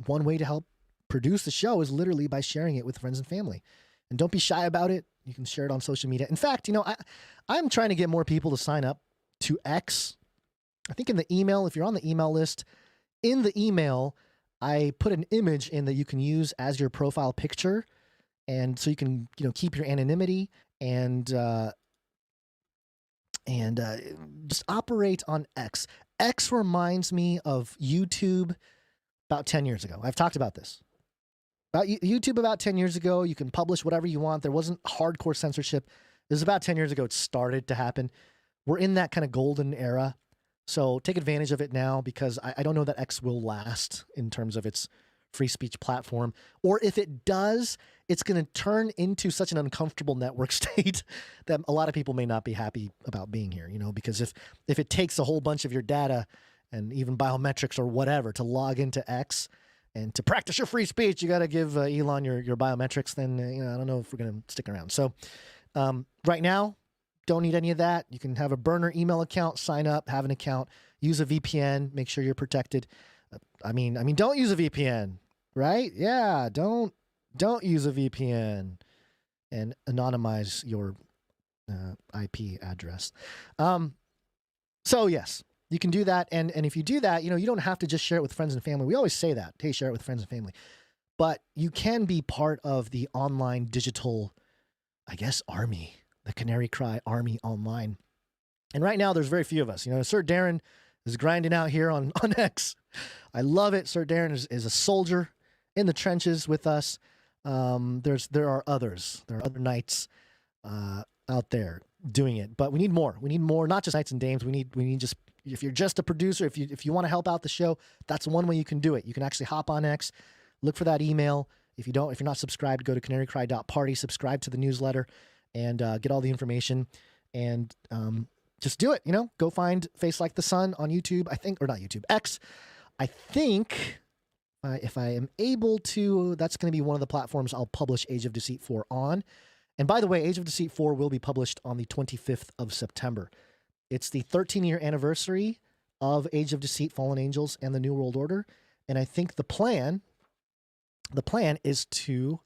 one way to help produce the show is literally by sharing it with friends and family. And don't be shy about it. You can share it on social media. In fact, I'm trying to get more people to sign up to X. I think in the email, if you're on the email list, in the email, I put an image in that you can use as your profile picture. And so you can, keep your anonymity and just operate on X. X reminds me of YouTube about 10 years ago. I've talked about this. About YouTube about 10 years ago, you can publish whatever you want. There wasn't hardcore censorship. It was about 10 years ago it started to happen. We're in that kind of golden era. So take advantage of it now, because I don't know that X will last in terms of its free speech platform. Or if it does, it's going to turn into such an uncomfortable network state that a lot of people may not be happy about being here, because if it takes a whole bunch of your data and even biometrics or whatever to log into X and to practice your free speech, you got to give Elon your biometrics, then I don't know if we're going to stick around. So
Right now, don't need any of that. You can have a burner email account, sign up, have an account, use a VPN, make sure you're protected. I mean, don't use a VPN, right? Yeah, don't use a VPN and anonymize your IP address. So yes, you can do that. And if you do that, you don't have to just share it with friends and family. We always say that, hey, share it with friends and family. But you can be part of the online digital, I guess, army, the Canary Cry Army online. And right now, there's very few of us. Sir Darren is grinding out here on X. I love it. Sir Darren is a soldier in the trenches with us. There are others. There are other knights out there doing it, but we need more. We need more, not just knights and dames. We need just, if you're just a producer, if you want to help out the show, that's one way you can do it. You can actually hop on X, look for that email. If you're not subscribed, go to canarycry.party, subscribe to the newsletter, and get all the information. And just do it. Go find Face Like the Sun on YouTube. I think, or not YouTube, X. I think if I am able to, that's going to be one of the platforms I'll publish Age of Deceit 4 on. And by the way, Age of Deceit 4 will be published on the 25th of September. It's the 13-year anniversary of Age of Deceit, Fallen Angels, and the New World Order. And I think the plan is to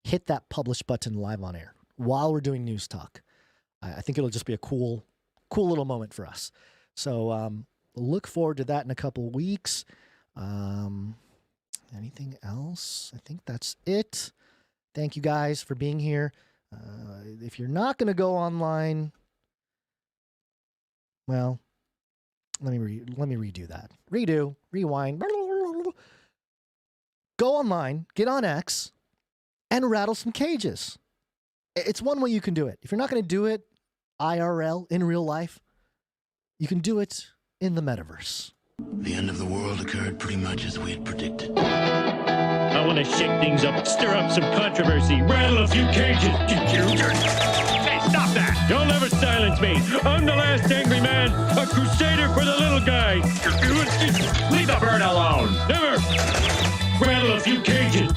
hit that publish button live on air while we're doing News Talk. I think it'll just be a cool little moment for us. So look forward to that in a couple of weeks. Anything else? I think that's it. Thank you guys for being here. If you're not going to go online, well, let me redo that. Rewind. Go online, get on X, and rattle some cages. It's one way you can do it. If you're not going to do it IRL, in real life, you can do it in the metaverse.
The end of the world occurred pretty much as we had predicted.
I want to shake things up, stir up some controversy, rattle a few cages. Hey, stop that! Don't ever silence me. I'm the last angry man, a crusader for the little guy. Leave the bird alone. Never. Rattle a few cages.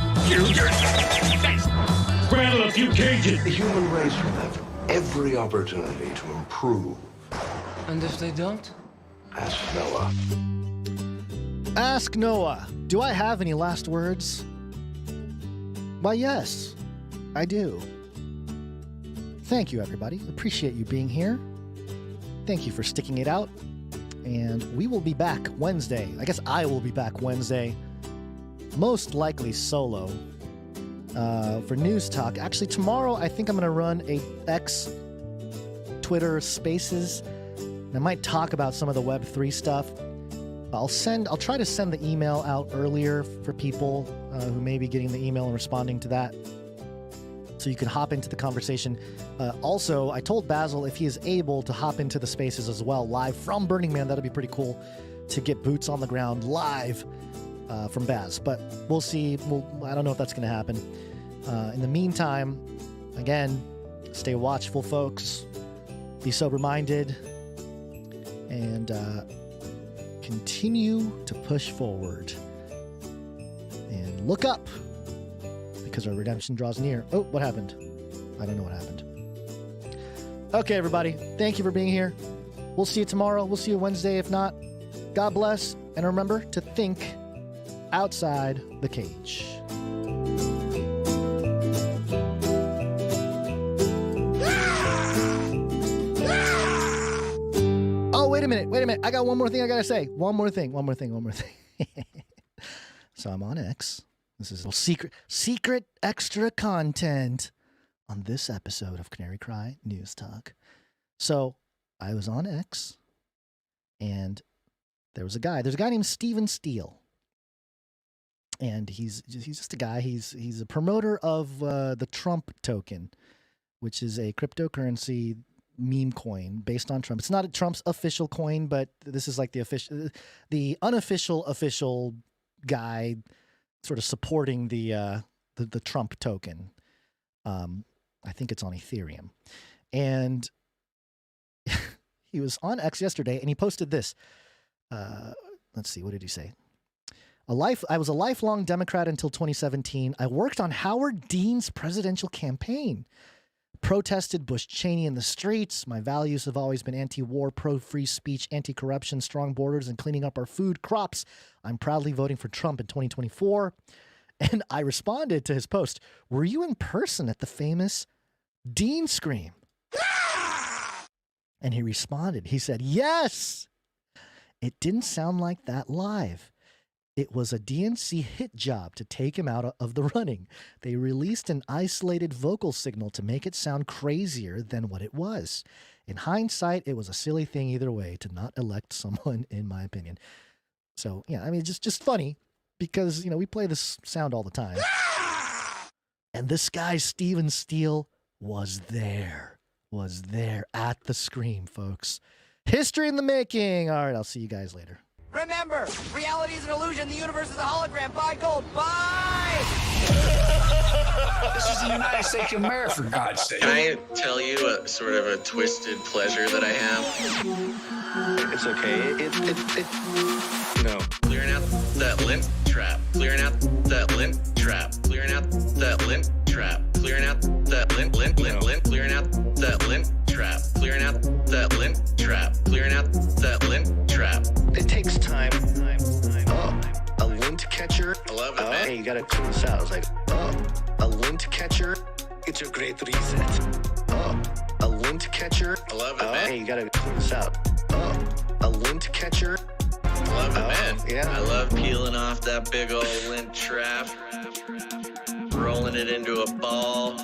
Rattle a few cages.
The human race will have every opportunity to improve.
And if they don't?
Ask Noah.
Ask Noah. Do I have any last words? Why, yes, I do. Thank you, everybody. Appreciate you being here. Thank you for sticking it out. And we will be back Wednesday. I guess I will be back Wednesday. Most likely solo for News Talk. Actually, tomorrow I think I'm going to run a X Twitter Spaces. And I might talk about some of the Web3 stuff. I'll try to send the email out earlier for people who may be getting the email and responding to that, so you can hop into the conversation. Also, I told Basel if he is able to hop into the spaces as well, live from Burning Man, that'd be pretty cool to get boots on the ground live from Baz. But we'll see. I don't know if that's going to happen. In the meantime, again, stay watchful, folks. Be sober-minded. And continue to push forward and look up, because our redemption draws near. Oh, what happened? I don't know what happened. Okay, everybody. Thank you for being here. We'll see you tomorrow. We'll see you Wednesday. If not, God bless. And remember to think outside the cage. Wait a minute. I got one more thing I got to say. One more thing. So I'm on X. This is a secret extra content on this episode of Canary Cry News Talk. So I was on X, and there's a guy named Steven Steele. And he's just a guy. He's a promoter of the Trump token, which is a cryptocurrency meme coin based on Trump. It's not Trump's official coin, but this is like the unofficial official guy sort of supporting the Trump token. I think it's on Ethereum. And he was on X yesterday, and he posted this. Let's see, what did he say? I was a lifelong Democrat until 2017. I worked on Howard Dean's presidential campaign. protested Bush Cheney in the streets. My values have always been anti-war, pro-free speech, anti-corruption, strong borders, and cleaning up our food crops. I'm proudly voting for Trump in 2024. And I responded to his post, were you in person at the famous Dean Scream? And he responded, he said, yes. It didn't sound like that live. It was a DNC hit job to take him out of the running. They released an isolated vocal signal to make it sound crazier than what it was. In hindsight, it was a silly thing either way to not elect someone, in my opinion. So, yeah, I mean, just funny because, you know, we play this sound all the time. And this guy, Stephen Steele, was there at the Scream, folks. History in the making. All right, I'll see you guys later.
Remember, reality is an illusion. The universe is a hologram. Buy gold. Buy!
This is the United States of America, for God's sake.
Can I tell you a sort of a twisted pleasure that I have? It's okay. No. Clearing out that lint trap. Clearing out that lint trap. Clearing out that lint trap. Clearing out that lint. Clearing out that lint trap. Clearing out that lint trap. Clearing out that lint trap.
It takes time. A lint catcher.
I love it, man.
Hey, you gotta clean this out. I was like, a lint catcher. It's a great reset. A lint catcher.
I love it, man.
Hey, you gotta clean this out. A lint catcher.
I love it, man.
Yeah.
I love peeling off that big old lint trap, rolling it into a ball,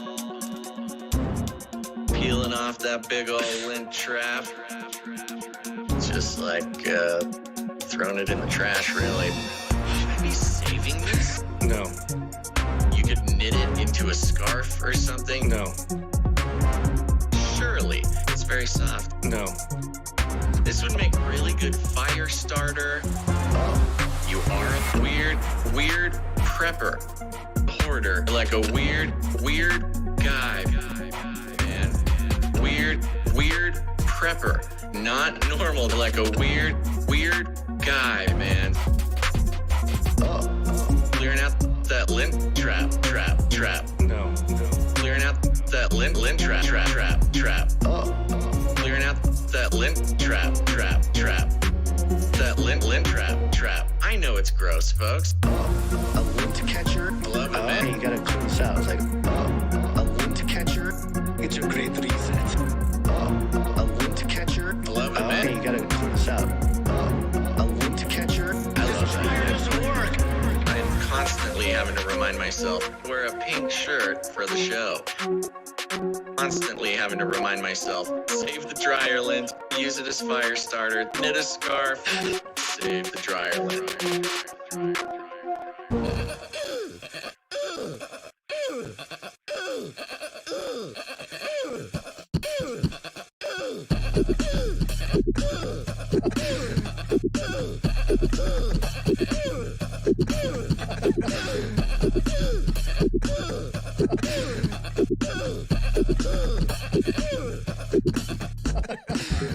peeling off that big old lint trap. Just like throwing it in the trash, really. Should I be saving this?
No.
You could knit it into a scarf or something?
No.
Surely. It's very soft.
No.
This would make really good fire starter. You are a weird prepper. Hoarder. Like a weird guy, man. Weird prepper. Not normal. Like a weird guy, man. Clearing out that lint trap.
No.
Clearing out that lint trap. Clearing out that lint trap. That lint trap. I know it's gross, folks.
A lint catcher.
I love it, man.
Hey, you gotta clean this out. I was like, a lint catcher. It's a great reset. A lint catcher.
I love it, man.
Hey, you gotta clean this out. A lint catcher.
I love it. I'm constantly having to remind myself, wear a pink shirt for the show. Constantly having to remind myself, save the dryer lint, use it as fire starter, knit a scarf, save the dryer lint.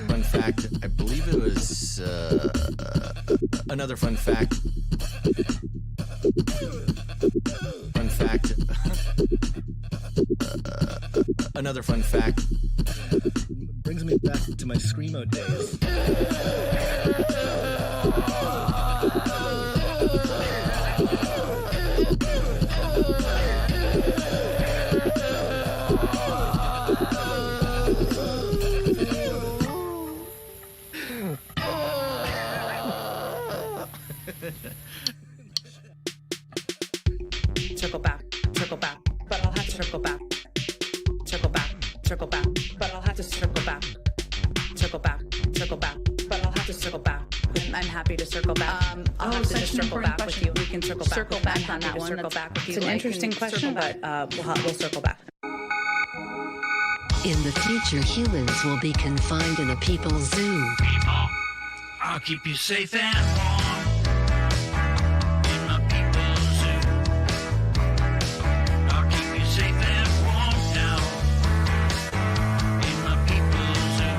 Fun fact, I believe it was another fun fact. Another fun fact.
Brings me back to my Screamo days.
Circle back, but I'll have to circle back. Circle back, but I'll have to circle back. Circle back, but I'll have to circle back. I'm happy to circle back. I'll have to just circle back with you. We can circle back on that one. Circle back with you. It's an interesting question, but we'll circle back.
In the future, humans will be confined in a people's zoo.
People, I'll keep you safe and warm. In my people's zoo. I'll keep you safe and warm now. In my people's zoo.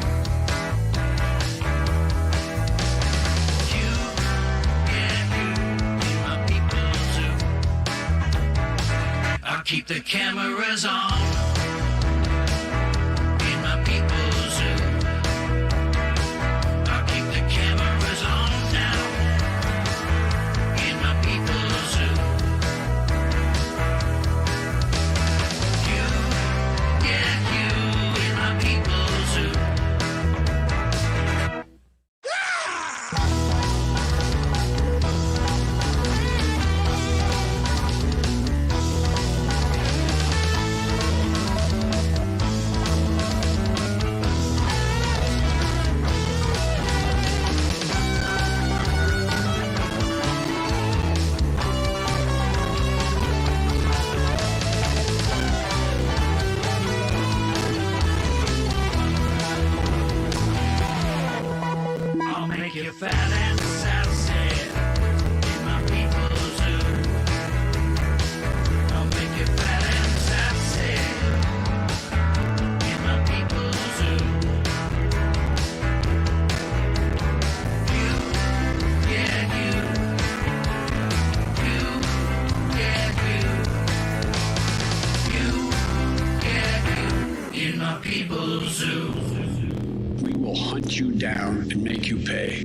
You, in my people's zoo. I'll keep the cameras on. people zoo.
We will hunt you down and make you pay.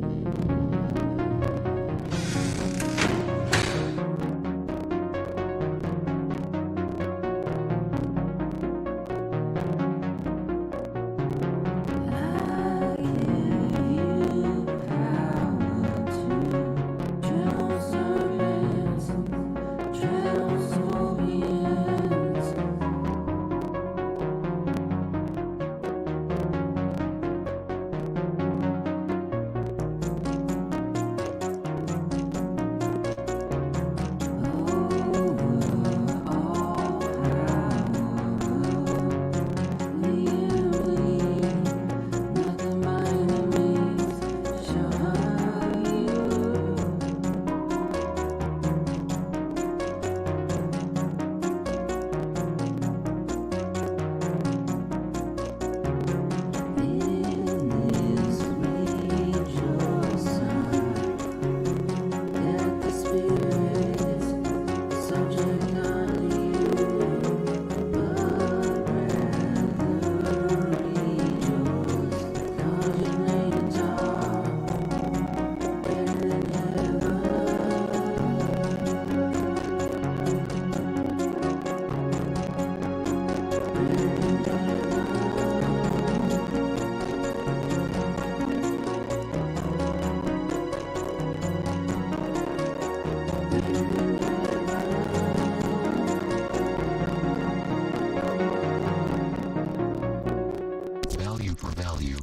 Value for value.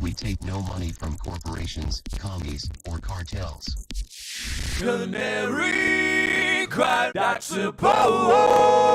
We take no money from corporations, commies, or cartels.
Canary, cry, not support.